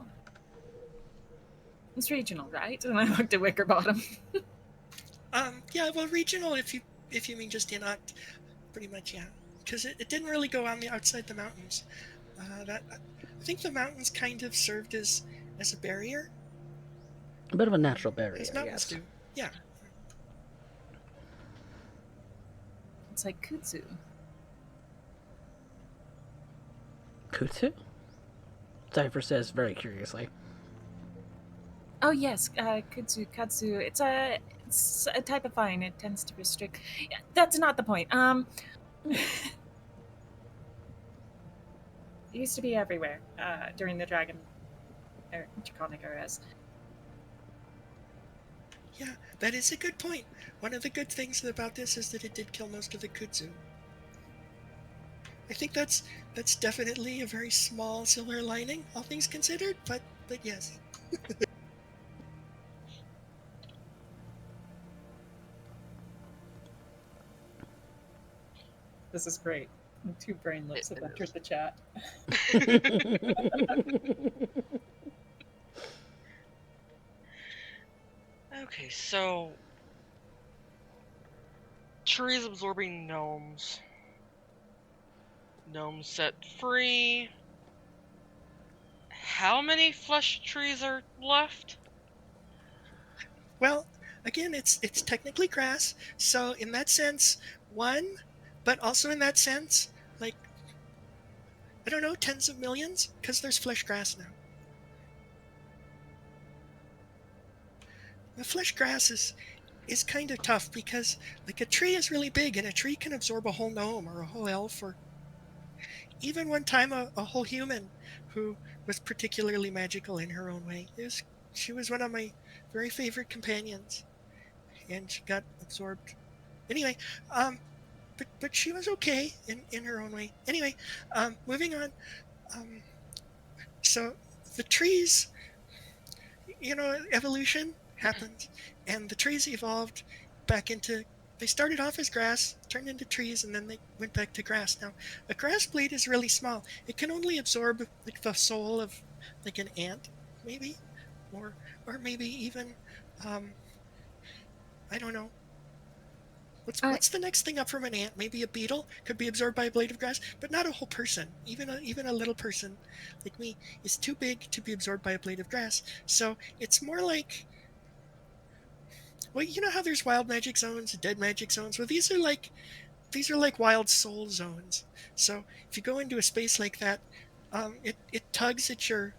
It's regional, right? And I looked at Wickerbottom. Yeah, well, regional if you mean just in Uct, pretty much, yeah. Because it didn't really go on the outside the mountains. I think the mountains kind of served as a barrier. A bit of a natural barrier, As mountains yes. do. Yeah. It's like kudzu. Kutsu? Cypher says very curiously. Oh yes, kudzu, katsu. It's a type of vine. It tends to restrict. Yeah, that's not the point. It used to be everywhere during the Dragon or Draconic eras. Yeah, that is a good point. One of the good things about this is that it did kill most of the kudzu. I think that's definitely a very small silver lining, all things considered, but yes. This is great. The two brain lips have entered the chat. Okay, so trees absorbing gnomes. Gnomes set free. How many flesh trees are left? Well, again, it's technically grass, so in that sense, one, but also in that sense, like, I don't know, tens of millions, because there's flesh grass now. The flesh grass is kind of tough because, like, a tree is really big, and a tree can absorb a whole gnome or a whole elf, or even one time a whole human who was particularly magical in her own way. She was one of my very favorite companions, and she got absorbed. Anyway, but she was okay in her own way. Anyway, moving on. So the trees, evolution happens, and the trees evolved back into. They started off as grass, turned into trees, and then they went back to grass. Now, a grass blade is really small. It can only absorb like the soul of like an ant, maybe, or maybe even, I don't know. What's the next thing up from an ant? Maybe a beetle could be absorbed by a blade of grass, but not a whole person. Even a little person like me is too big to be absorbed by a blade of grass. So it's more like, well, you know how there's wild magic zones, dead magic zones. Well, these are like wild soul zones. So if you go into a space like that, it tugs at your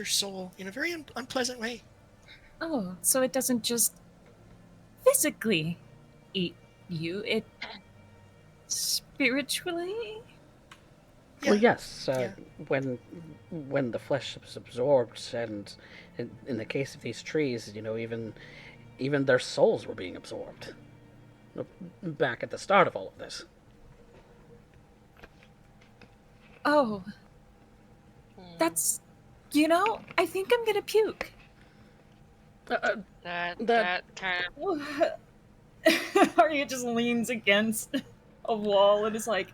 soul in a very unpleasant way. Oh, so it doesn't just physically eat you, it spiritually? Yeah. Well, yes. Yeah. When the flesh is absorbed, and in the case of these trees, even their souls were being absorbed. Back at the start of all of this. Oh. That's... I think I'm gonna puke. That kind of... Arya just leans against a wall and is like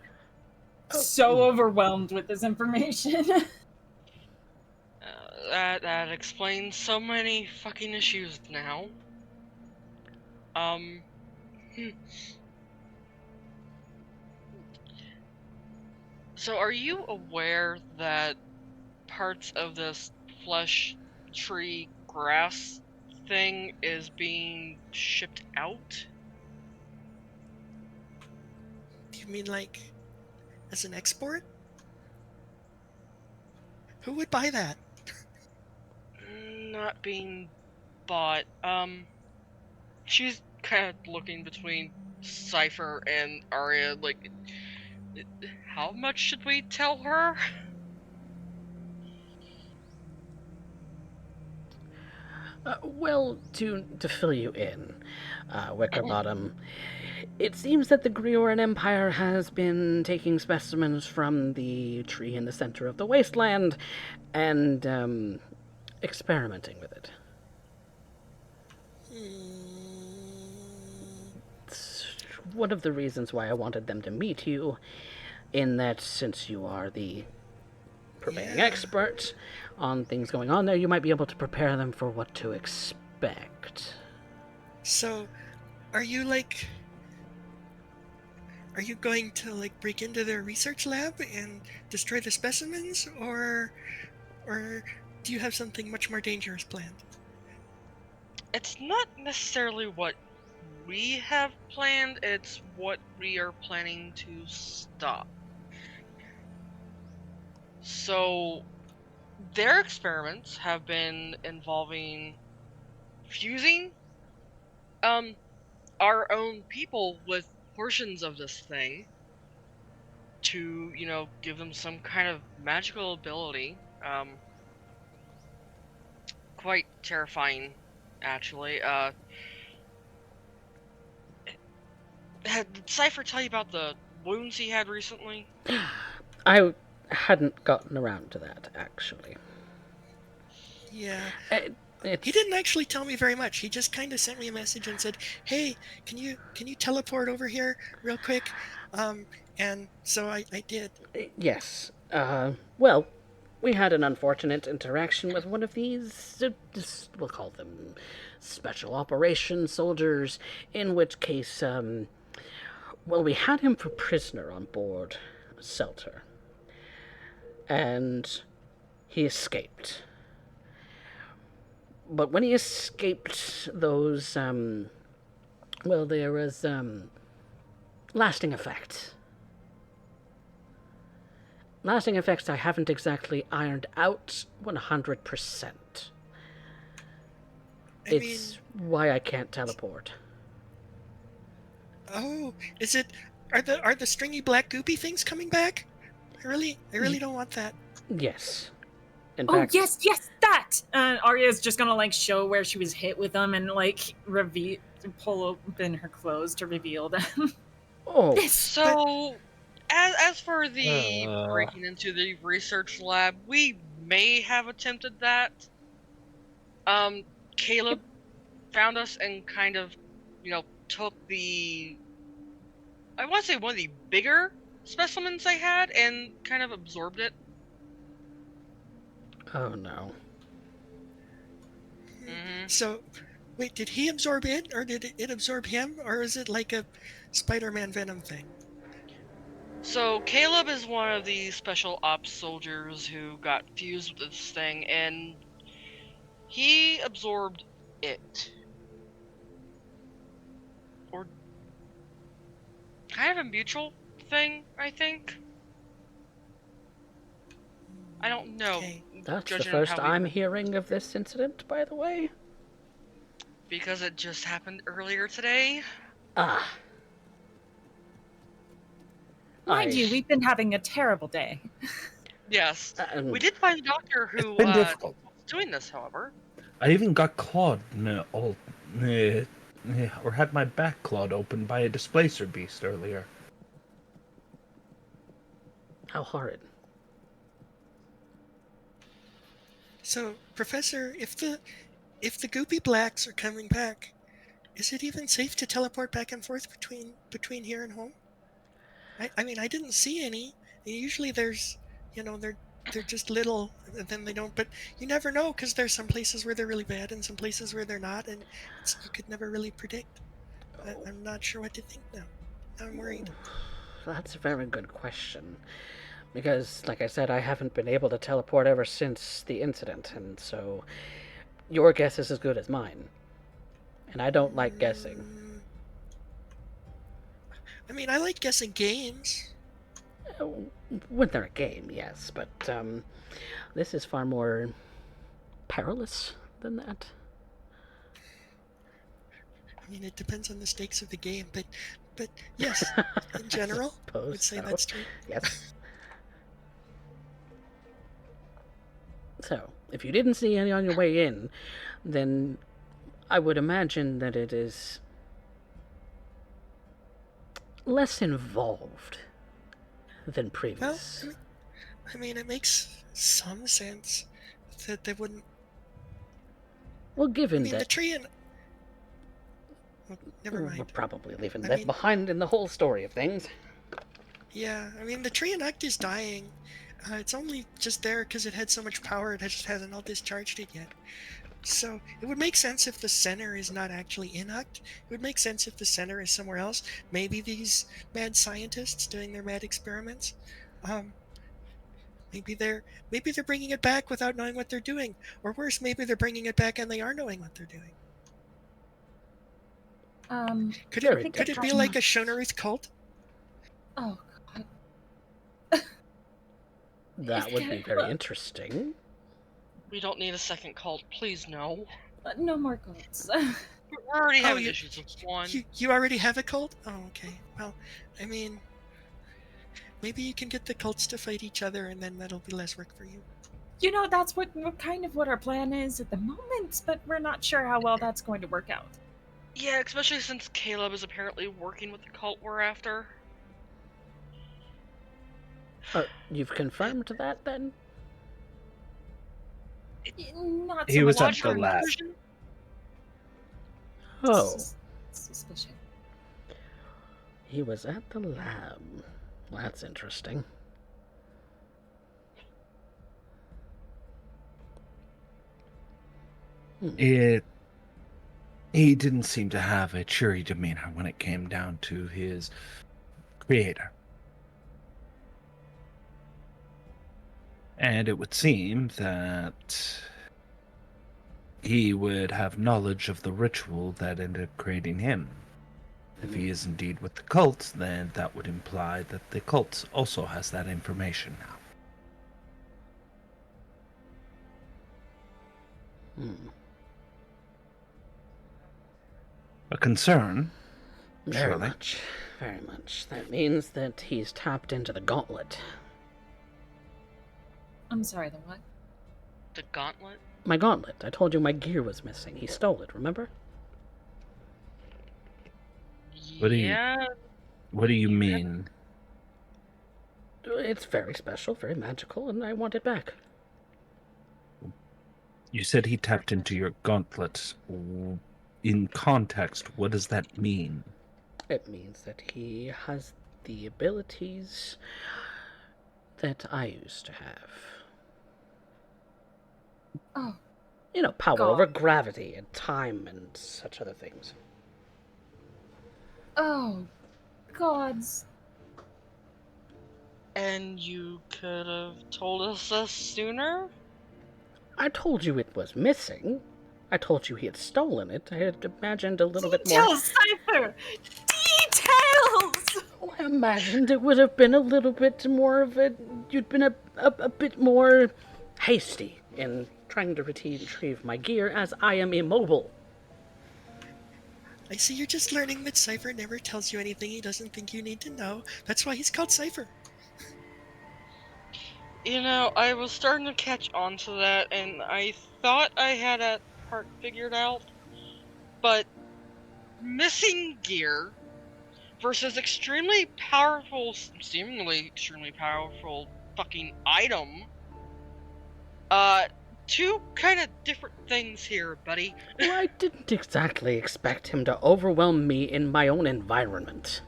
so overwhelmed with this information. that explains so many fucking issues now. So are you aware that parts of this flesh tree grass thing is being shipped out? Do you mean like as an export? Who would buy that? Not being bought. She's kind of looking between Cypher and Arya, like, how much should we tell her? Well, to fill you in, Wickerbottom, it seems that the Grioran Empire has been taking specimens from the tree in the center of the wasteland and experimenting with it. It's one of the reasons why I wanted them to meet you, in that since you are the prevailing expert on things going on there, you might be able to prepare them for what to expect. So, are you going to like break into their research lab and destroy the specimens, or do you have something much more dangerous planned? It's not necessarily what we have planned, it's what we are planning to stop. So, their experiments have been involving fusing our own people with portions of this thing to, give them some kind of magical ability. Quite terrifying, actually. Did Cypher tell you about the wounds he had recently? I hadn't gotten around to that, actually. Yeah. It's... He didn't actually tell me very much. He just kind of sent me a message and said, "Hey, can you teleport over here real quick?" And so I did. Yes. Well, we had an unfortunate interaction with one of these, we'll call them special operations soldiers, in which case, well, we had him for prisoner on board Selter. And he escaped. But when he escaped, those, well, there was, lasting effects. Lasting effects I haven't exactly ironed out 100%. It's why I can't teleport. Oh, is it? Are the stringy black goopy things coming back? I really don't want that. Yes. In Oh, fact, yes, that! Arya's just gonna, like, show where she was hit with them and, like, pull open her clothes to reveal them. Oh, So, as for the breaking into the research lab, we may have attempted that. Caleb found us and kind of, took I want to say one of the bigger specimens I had and kind of absorbed it. oh no. Mm-hmm. So, wait, did he absorb it, or did it absorb him, or is it like a Spider-Man Venom thing? So Caleb is one of the special ops soldiers who got fused with this thing, and he absorbed it. Or kind of a mutual thing, I think. I don't know. Okay. That's the judging first how we- I'm hearing of this incident, by the way. Because it just happened earlier today. Ah. Mind you, we've been having a terrible day. Yes. We did find a doctor who It's been difficult. was doing this, however. I even got clawed, or had my back clawed open by a displacer beast earlier. How horrid. So, Professor, if the goopy blacks are coming back, is it even safe to teleport back and forth between here and home? I mean, I didn't see any. Usually there's, they're just little, and then they don't. But you never know, because there's some places where they're really bad and some places where they're not, and you could never really predict. I'm not sure what to think now. Now I'm worried. That's a very good question. Because, like I said, I haven't been able to teleport ever since the incident, and so your guess is as good as mine. And I don't like guessing. I mean, I like guessing games. When they're a game, yes, but this is far more perilous than that. I mean, it depends on the stakes of the game, but yes, in general, I would say that's true. Yes. So, if you didn't see any on your way in, then I would imagine that it is less involved than previous. Well, I mean, it makes some sense that they wouldn't. Well, given the that tree and. Well, never mind. we're probably leaving I that mean- behind in the whole story of things. Yeah, I mean, the tree and Uct is dying. It's only just there because it had so much power, it just hasn't all discharged it yet. So, it would make sense if the center is not actually in Uct. It would make sense if the center is somewhere else. Maybe these mad scientists doing their mad experiments. Maybe they're bringing it back without knowing what they're doing. Or worse, maybe they're bringing it back and they are knowing what they're doing. Could Very it be like a Shonaruth cult? Oh, God. That would be very interesting. We don't need a second cult, please no. No more goats. We're already having you- issues with one. You already have a cult? Oh, okay. Well, I mean, Maybe you can get the cults to fight each other, and then that'll be less work for you. You know, that's kind of what our plan is at the moment, but we're not sure how well that's going to work out. Yeah, especially since Caleb is apparently working with the cult we're after. You've confirmed that, then? Not He so was much at the lab. Conclusion? Oh, Suspicion. he was at the lab. That's interesting. He didn't seem to have a cheery demeanor when it came down to his creator. And it would seem that he would have knowledge of the ritual that ended up creating him. If he is indeed with the cult, then that would imply that the cult also has that information now. A concern. Very Surely. much. Very much. That means that he's tapped into the gauntlet. I'm sorry, the what? The gauntlet? My gauntlet. I told you my gear was missing. He stole it, remember? What do you- Yeah. What do you mean? It's very special, very magical, and I want it back. You said he tapped into your gauntlet. In context, what does that mean? It means that he has the abilities that I used to have. Oh, You know, power God. over gravity and time and such other things. oh, gods. And you could have told us this sooner? I told you it was missing. I told you he had stolen it. I had imagined a little bit more. Details, Cypher! Details! I imagined it would have been a little bit more of a. You'd been a bit more hasty in trying to retrieve my gear, as I am immobile. I see you're just learning that Cypher never tells you anything he doesn't think you need to know. That's why he's called Cypher. You know, I was starting to catch on to that, and I thought I had that part figured out. But missing gear versus extremely powerful, seemingly extremely powerful fucking item. Two kind of different things here, buddy. Well, I didn't exactly expect him to overwhelm me in my own environment.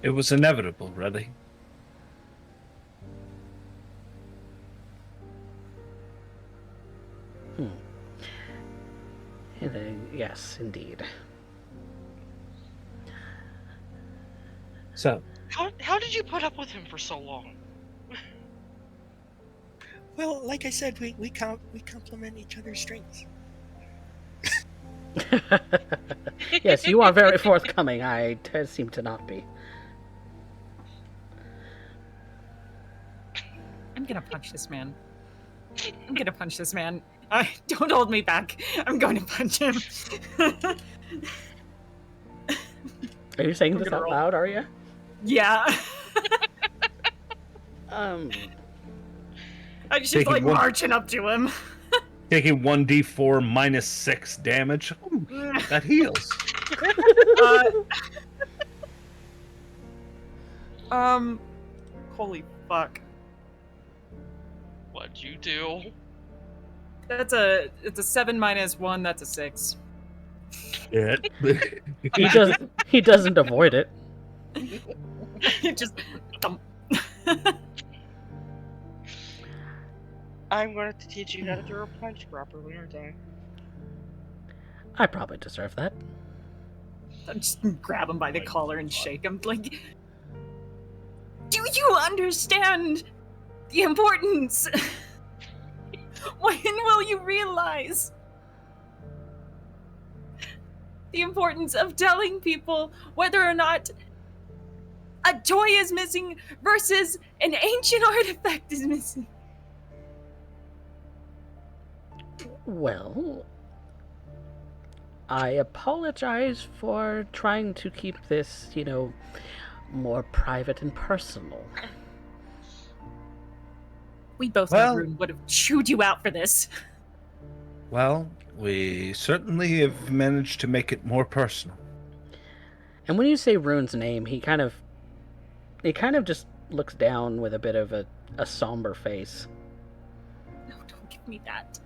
It was inevitable, really. Yes, indeed. So, How did you put up with him for so long? Well, like I said, we complement each other's strengths. Yes, you are very forthcoming. I seem to not be. I'm gonna punch this man. I'm gonna punch this man. Don't hold me back. I'm going to punch him. Are you saying I'm this gonna out roll. loud, are you? Yeah. Um, I just Taking like one- marching up to him. taking 1d4 minus 6 damage. Ooh, that heals. Holy fuck. What'd you do? It's a 7 minus 1, that's a 6. Yeah. he doesn't avoid it. It just thump. I'm going to teach you how to throw a punch properly, aren't I? I probably deserve that. I just grab him by the collar and shake him. Like, do you understand the importance? When will you realize the importance of telling people whether or not a toy is missing versus an ancient artifact is missing? Well, I apologize for trying to keep this, more private and personal. We both know Well- Rune would have chewed you out for this. Well, we certainly have managed to make it more personal. And when you say Rune's name, he kind of just looks down with a bit of a somber face. No, don't give me that.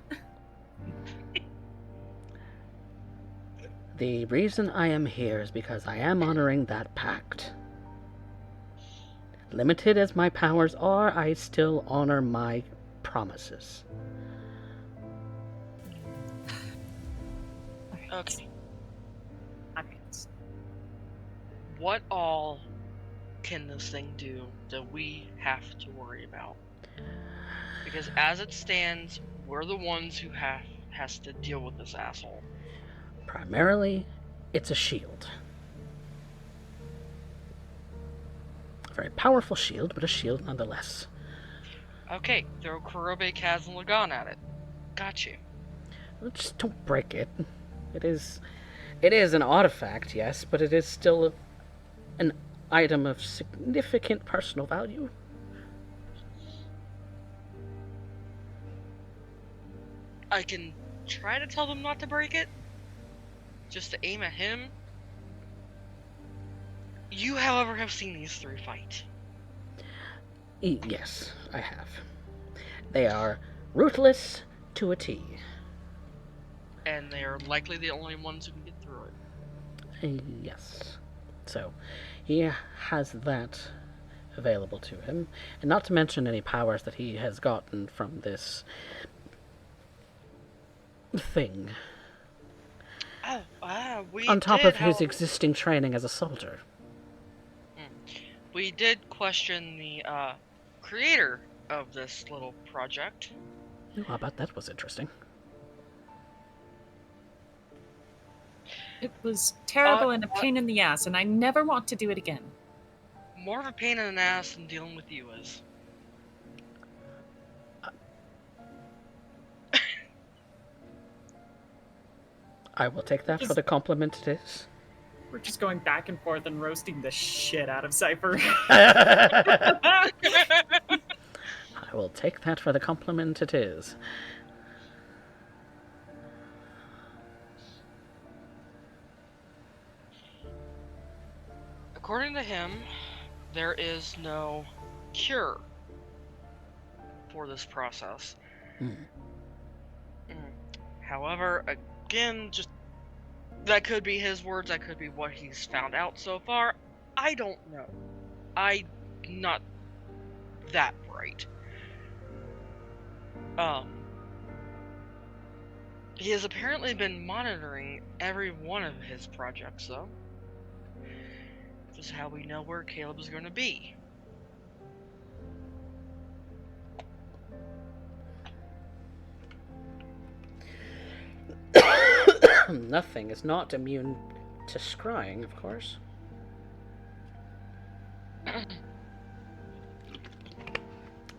The reason I am here is because I am honoring that pact. Limited as my powers are, I still honor my promises. Okay. Alright. What all can this thing do that we have to worry about? Because as it stands, we're the ones who has to deal with this asshole. Primarily, it's a shield. A very powerful shield, but a shield nonetheless. Okay, throw Kurobe, Kaz, and Lagan at it. Got you. Just don't break it. It is an artifact, yes, but it is still an item of significant personal value. I can try to tell them not to break it, just to aim at him. You, however, have seen these three fight. Yes, I have. They are ruthless to a T. And they are likely the only ones who can get through it. Yes. So, he has that available to him. And not to mention any powers that he has gotten from this thing. We On top did, of his however- existing training as a soldier. We did question the creator of this little project. Oh, I bet that was interesting. It was terrible and a pain in the ass, and I never want to do it again. More of a pain in the ass than dealing with you is. I will take that for the compliment it is. We're just going back and forth and roasting the shit out of Cypher. I will take that for the compliment it is. According to him, there is no cure for this process. Hmm. However, again, just that could be his words, that could be what he's found out so far. I don't know. I'm not that bright. He has apparently been monitoring every one of his projects, though. This is how we know where Caleb is going to be. Nothing is not immune to scrying, of course.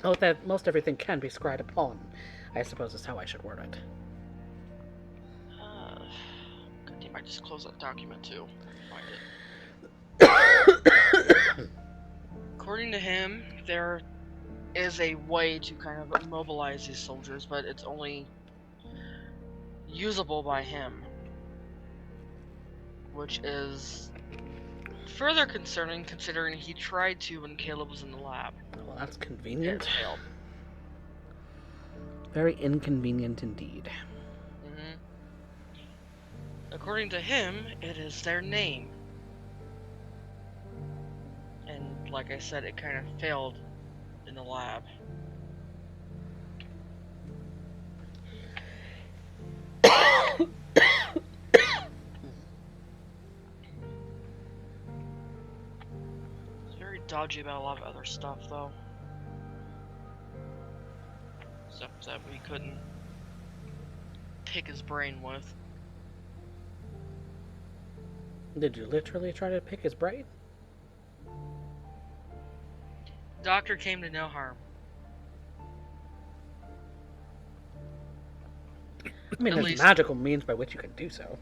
Oh, that most everything can be scryed upon, I suppose is how I should word it. God damn, I just closed that document too. Find it. According to him, there is a way to kind of immobilize these soldiers, but it's only usable by him. Which is further concerning considering he tried to when Caleb was in the lab. Well, that's It convenient. failed. Very inconvenient indeed. According to him, it is their name. And like I said, it kind of failed in the lab. He's very dodgy about a lot of other stuff, though. Stuff that we couldn't pick his brain with. Did you literally try to pick his brain? Doctor came to no harm. I mean, At there's least- magical means by which you can do so.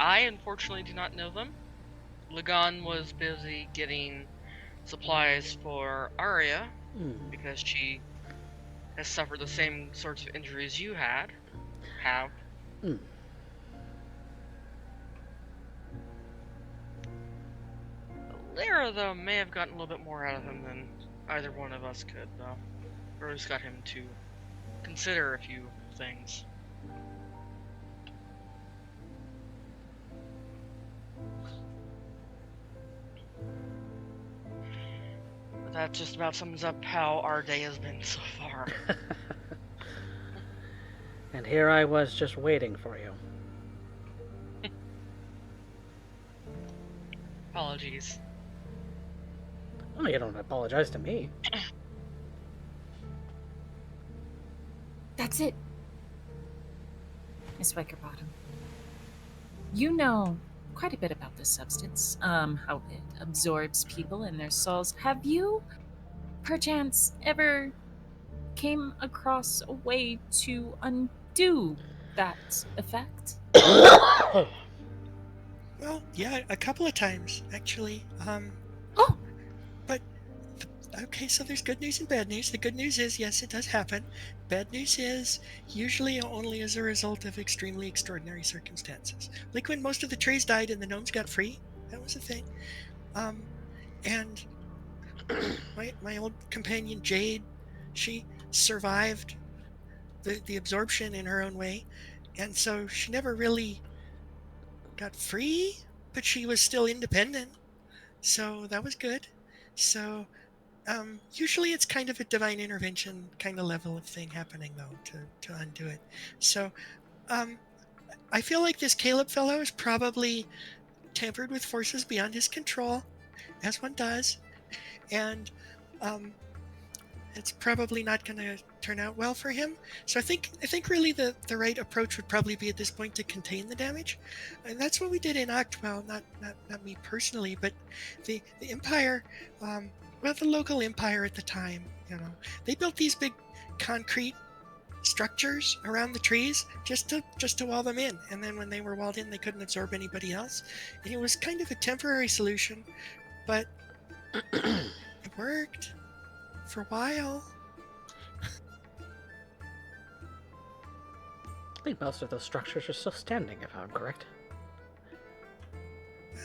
I unfortunately do not know them. Lagan was busy getting supplies for Arya Hmm. because she has suffered the same sorts of injuries you have. Hmm. Lyra, though, may have gotten a little bit more out of him than either one of us could, though. Or at least got him to consider a few things. But that just about sums up how our day has been so far. And here I was just waiting for you. Apologies. Oh, you don't apologize to me. That's it. Miss Wickerbottom. You know quite a bit about this substance, how it absorbs people in their souls. Have you, perchance, ever came across a way to undo that effect? Well, yeah, a couple of times actually. Oh, But okay, so there's good news and bad news. The good news is, yes, it does happen. Bad news is usually only as a result of extremely extraordinary circumstances. Like when most of the trees died and the gnomes got free. That was a thing. And my old companion Jade, she survived the absorption in her own way, and so she never really got free, but she was still independent. So that was good. So usually it's kind of a divine intervention kind of level of thing happening though to undo it. So um, I feel like this Caleb fellow is probably tampered with forces beyond his control, as one does, and um, it's probably not going to turn out well for him. So I think really the right approach would probably be at this point to contain the damage, and that's what we did in Octwell. Not me personally, but the Empire, well, the local Empire at the time. They built these big concrete structures around the trees just to wall them in, and then when they were walled in, they couldn't absorb anybody else. And it was kind of a temporary solution, but it worked for a while. I think most of those structures are still standing, if I'm correct.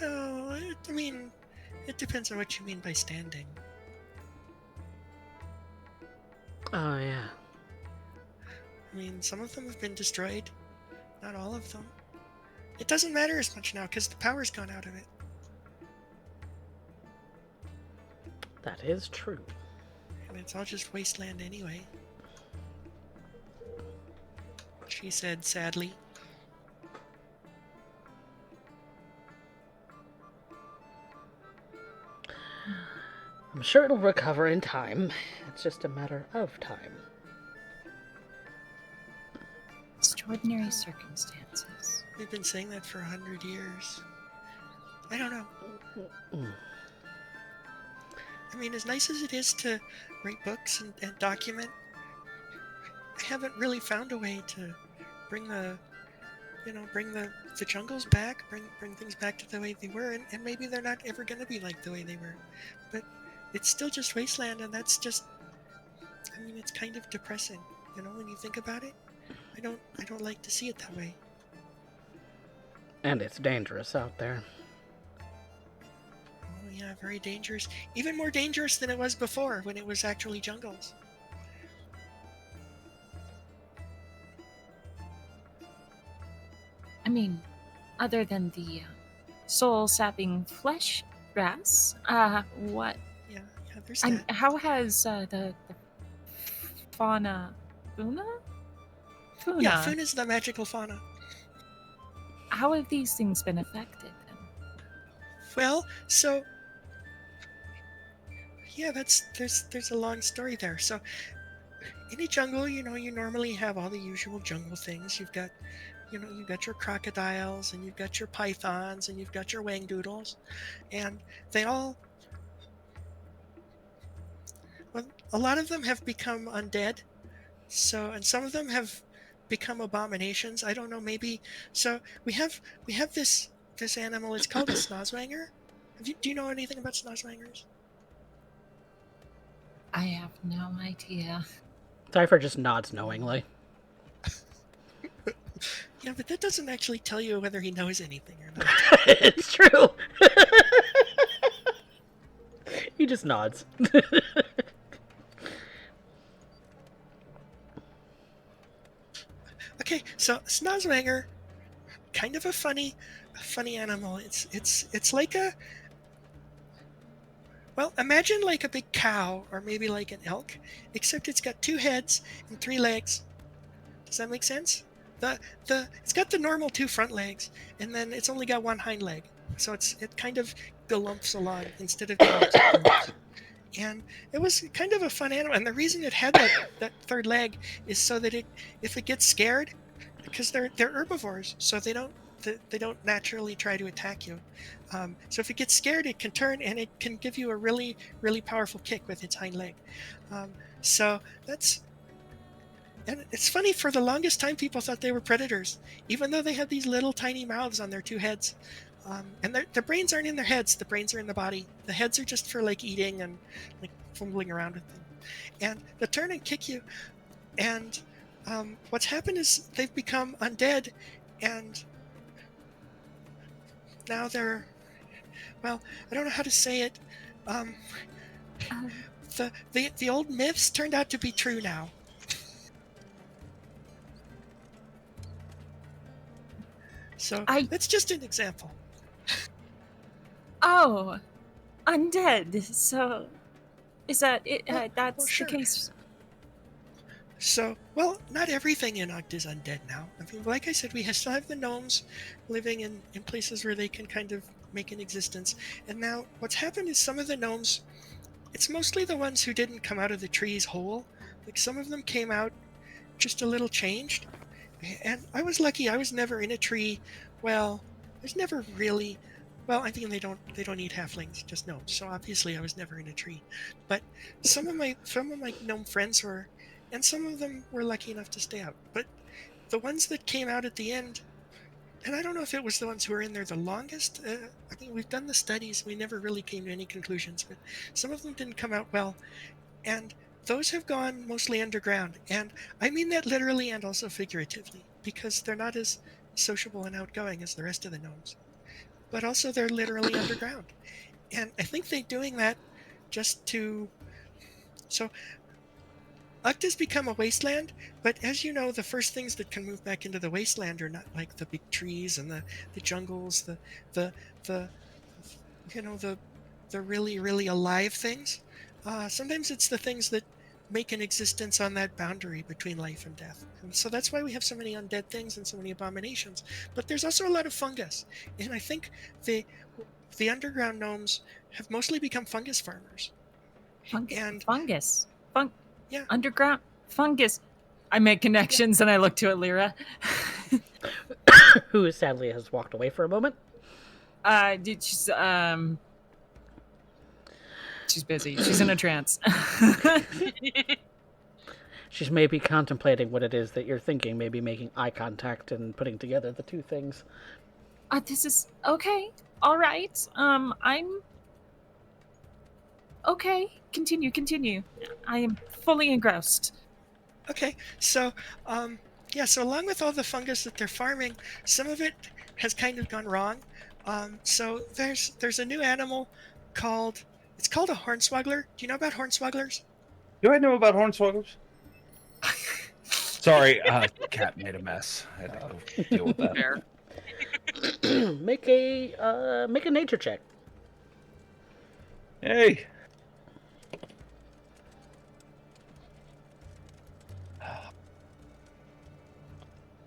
Well, I mean, it depends on what you mean by standing. Oh, yeah. I mean, some of them have been destroyed, not all of them. It doesn't matter as much now because the power's gone out of it. That is true. And it's all just wasteland anyway. She said sadly. I'm sure it'll recover in time. It's just a matter of time. extraordinary circumstances. We've been saying that for 100 years. I don't know. I mean, as nice as it is to write books and document, I haven't really found a way to bring the jungles back, bring things back to the way they were, and maybe they're not ever going to be like the way they were. But it's still just wasteland, and that's just, I mean, it's kind of depressing, when you think about it. I don't like to see it that way. And it's dangerous out there. Oh yeah, very dangerous. Even more dangerous than it was before, when it was actually jungles. I mean, other than the soul-sapping flesh grass, what? Yeah, there's that. How has the fauna, Funa? Yeah, Funa's the magical fauna. How have these things been affected then? Well, so yeah, there's a long story there. So in a jungle, you normally have all the usual jungle things. You've got your crocodiles, and you've got your pythons, and you've got your wangdoodles, and they all, well, a lot of them have become undead. So, and some of them have become abominations. I don't know, maybe. So we have this animal. It's called a snozwanger. Do you know anything about snozwangers? I have no idea. Cypher just nods knowingly. Yeah, but that doesn't actually tell you whether he knows anything or not. It's true. He just nods. Okay, so snozwanger, kind of a funny animal. It's like a, well, imagine like a big cow or maybe like an elk, except it's got 2 heads and 3 legs. Does that make sense? It's got the normal 2 front legs, and then it's only got 1 hind leg. So it kind of galumps along instead of going up. And it was kind of a fun animal. And the reason it had that 3rd leg is so that if it gets scared, because they're herbivores, so they don't naturally try to attack you. So if it gets scared, it can turn and it can give you a really, really powerful kick with its hind leg. So that's. And it's funny, for the longest time, people thought they were predators, even though they had these little tiny mouths on their 2 heads. And their brains aren't in their heads, the brains are in the body. The heads are just for like eating and like fumbling around with them. And they turn and kick you. And what's happened is they've become undead, and now they're, well, I don't know how to say it. The old myths turned out to be true now. So that's just an example. Oh, undead. So, is that it? That's sure. the case. So, well, not everything in Ugt is undead now. I mean, like I said, we still have the gnomes living in places where they can kind of make an existence. And now what's happened is some of the gnomes, it's mostly the ones who didn't come out of the trees whole. Like, some of them came out just a little changed. And I was lucky. I was never in a tree. Well, there's never really. Well, I think they don't eat halflings, just gnomes. So obviously, I was never in a tree. But some of my gnome friends were, and some of them were lucky enough to stay out. But the ones that came out at the end, and I don't know if it was the ones who were in there the longest. I mean, we've done the studies. We never really came to any conclusions. But some of them didn't come out well, and those have gone mostly underground. And I mean that literally and also figuratively, because they're not as sociable and outgoing as the rest of the gnomes. But also they're literally underground. And I think they're doing that just to... So, Uct has become a wasteland, but as you know, the first things that can move back into the wasteland are not like the big trees and the jungles, the really, really alive things. Sometimes it's the things that make an existence on that boundary between life and death. And so that's why we have so many undead things and so many abominations. But there's also a lot of fungus. And I think the underground gnomes have mostly become fungus farmers. Fungus. Yeah. Underground fungus. I make connections and I look to Alira. Who sadly has walked away for a moment. She's busy. She's in a trance. She's maybe contemplating what it is that you're thinking, maybe making eye contact and putting together the 2 things. This is okay. All right. I'm okay. Continue. I am fully engrossed. Okay, so so along with all the fungus that they're farming, some of it has kind of gone wrong. So there's a new animal called a hornswoggler. Do you know about hornswogglers? Do I know about hornswogglers? Sorry, cat made a mess. I had to go deal with that. Fair. Make a nature check. Hey.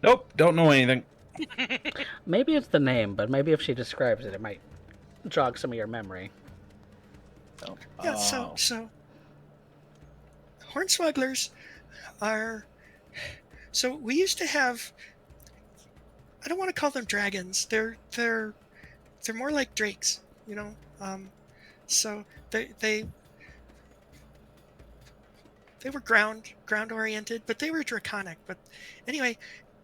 Nope, don't know anything. Maybe it's the name, but maybe if she describes it, it might jog some of your memory. Yeah, so hornswogglers are... So we used to have... I don't want to call them dragons. They're more like drakes, you know? So they ground oriented, but they were draconic. But anyway,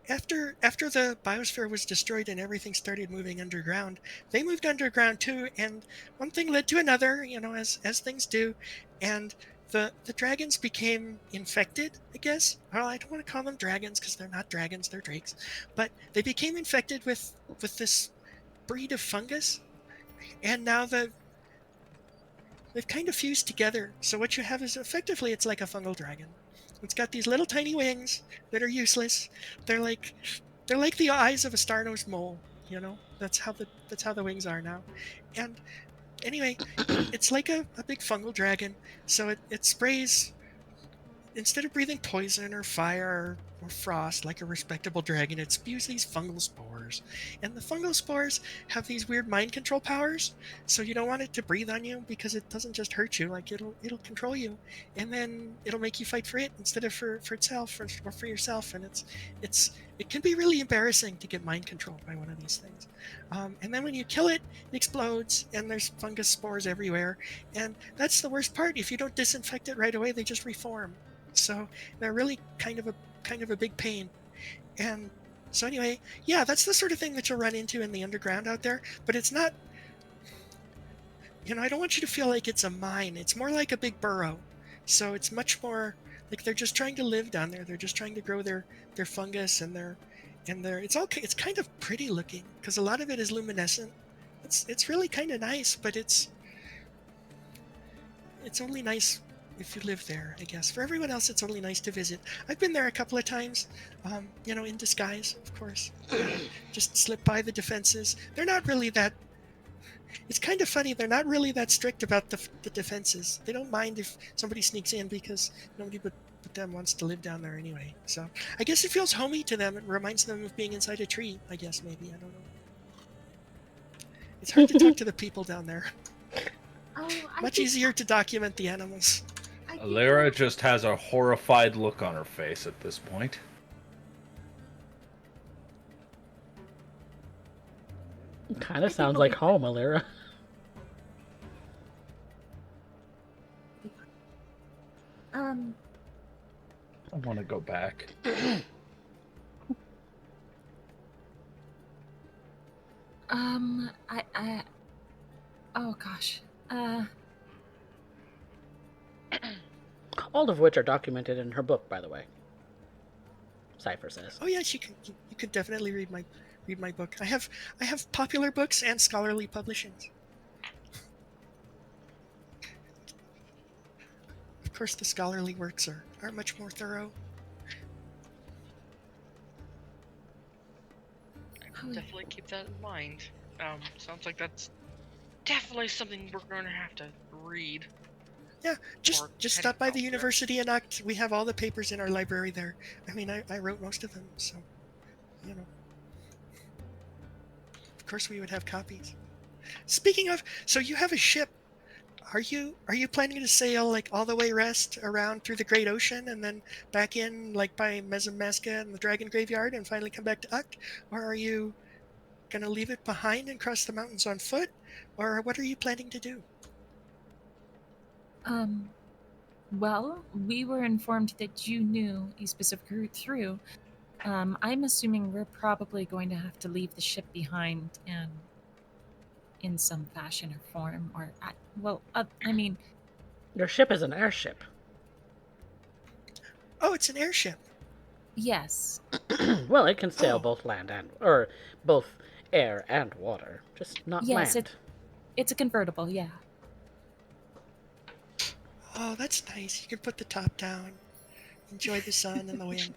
after the biosphere was destroyed and everything started moving underground, they moved underground too, and one thing led to another, as things do, and the dragons became infected, I guess. Well, I don't want to call them dragons because they're not dragons, they're drakes, but they became infected with this breed of fungus, and now they've kind of fused together. So what you have is effectively it's like a fungal dragon. It's got these little tiny wings that are useless. They're like the eyes of a star-nosed mole. That's how the wings are now. And anyway, it's like a big fungal dragon. So it sprays, instead of breathing poison or fire or frost like a respectable dragon, it spews these fungal spores. And the fungal spores have these weird mind control powers, so you don't want it to breathe on you because it doesn't just hurt you, like it'll control you, and then it'll make you fight for it instead of for itself or for yourself. And it can be really embarrassing to get mind controlled by one of these things. And then when you kill it, it explodes, and there's fungus spores everywhere. And that's the worst part. If you don't disinfect it right away, they just reform. So they're really kind of a big pain. And so anyway, yeah, that's the sort of thing that you'll run into in the underground out there. But it's not, I don't want you to feel like it's a mine. It's more like a big burrow. So it's much more like they're just trying to live down there. They're just trying to grow their fungus and their it's kind of pretty looking because a lot of it is luminescent. It's really kind of nice, but it's only nice if you live there, I guess. For everyone else, it's only nice to visit. I've been there a couple of times, in disguise, of course. Just slip by the defenses. They're not really that... It's kind of funny, they're not really that strict about the defenses. They don't mind if somebody sneaks in because nobody but them wants to live down there anyway. So I guess it feels homey to them. It reminds them of being inside a tree, I guess, maybe. I don't know. It's hard to talk to the people down there. Much easier to document the animals. Alira just has a horrified look on her face at this point. Kind of sounds like home, Alira. I want to go back. Oh gosh. All of which are documented in her book, by the way. Cypher says. Oh yes, you could definitely read my book. I have popular books and scholarly publishings. Of course, the scholarly works are much more thorough. I can definitely keep that in mind. Sounds like that's definitely something we're going to have to read. Yeah, just stop by the university in Uct. We have all the papers in our library there. I mean, I wrote most of them, so, Of course we would have copies. Speaking of, so you have a ship. Are you planning to sail, like, all the way west around through the Great Ocean and then back in, like, by Mezamaska and the Dragon Graveyard and finally come back to Uct? Or are you going to leave it behind and cross the mountains on foot? Or what are you planning to do? Well, we were informed that you knew a specific route through. I'm assuming we're probably going to have to leave the ship behind and in some fashion or form, or, I mean... Your ship is an airship. Oh, it's an airship. Yes. Well, it can sail both land or both air and water, just not yes, land. It's a convertible, yeah. Oh, that's nice. You can put the top down, enjoy the sun and the wind.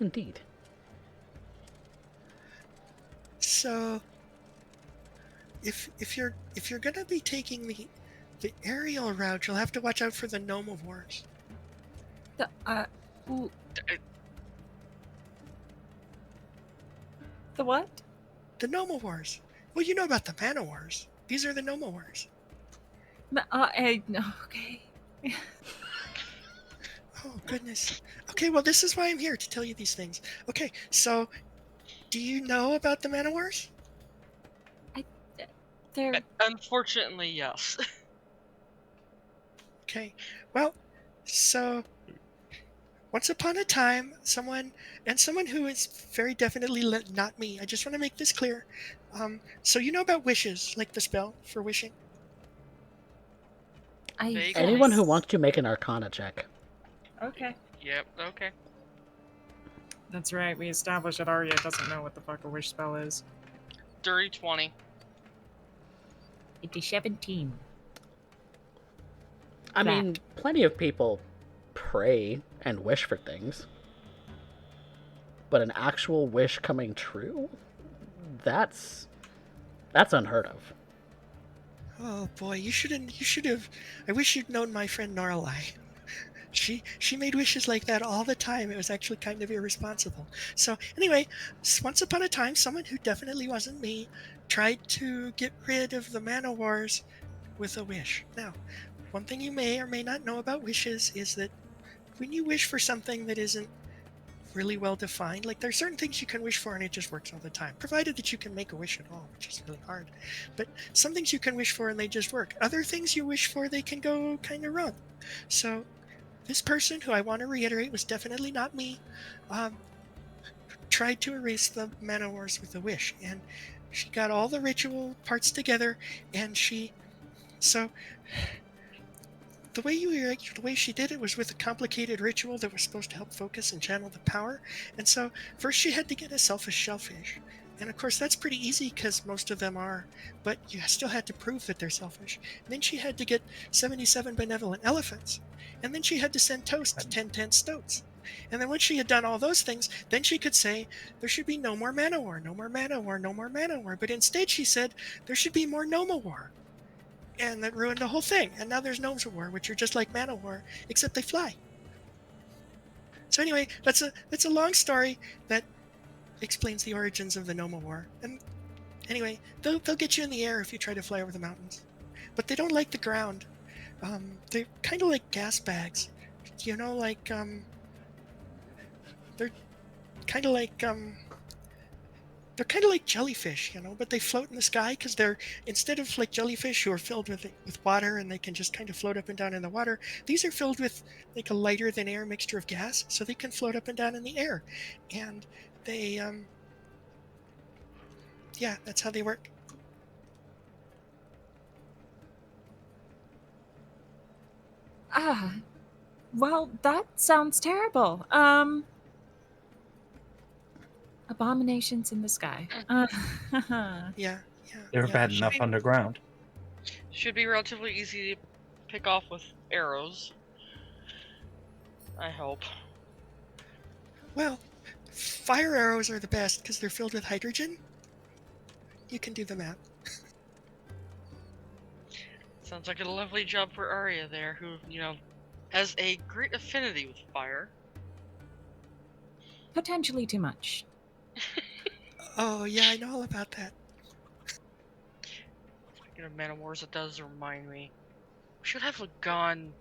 Indeed. So, if you're gonna be taking the aerial route, you'll have to watch out for the Nomavores. The what? The Nomavores. Well, you know about the Manowars. These are the Nomavores. Okay. Oh, goodness. Okay, well, this is why I'm here, to tell you these things. Okay, so, do you know about the Manowars? They're Unfortunately, yes. Okay. Well, so once upon a time, someone who is very definitely not me. I just want to make this clear. So you know about wishes, like the spell for wishing. Vaguely. Anyone who yes. wants to make an Arcana check. Okay. Yep. Okay. That's right. We established that Arya doesn't know what the fuck a wish spell is. Dirty 20. It is 17. I That. mean, plenty of people pray and wish for things. But an actual wish coming true? That's unheard of. Oh boy, you should have. I wish you'd known my friend Norlai. She made wishes like that all the time. It was actually kind of irresponsible. So anyway, once upon a time, someone who definitely wasn't me tried to get rid of the mana wars with a wish. Now, one thing you may or may not know about wishes is that when you wish for something that isn't really well defined, like there are certain things you can wish for and it just works all the time, provided that you can make a wish at all, which is really hard. But some things you can wish for and they just work. Other things you wish for, they can go kind of wrong. So this person, who I want to reiterate was definitely not me, tried to erase the mana wars with a wish, and she got all the ritual parts together, and so the way she did it was with a complicated ritual that was supposed to help focus and channel the power. And so first she had to get a selfish shellfish, and of course that's pretty easy because most of them are, but you still had to prove that they're selfish. And then she had to get 77 benevolent elephants, and then she had to send toast to 10 stoats. And then once she had done all those things, then she could say there should be no more mana war, no more mana war, no more mana war. But instead she said there should be more Noma war, and that ruined the whole thing. And now there's Gnomes of War, which are just like Mana War, except they fly. So anyway, that's a long story that explains the origins of the Noma War. And anyway, they'll get you in the air if you try to fly over the mountains, but they don't like the ground. They're kind of like gas bags, you know, like they're kind of like they're kind of like jellyfish, you know, but they float in the sky because they're, instead of like jellyfish who are filled with water and they can just kind of float up and down in the water, these are filled with like a lighter than air mixture of gas, so they can float up and down in the air. And they, yeah, that's how they work. Well, that sounds terrible. Abominations in the sky. Yeah. They're yeah. bad enough underground. Should be relatively easy to pick off with arrows. I hope. Well, fire arrows are the best because they're filled with hydrogen. You can do the math. Sounds like a lovely job for Arya there, who, has a great affinity with fire. Potentially too much. Oh yeah, I know all about that. Speaking of Man of Wars, it does remind me. We should have Lagan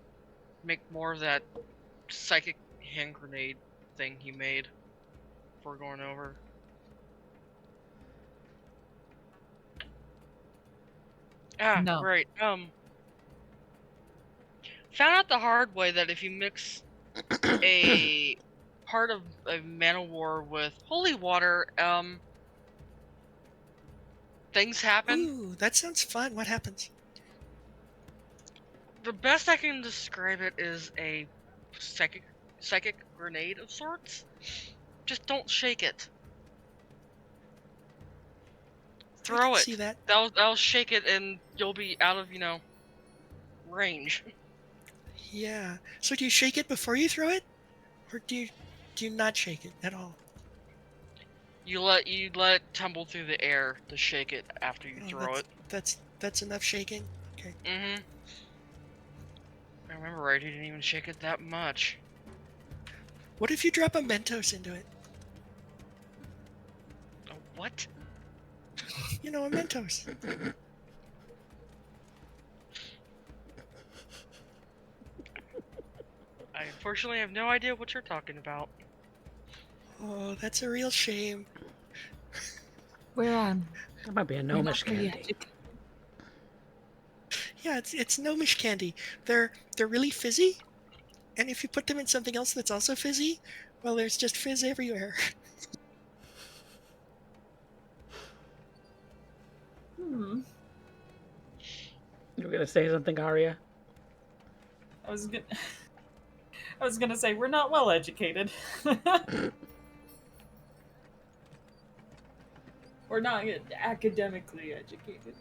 make more of that psychic hand grenade thing he made before going over. No. Right. Found out the hard way that if you mix a part of a mana war with holy water, things happen. Ooh, that sounds fun. What happens? The best I can describe it is a psychic grenade of sorts. Just don't shake it. Throw it. See that? That'll shake it and you'll be out of, range. Yeah. So do you shake it before you throw it, or do you not shake it at all? You let it tumble through the air to shake it after you throw it. That's enough shaking. Okay. Mm-hmm. If I remember right, he didn't even shake it that much. What if you drop a Mentos into it? Oh, what? You know, a Mentos. I unfortunately have no idea what you're talking about. Oh, that's a real shame. We're That might be a we're gnomish not there candy. yet. Yeah, it's gnomish candy. They're really fizzy, and if you put them in something else that's also fizzy, well, there's just fizz everywhere. Hmm. You were gonna say something, Arya? I was gonna, I was gonna say we're not well educated. We're not academically educated.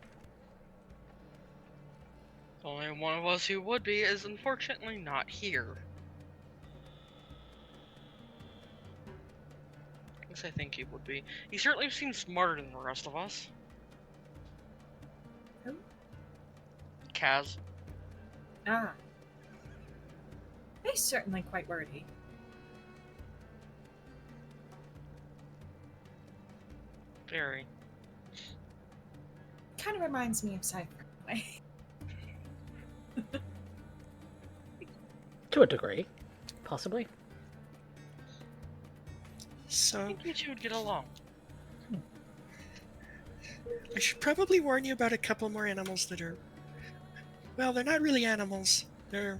Only one of us who would be is unfortunately not here. At least I think he would be. He certainly seems smarter than the rest of us. Who? Kaz. Ah. He's certainly quite wordy. Very. Kind of reminds me of Cypher in a way. To a degree, possibly. I So think you two would get along. I should probably warn you about a couple more animals that are, well, they're not really animals. They're,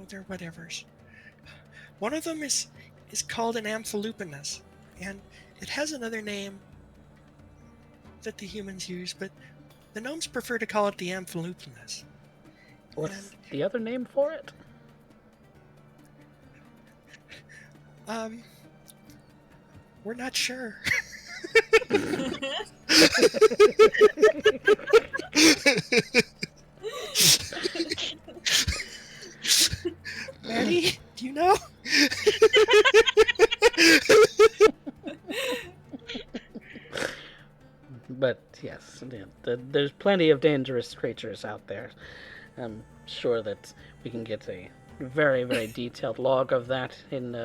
they're whatevers. One of them is called an amphilupanus, and it has another name that the humans use, but the gnomes prefer to call it the amphilupanus. What's the other name for it? We're not sure. Maddie, do you know? But yes, there's plenty of dangerous creatures out there. I'm sure that we can get a very, very detailed log of that in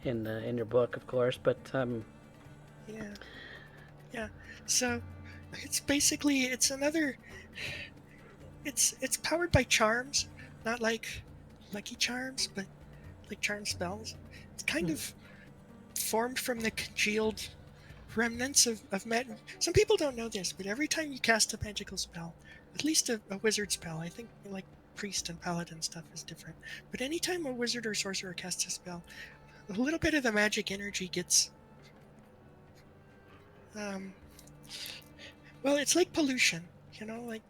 your book, of course. But Yeah. So it's basically it's powered by charms, not like Lucky Charms, but like charm spells. It's kind of formed from the congealed remnants of magic. Some people don't know this, but every time you cast a magical spell, at least a wizard spell, I think like priest and paladin stuff is different. But anytime a wizard or sorcerer casts a spell, a little bit of the magic energy gets well, it's like pollution, like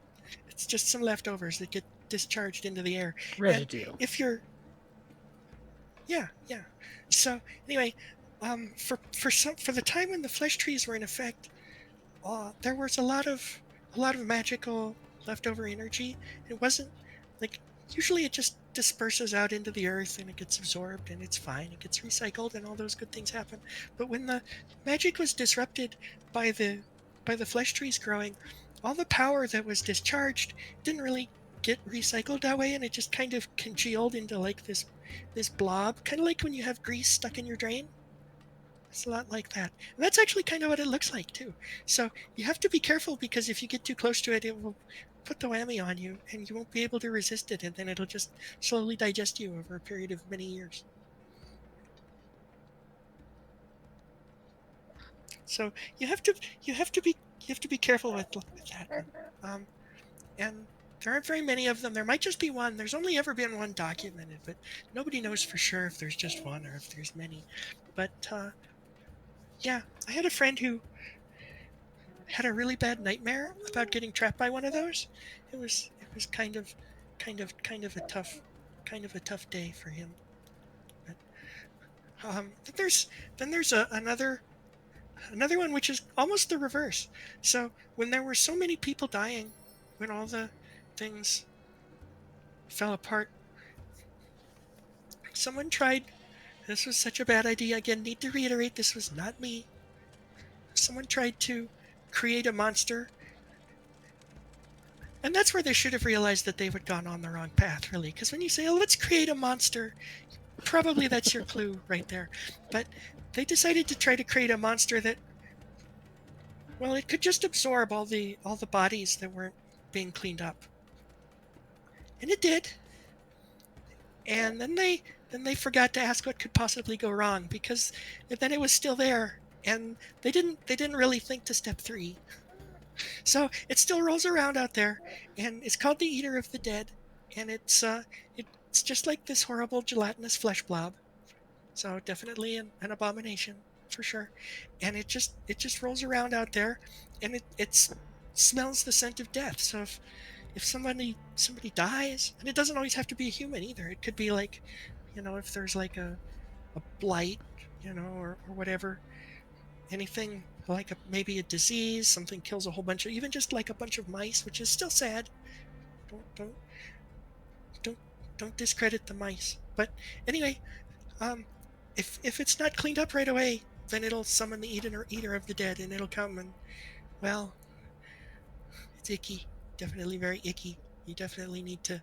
it's just some leftovers that get discharged into the air. residue. And if you're yeah. So anyway, for the time when the flesh trees were in effect, there was a lot of magical leftover energy. It wasn't like usually it just disperses out into the earth and it gets absorbed and it's fine. It gets recycled and all those good things happen. But when the magic was disrupted by the flesh trees growing, all the power that was discharged didn't really get recycled that way, and it just kind of congealed into like this blob, kind of like when you have grease stuck in your drain. It's a lot like that. And that's actually kind of what it looks like too. So you have to be careful, because if you get too close to it, it will put the whammy on you and you won't be able to resist it, and then it'll just slowly digest you over a period of many years. So you have to be careful with that. And there aren't very many of them. There might just be one. There's only ever been one documented, but nobody knows for sure if there's just one or if there's many. But yeah, I had a friend who had a really bad nightmare about getting trapped by one of those. It was kind of a tough day for him. But then there's another one which is almost the reverse. So when there were so many people dying, when all the things fell apart, someone tried. This was such a bad idea. Again, need to reiterate, this was not me. Someone tried to create a monster. And that's where they should have realized that they've gone on the wrong path, really. Because when you say, oh, let's create a monster, probably that's your clue right there. But they decided to try to create a monster that, well, it could just absorb all the bodies that weren't being cleaned up. And it did. And then they forgot to ask what could possibly go wrong, because then it was still there, and they didn't really think to step 3. So it still rolls around out there, and it's called the Eater of the Dead, and it's just like this horrible gelatinous flesh blob. So definitely an abomination for sure. And it just rolls around out there, and it smells the scent of death. So if somebody dies, and it doesn't always have to be a human either. It could be like, if there's like a blight, or whatever, anything like maybe a disease, something kills a whole bunch of, even just like a bunch of mice, which is still sad. Don't don't don't discredit the mice. But anyway, um, if it's not cleaned up right away, then it'll summon the eater of the dead, and it'll come and, well, it's icky, definitely very icky. You definitely need to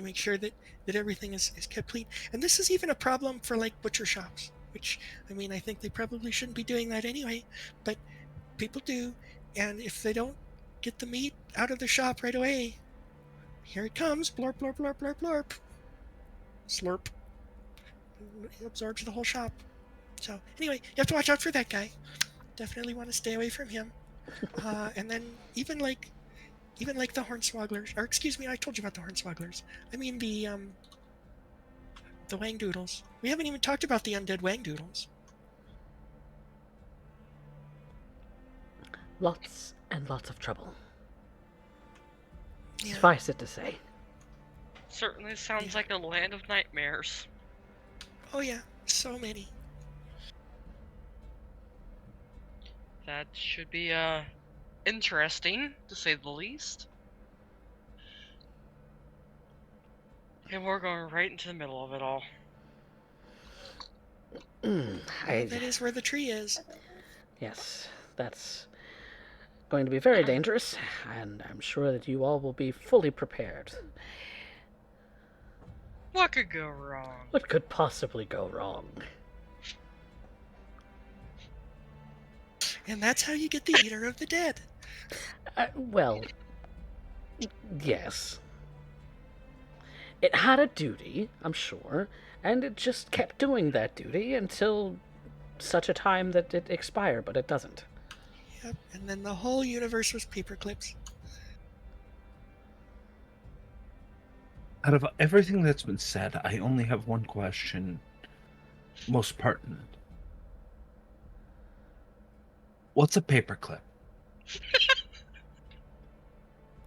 make sure that everything is kept clean. And this is even a problem for like butcher shops, which, I mean, I think they probably shouldn't be doing that anyway, but people do. And if they don't get the meat out of the shop right away, here it comes, blorp, blorp, blorp, blorp, blorp, slurp. It absorbs the whole shop. So anyway, you have to watch out for that guy. Definitely want to stay away from him. And then even like the hornswogglers, or excuse me, I told you about the hornswogglers. I mean the wangdoodles. We haven't even talked about the undead wangdoodles. Lots and lots of trouble. Yeah. Suffice it to say. Certainly sounds like a land of nightmares. Oh yeah, so many. That should be interesting, to say the least. And we're going right into the middle of it all. That is where the tree is. Yes, that's going to be very dangerous, and I'm sure that you all will be fully prepared. What could go wrong? What could possibly go wrong? And that's how you get the Eater of the Dead. Well, yes. It had a duty, I'm sure, and it just kept doing that duty until such a time that it expired, but it doesn't. Yep, and then the whole universe was paperclips. Out of everything that's been said, I only have one question, most pertinent. What's a paperclip?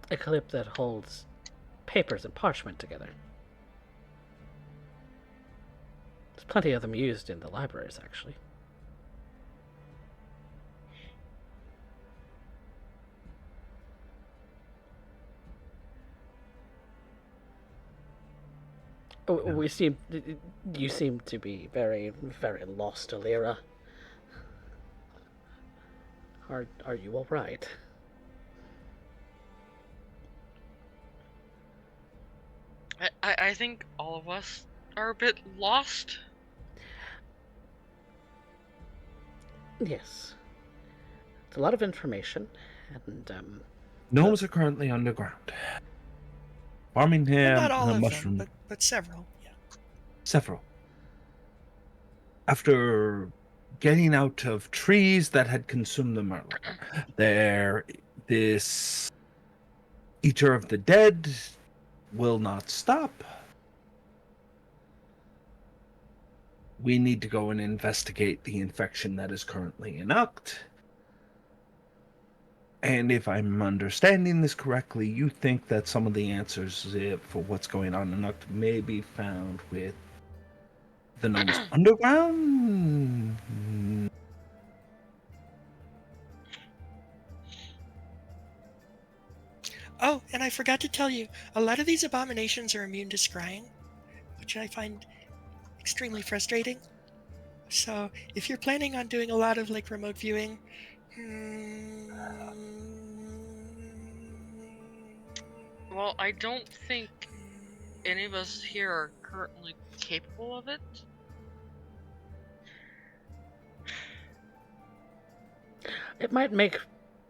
A clip that holds papers and parchment together. There's plenty of them used in the libraries, actually. You seem to be very, very lost, Alira. Are you all right? I think all of us are a bit lost. Yes. It's a lot of information, and Gnomes are currently underground. Farming here, Well, not all of mushroom. them, but several. Yeah. Several. After getting out of trees that had consumed them earlier, this Eater of the Dead will not stop. We need to go and investigate the infection that is currently in Uct. And if I'm understanding this correctly, you think that some of the answers for what's going on in Uct may be found with the gnomes underground? Oh, and I forgot to tell you, a lot of these abominations are immune to scrying, which I find extremely frustrating. So, if you're planning on doing a lot of like remote viewing, Well, I don't think any of us here are currently capable of it. it might make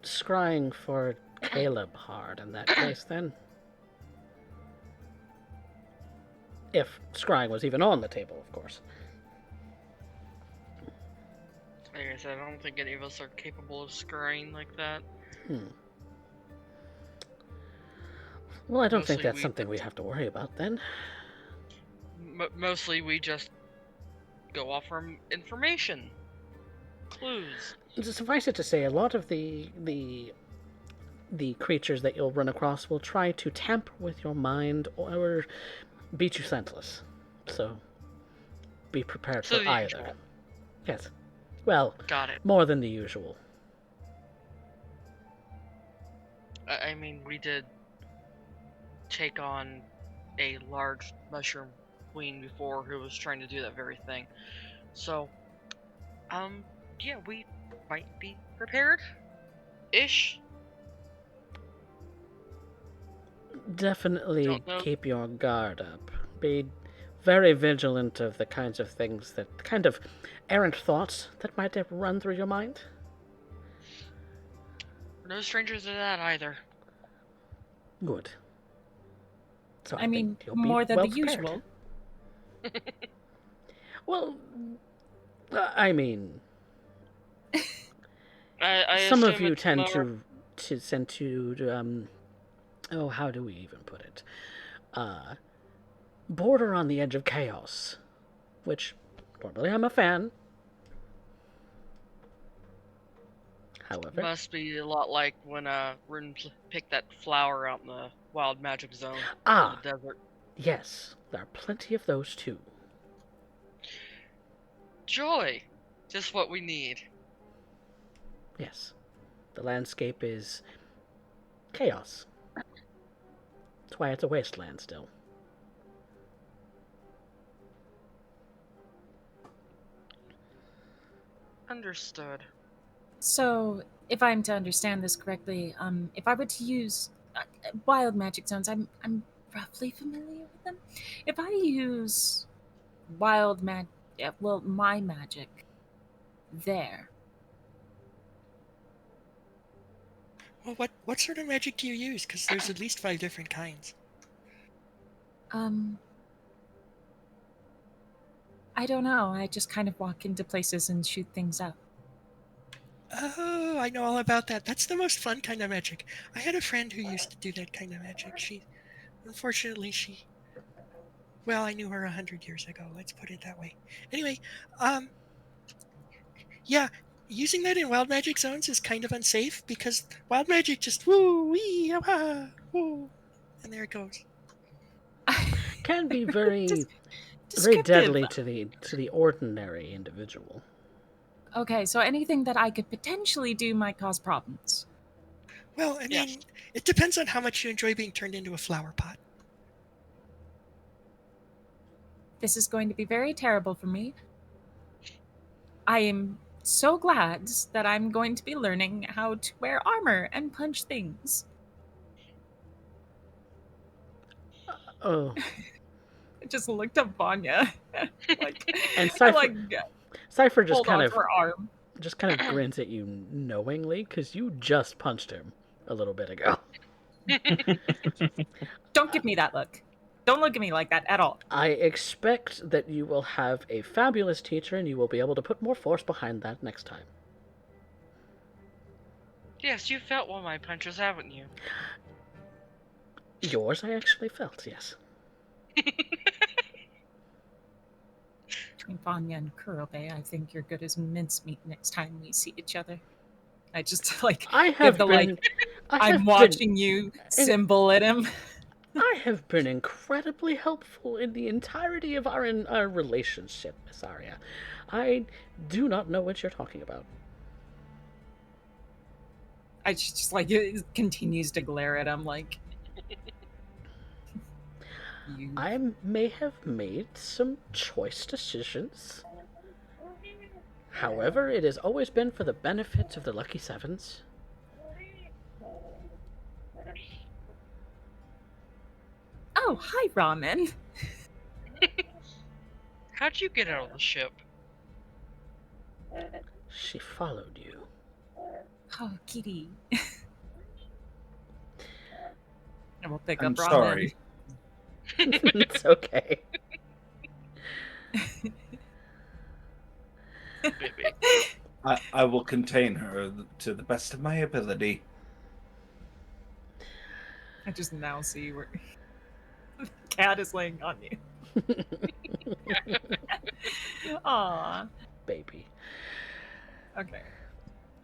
scrying for Caleb hard in that case, then. If scrying was even on the table, of course. Like I said, I don't think any of us are capable of scrying like that. Well, I don't think Mostly that's we something we have to worry about then. Mostly we just go off from information, clues. Suffice it to say, a lot of the creatures that you'll run across will try to tamper with your mind or beat you senseless. So be prepared So for the either. usual. Yes. Well, Got it. more than the usual. I mean, we did take on a large mushroom queen before who was trying to do that very thing. So, yeah, we might be prepared ish. Definitely Don't know. keep your guard up. Be very vigilant of the kinds of things that kind of errant thoughts that might have run through your mind. We're no strangers to that either. Good. So I mean, think you'll be more than well the prepared. usual. Well, I mean, I some of assume you it's tend more- to oh, how do we even put it? Border on the edge of chaos, which normally I'm a fan. However, must be a lot like when Rune picked that flower out in the wild magic zone Ah. in the desert. yes, there are plenty of those too. Joy, just what we need. Yes, the landscape is chaos. That's why it's a wasteland still. Understood. So, if I'm to understand this correctly, if I were to use wild magic zones, I'm roughly familiar with them. If I use wild my magic there, Well, what sort of magic do you use? Because there's at least 5 different kinds. I don't know. I just kind of walk into places and shoot things up. Oh, I know all about that. That's the most fun kind of magic. I had a friend who used to do that kind of magic. Unfortunately, well, I knew her 100 years ago. Let's put it that way. Anyway, yeah, using that in wild magic zones is kind of unsafe because wild magic just woo wee ah woo, and there it goes. Can be very, very Descriptive. deadly to the ordinary individual. Okay, so anything that I could potentially do might cause problems. Well, I Yes. mean, it depends on how much you enjoy being turned into a flower pot. This is going to be very terrible for me. I am so glad that I'm going to be learning how to wear armor and punch things. Oh, I just looked at Vanya. and I Cypher just hold kind on of to her arm. grins at you knowingly because you just punched him a little bit ago. Don't give me that look. Don't look at me like that at all. I expect that you will have a fabulous teacher and you will be able to put more force behind that next time. Yes, you felt one of my punches, haven't you? Yours, I actually felt, yes. Between Vanya and Kurobe, I think you're good as mincemeat next time we see each other. I just I have give the been. I'm watching you symbol at him. I have been incredibly helpful in the entirety of our relationship, Miss Arya. I do not know what you're talking about. I just it continues to glare at him like. I may have made some choice decisions. However, it has always been for the benefit of the Lucky Sevens. Oh, hi, Ramen. How'd you get out of the ship? She followed you. Oh, kitty. And we'll pick I'm up Ramen. sorry. It's okay. Baby. I will contain her to the best of my ability. I just now see where the cat is laying on you. Aw. Baby. Okay.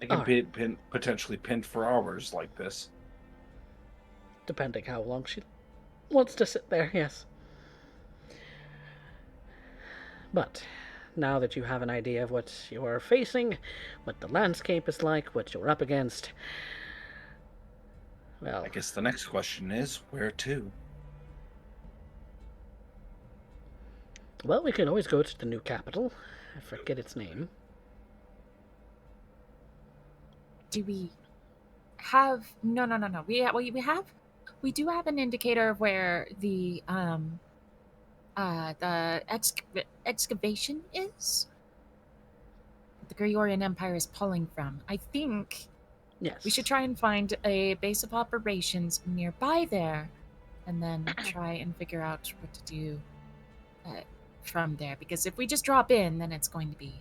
They can Alright. be potentially pinned for hours like this. Depending how long she wants to sit there, yes. But now that you have an idea of what you are facing, what the landscape is like, what you're up against, well, I guess the next question is, where to? well, we can always go to the new capital. I forget its name. Do we have no? We do have an indicator of where the excavation is. The Gregorian Empire is pulling from. I think Yes. we should try and find a base of operations nearby there, and then try and figure out what to do from there. Because if we just drop in, then it's going to be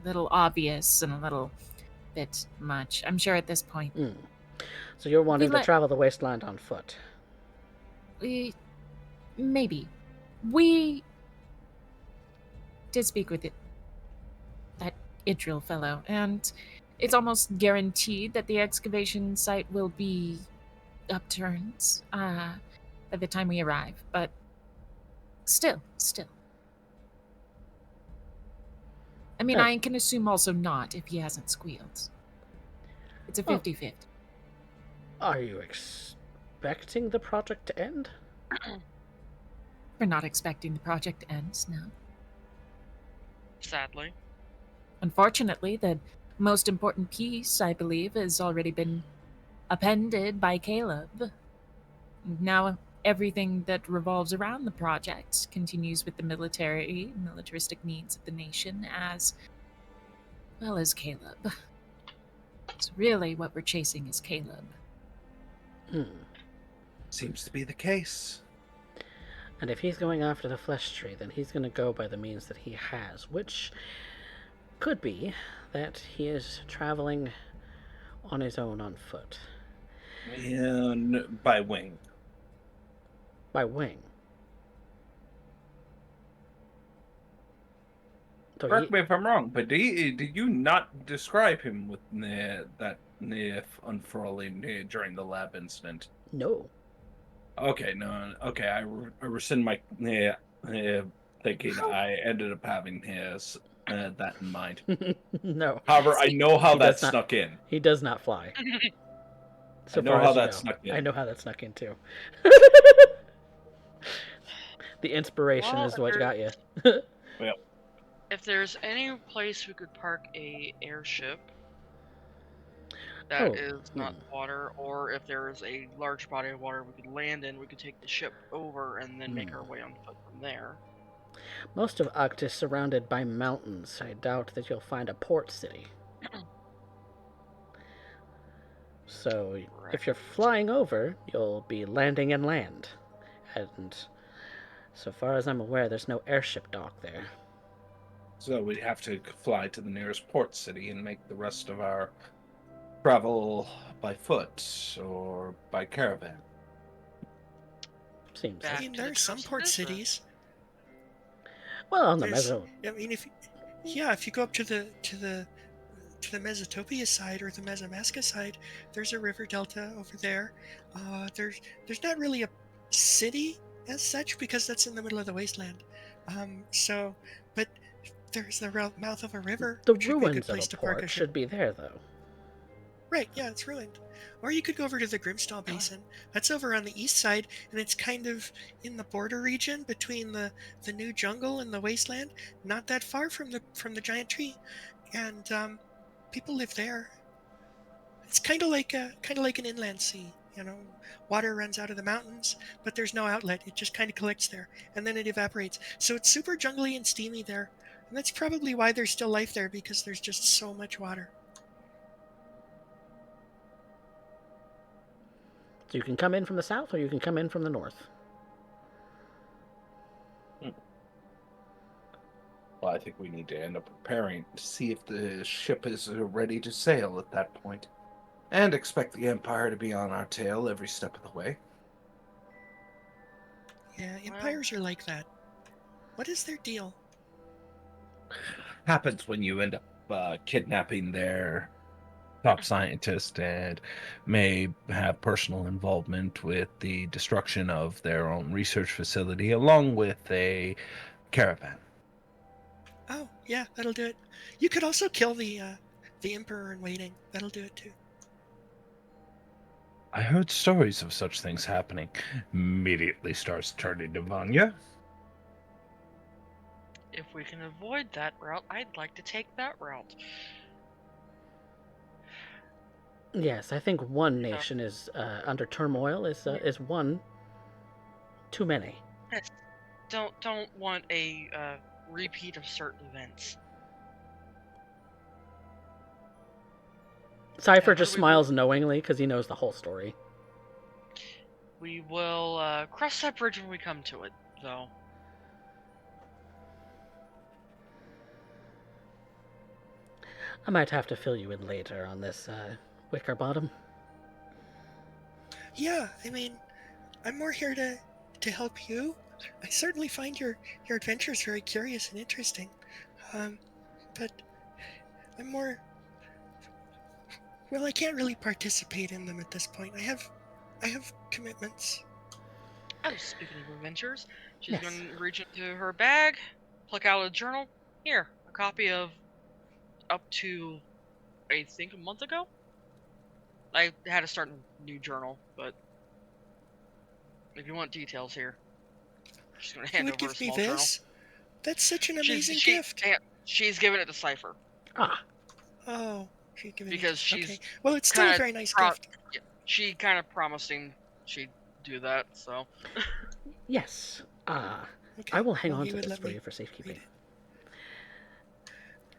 a little obvious and a little bit much. I'm sure at this point. So you're wanting to let- travel the wasteland on foot. Maybe. We did speak with that Idril fellow, and it's almost guaranteed that the excavation site will be upturned by the time we arrive. But still. I mean, Oh. I can assume also not if he hasn't squealed. It's a 50-50. Are you expecting the project to end? We're not expecting the project to end now. Sadly. Unfortunately, the most important piece, I believe, has already been appended by Caleb. Now everything that revolves around the project continues with the militaristic needs of the nation as well as Caleb. So really what we're chasing is Caleb. Seems to be the case. And if he's going after the flesh tree, then he's going to go by the means that he has, which could be that he is traveling on his own on foot. By wing. By wing. So Correct me if I'm wrong, but did you not describe him with that unfurling during the lab incident? No. Okay, no. Okay, I rescind my thinking. I ended up having that in mind. No. However, I know how He that does not- snuck in. He does not fly. So I know far how as you that know. snuck in. I know how that snuck in too. The inspiration Well, is what got you. If there's any place we could park a airship that Oh, is not water, or if there is a large body of water we could land in, we could take the ship over and then make our way on foot from there. Most of Uct is surrounded by mountains. I doubt that you'll find a port city. So, if you're flying over, you'll be landing inland. And so far as I'm aware, there's no airship dock there. So we'd have to fly to the nearest port city and make the rest of our travel by foot or by caravan. Seems Back I like. mean, to there the are some coast port business. cities. Well, on the There's- Meso. I mean, if you go up to the Mesotopia side or the Mesomasca side, there's a river delta over there. There's not really a city as such because that's in the middle of the wasteland. But there's the mouth of a river, The which would be a good ruins of place a to park port a ship. should be there, though. Right, yeah, it's ruined. Or you could go over to the Grimstall Basin. That's over on the east side, and it's kind of in the border region between the new jungle and the wasteland. Not that far from the giant tree, and people live there. It's kind of like an inland sea. Water runs out of the mountains, but there's no outlet. It just kind of collects there, and then it evaporates. So it's super jungly and steamy there, and that's probably why there's still life there because there's just so much water. So you can come in from the south or you can come in from the north. Well, I think we need to end up preparing to see if the ship is ready to sail at that point. And expect the Empire to be on our tail every step of the way. Yeah, empires are like that. What is their deal? Happens when you end up kidnapping their top scientist and may have personal involvement with the destruction of their own research facility along with a caravan. Oh, yeah, that'll do it. You could also kill the emperor in waiting. That'll do it too. I heard stories of such things happening. Immediately starts turning to Vanya. If we can avoid that route, I'd like to take that route. Yes, I think one nation is under turmoil is one too many. Yes. Don't want a repeat of certain events. Cypher Yeah, just we smiles knowingly because he knows the whole story. We will cross that bridge when we come to it, though. I might have to fill you in later on this wicker bottom. Yeah, I mean, I'm more here to help you. I certainly find your adventures very curious and interesting. But I'm more... Well, I can't really participate in them at this point. I have commitments. Oh, speaking of adventures, she's Yes. going to reach into her bag, pluck out a journal. Here, a copy of up to, I think, a month ago? I had to start a new journal, but if you want details here, she's going to You hand would over a give me small journal. this? That's such an amazing gift. She's giving it to Cypher. Ah, Oh, she's giving Because it. she's Okay. Well, it's still a kinda very nice pro- gift. Yeah, she kind of promising she'd do that, so. yes. Okay. I will hang well, on he to would this let for me you for safekeeping. read it.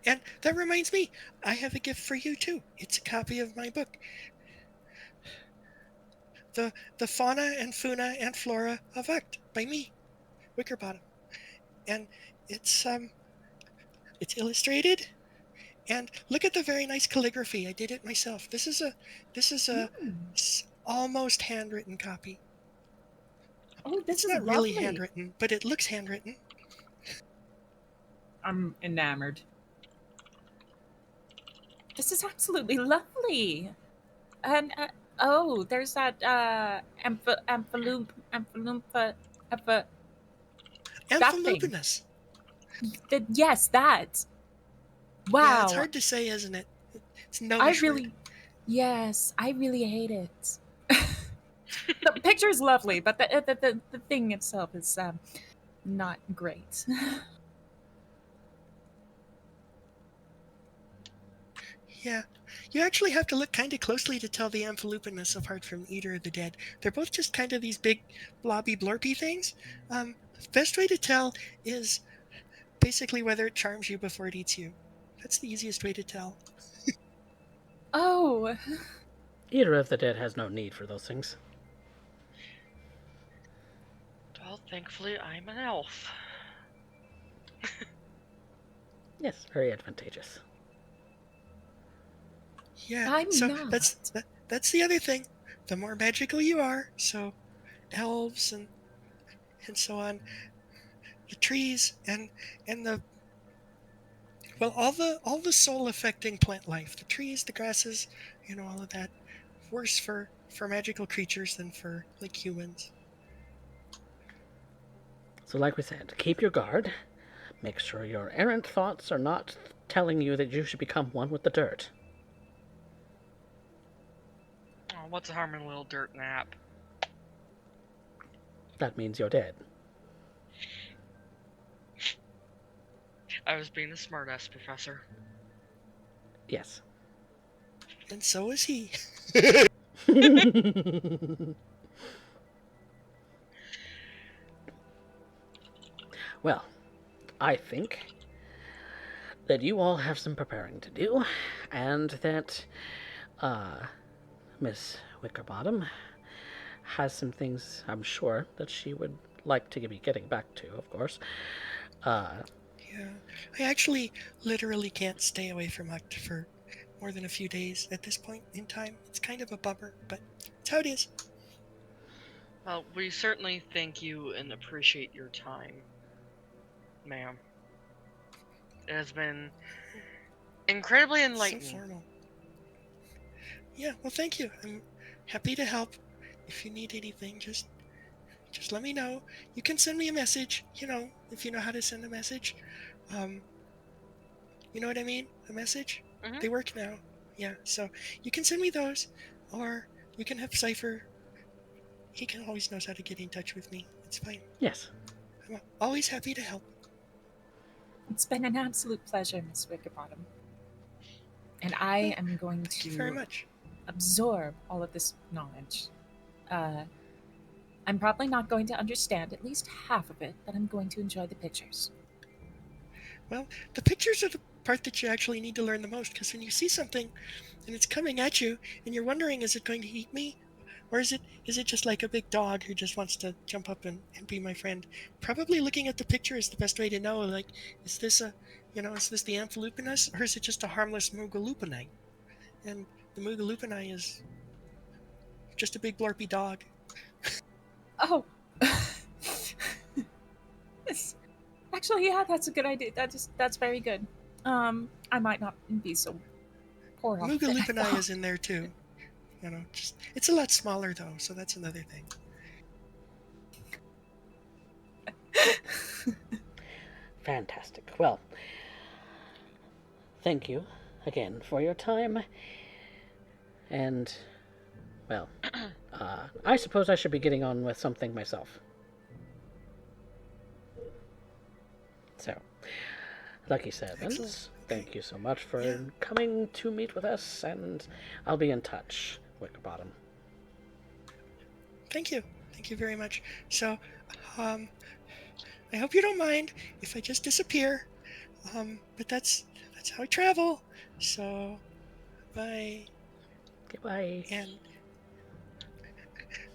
And that reminds me, I have a gift for you too. It's a copy of my book, the Fauna and Fauna and Flora of Uct by me, Wickerbottom, and it's illustrated. And look at the very nice calligraphy. I did it myself. This is a almost handwritten copy. Oh, this It's is not lovely. really handwritten, but it looks handwritten. I'm enamored. This is absolutely lovely. And oh, there's that amphilumpha, that thing. Amphilupanus. Yes, that. Wow. Yeah, it's hard to say, isn't it? It's gnomish word. Yes, I really hate it. The picture is lovely, but the thing itself is not great. Yeah. You actually have to look kind of closely to tell the Amphilupanus apart from Eater of the Dead. They're both just kind of these big, blobby, blurpy things. Best way to tell is basically whether it charms you before it eats you. That's the easiest way to tell. Oh. Eater of the Dead has no need for those things. Well, thankfully, I'm an elf. Yes, very advantageous. Yeah, I'm so not. that's the other thing. The more magical you are, so elves and so on, the trees and the all the soul affecting plant life, the trees, the grasses, all of that, worse for magical creatures than for like humans. So like we said, keep your guard. Make sure your errant thoughts are not telling you that you should become one with the dirt. Oh, what's the harm in a little dirt nap? That means you're dead. I was being a smartass, Professor. Yes. And so is he. Well, I think that you all have some preparing to do, and that Miss Wickerbottom has some things, I'm sure, that she would like to be getting back to, of course. Yeah, I actually literally can't stay away from Uct for more than a few days at this point in time. It's kind of a bummer, but it's how it is. Well, we certainly thank you and appreciate your time, ma'am. It has been incredibly So enlightening. formal. Yeah, well, thank you. I'm happy to help. If you need anything, just let me know. You can send me a message, if you know how to send a message. Um, you know what I mean? A message? Mhm. They work now. Yeah, so you can send me those, or you can have Cypher. He can always knows how to get in touch with me. It's fine. Yes. I'm always happy to help. It's been an absolute pleasure, Miss Wickerbottom. And I am going Thank you very to much. absorb all of this knowledge. I'm probably not going to understand at least half of it, but I'm going to enjoy the pictures. Well, the pictures are the part that you actually need to learn the most, because when you see something and it's coming at you and you're wondering, is it going to eat me? Or is it just like a big dog who just wants to jump up and be my friend? Probably looking at the picture is the best way to know, like, is this is this the Amphilupanus, or is it just a harmless Mugalupini? And the Mugalupini is just a big blurpy dog. Oh! Yes. Actually, yeah, that's a good idea. That's very good. I might not be so poor off than I Mugalupini thought. is in there too. Just it's a lot smaller though, so that's another thing. Fantastic. Well, thank you again for your time. And, well, I suppose I should be getting on with something myself. So, Lucky Sevens, Excellent. thank you so much for Yeah. coming to meet with us, and I'll be in touch, Wickerbottom. Thank you very much. So, I hope you don't mind if I just disappear. But that's how I travel. So, bye. Goodbye. And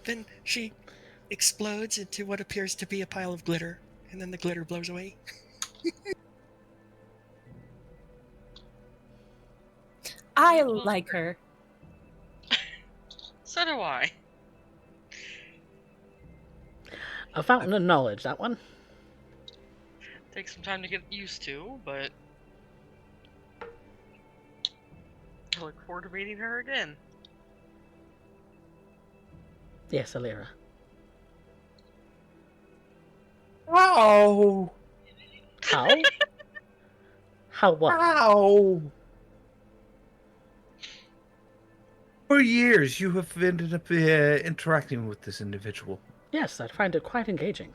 then she explodes into what appears to be a pile of glitter, and then the glitter blows away. I like her. So do I. A fountain of knowledge, that one. Takes some time to get used to, but I look forward to meeting her again. Yes, Alira. Ow! How? How what? Ow! For years, you have ended up interacting with this individual. Yes, I find it quite engaging.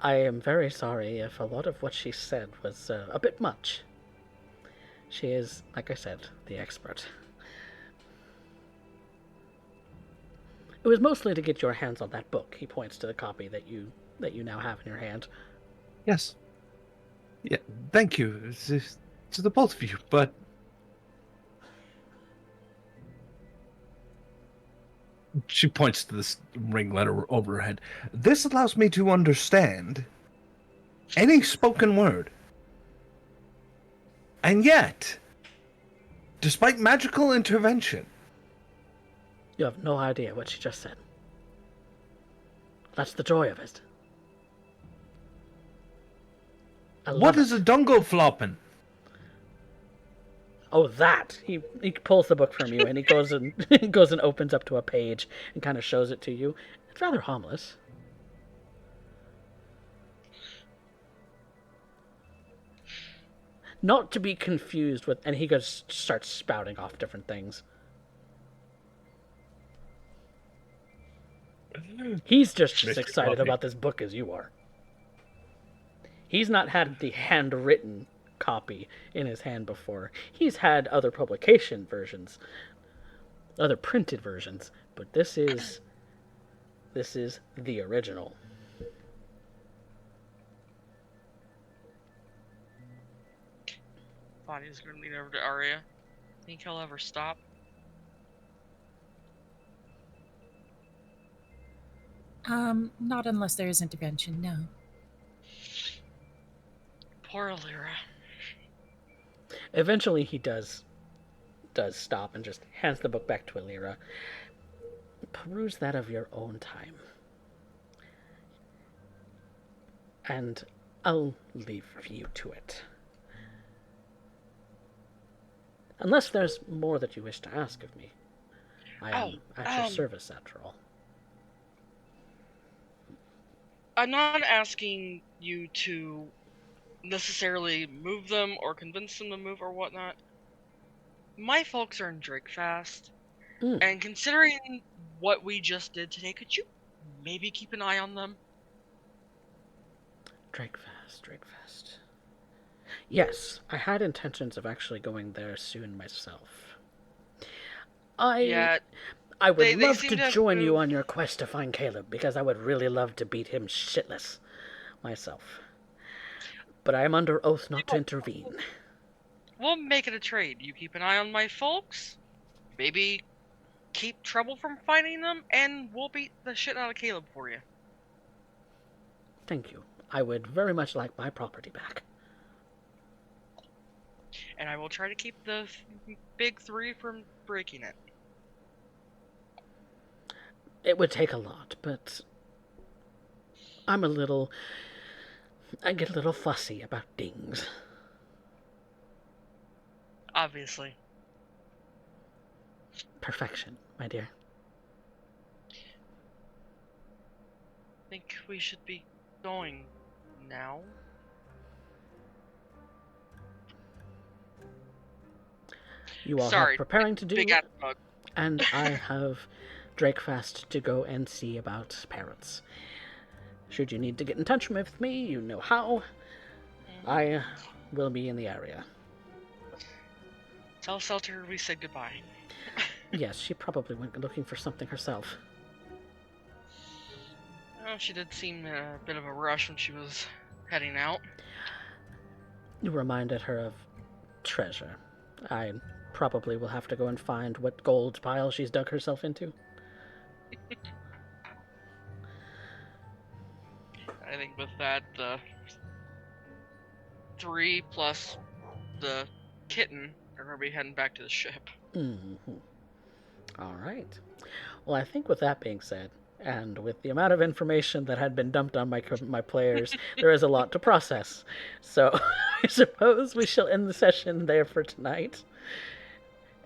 I am very sorry if a lot of what she said was a bit much. She is, like I said, the expert. It was mostly to get your hands on that book. He points to the copy that you now have in your hand. Yes. Yeah, thank you. It's to the both of you, but she points to this ring letter over her head. This allows me to understand any spoken word. And yet, despite magical intervention, You have no idea what she just said. That's the joy of it. I what love is it. a dungo flopping? Oh, that! He pulls the book from you and he goes and goes and opens up to a page and kind of shows it to you. It's rather harmless. Not to be confused with, and he goes starts spouting off different things. He's just as Mr. excited Fluffy. about this book as you are. He's not had the handwritten copy in his hand before. He's had other publication versions, other printed versions, but this is the original. Bonnie's gonna lean over to Arya. Think he'll ever stop? Not unless there is intervention, no. Poor Alira. Eventually, he does does stop and just hands the book back to Alira. Peruse that of your own time. And I'll leave you to it. Unless there's more that you wish to ask of me. I am at your service, after all. I'm not asking you to necessarily move them or convince them to move or whatnot. My folks are in Drakefast, and considering what we just did today, could you maybe keep an eye on them? Drakefast. Yes, I had intentions of actually going there soon myself. I would love to join you on your quest to find Caleb, because I would really love to beat him shitless myself. But I am under oath not to intervene. We'll make it a trade. You keep an eye on my folks, maybe keep trouble from finding them, and we'll beat the shit out of Caleb for you. Thank you. I would very much like my property back. And I will try to keep the big three from breaking it. It would take a lot, but I get a little fussy about dings. Obviously. Perfection, my dear. I think we should be going now. You all Sorry, have preparing to do, big ass bug. and I have Drakefast to go and see about parents. Should you need to get in touch with me, you know how. I will be in the area. Tell Selter we said goodbye. Yes, she probably went looking for something herself. Oh, she did seem in a bit of a rush when she was heading out. You reminded her of treasure. I probably will have to go and find what gold pile she's dug herself into. I think with that, the 3 plus the kitten are going to be heading back to the ship. Mm-hmm. All right. Well, I think with that being said, and with the amount of information that had been dumped on my players, there is a lot to process. So I suppose we shall end the session there for tonight.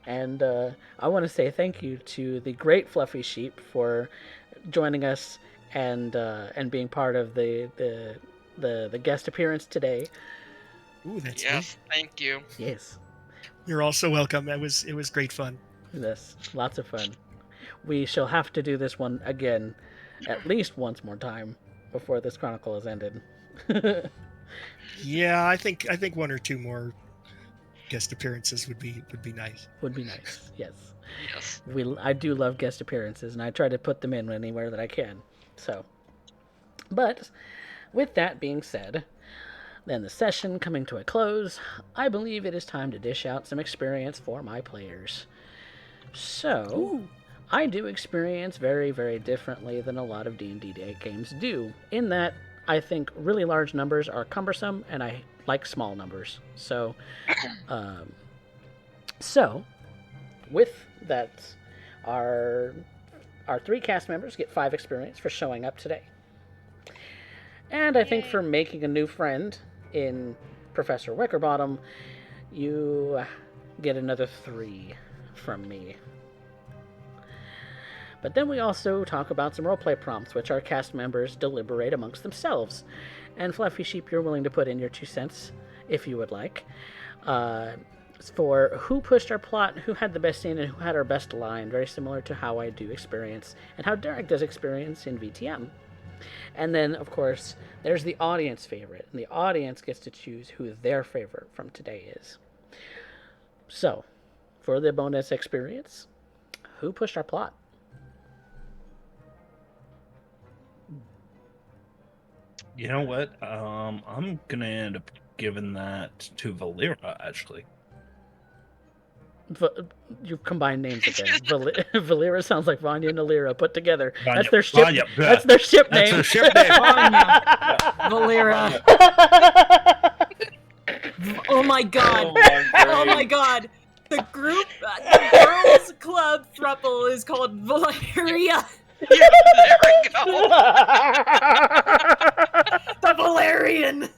And I want to say thank you to the great Fluffy Sheep for joining us and being part of the guest appearance today. Ooh, that's yes, thank you. Yes. You're also welcome. It was great fun. Yes, lots of fun. We shall have to do this one again at least once more time before this chronicle is ended. Yeah, I think one or two more guest appearances would be nice. Would be nice. Yes. Yes. I do love guest appearances, and I try to put them in anywhere that I can. So, but with that being said, then the session coming to a close, I believe it is time to dish out some experience for my players. So, Ooh. I do experience very, very differently than a lot of D&D games do, in that I think really large numbers are cumbersome, and I like small numbers. So, with that, our 3 cast members get 5 experience for showing up today. And I think for making a new friend in Professor Wickerbottom, you get another 3 from me. But then we also talk about some roleplay prompts, which our cast members deliberate amongst themselves. And Fluffy Sheep, you're willing to put in your 2 cents, if you would like, for who pushed our plot, who had the best scene, and who had our best line, very similar to how I do experience, and how Derek does experience in VTM. And then, of course, there's the audience favorite, and the audience gets to choose who their favorite from today is. So, for the bonus experience, who pushed our plot? You know what? I'm gonna end up giving that to Valera, actually. You've combined names again. Valera sounds like Vanya and Alira put together. Vanya, That's their ship. Vanya, that's their ship name. That's their ship name. Vanya. Valera. Oh my god. Oh my god. The group, the girls' club throuple is called Valeria. Yeah, there we go. The Valerian.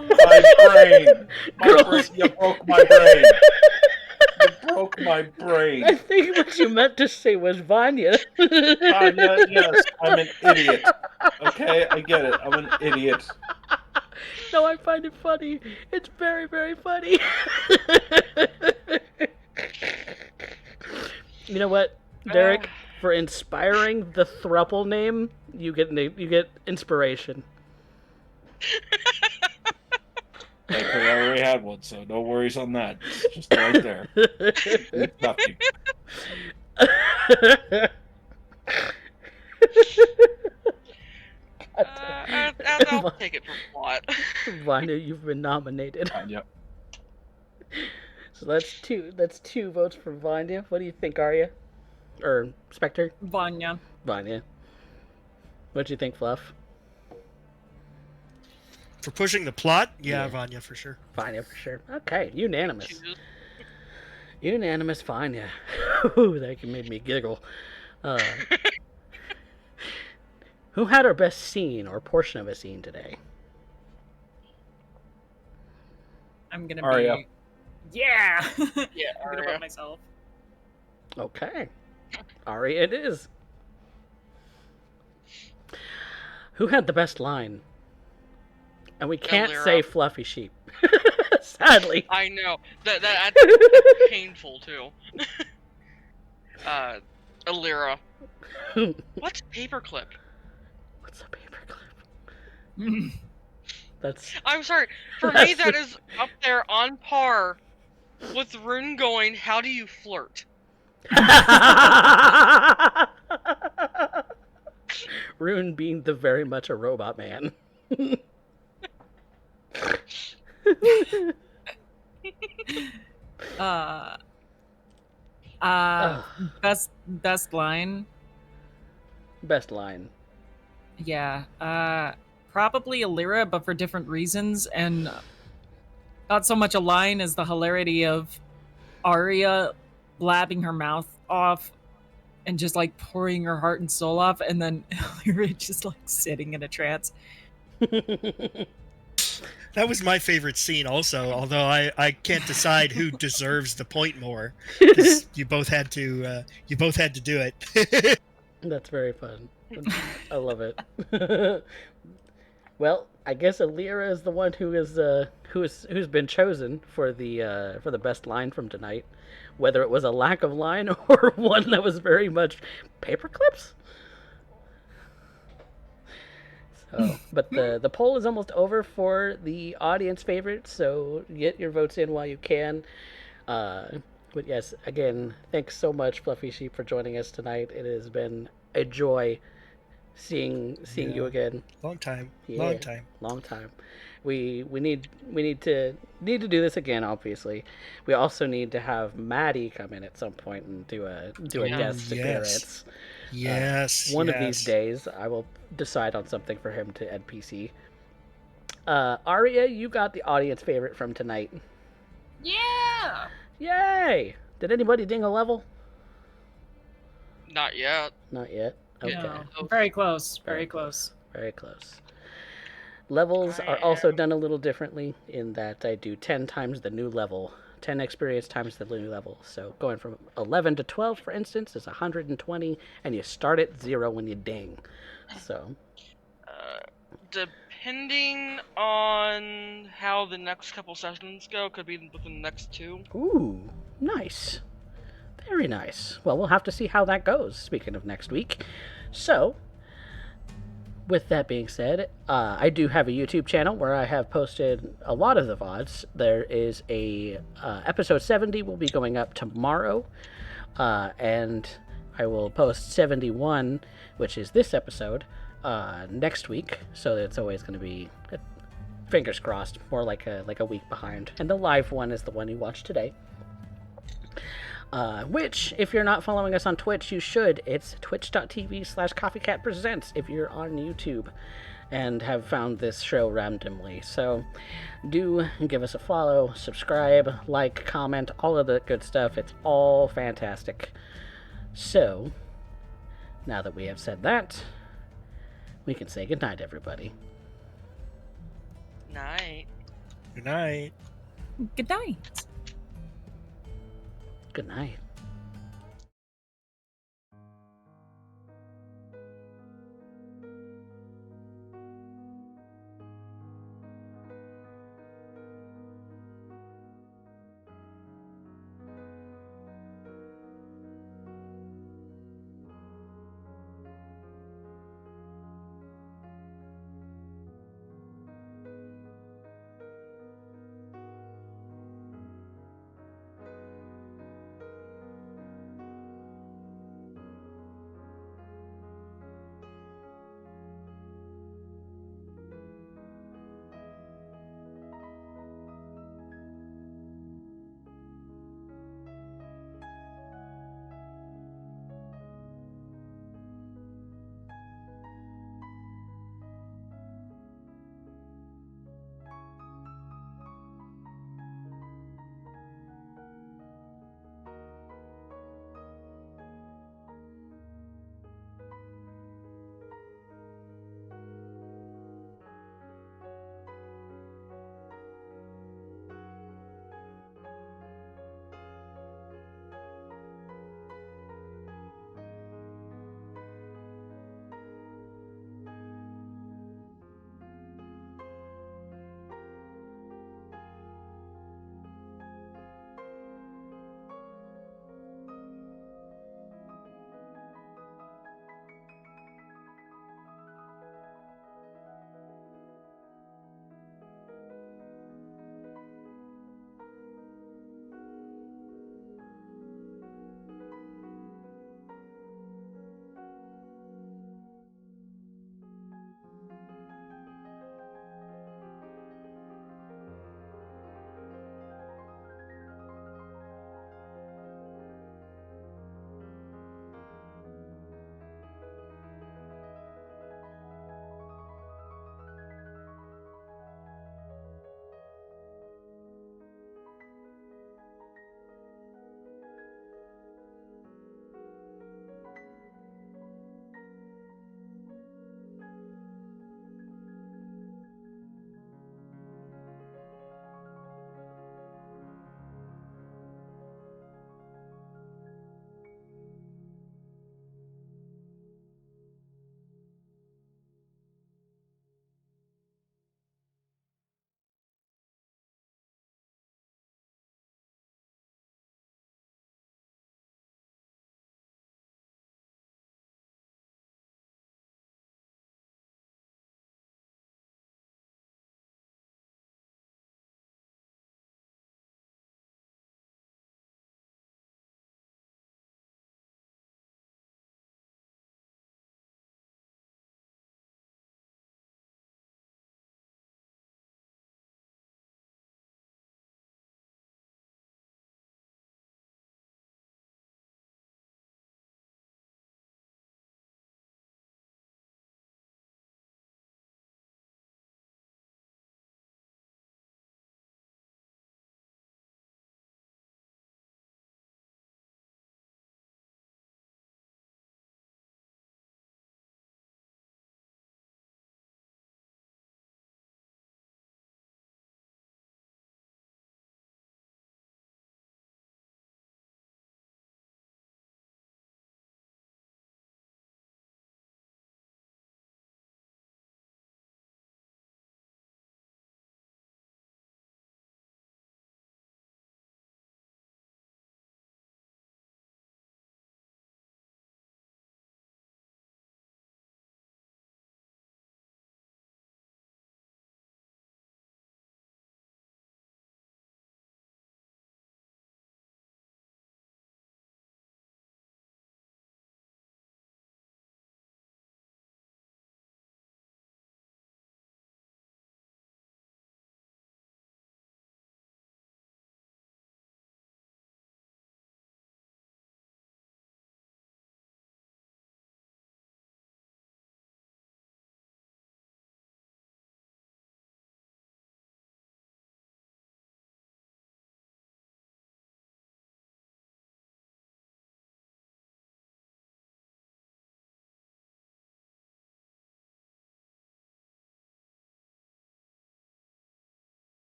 My brain. Girls. You broke my brain. You broke my brain. I think what you meant to say was Vanya. Anya, yes, I'm an idiot. Okay, I get it. I'm an idiot. No, I find it funny. It's very, very funny. You know what, Derek? For inspiring the thruple name, you get inspiration. Okay, I already had one, so no worries on that. It's just right there. Nothing. I'll take it for plot. Vanya, you've been nominated. Yep. So that's two votes for Vanya. What do you think, Arya? Or Spectre? Vanya. Vanya. What do you think, Fluff? For pushing the plot, yeah, Yeah. Vanya for sure. Vanya for sure. Okay, unanimous. Jesus. Unanimous Vanya. Ooh, that made me giggle. Who had our best scene or portion of a scene today? I'm gonna Arya. be. Yeah. Yeah, I'm gonna Arya. vote myself. Okay. Arya it is. Who had the best line? And we can't Elira. say fluffy sheep. Sadly. I know that's painful too. Elira. What's paperclip? What's a paperclip? That's I'm sorry. For me, that is up there on par with Rune going, "How do you flirt?" Rune being the very much a robot man. Best line. Best line. Yeah. Probably Elira, but for different reasons, and not so much a line as the hilarity of Arya blabbing her mouth off and just like pouring her heart and soul off, and then Elira just like sitting in a trance. That was my favorite scene also, although I can't decide who deserves the point more. 'Cause you both had to do it. That's very fun. I love it. Well, I guess Elira is the one who's been chosen for the best line from tonight, whether it was a lack of line or one that was very much paperclips. So, but the poll is almost over for the audience favorite, so get your votes in while you can. But yes, again, thanks so much, Fluffy Sheep, for joining us tonight. It has been a joy seeing you again. Long time. Yeah, long time. We need to do this again. Obviously, we also need to have Maddie come in at some point and do a guest appearance. Yes. One of these days, I will decide on something for him to NPC. Arya, you got the audience favorite from tonight. Yeah. Yay! Did anybody ding a level? Not yet. Not yet. Okay. No. Very close. Very close. Very close. Levels are also done a little differently in that I do 10 times the new level. 10 experience times the new level. So going from 11 to 12, for instance, is 120, and you start at 0 when you ding. So. Depending on how the next couple sessions go, could be within the next 2. Ooh, nice. Very nice. Well, we'll have to see how that goes, speaking of next week. So, with that being said, I do have a YouTube channel where I have posted a lot of the VODs. There is a episode 70 will be going up tomorrow, and I will post 71, which is this episode, next week. So it's always going to be, fingers crossed, more like a week behind. And the live one is the one you watched today. Which, if you're not following us on Twitch, you should. It's twitch.tv/CoffeeCatPresents if you're on YouTube. and have found this show randomly. So do give us a follow, subscribe, like, comment, all of the good stuff. It's all fantastic. So, now that we have said that, we can say goodnight, everybody. Night. Good night. Good night. Good night.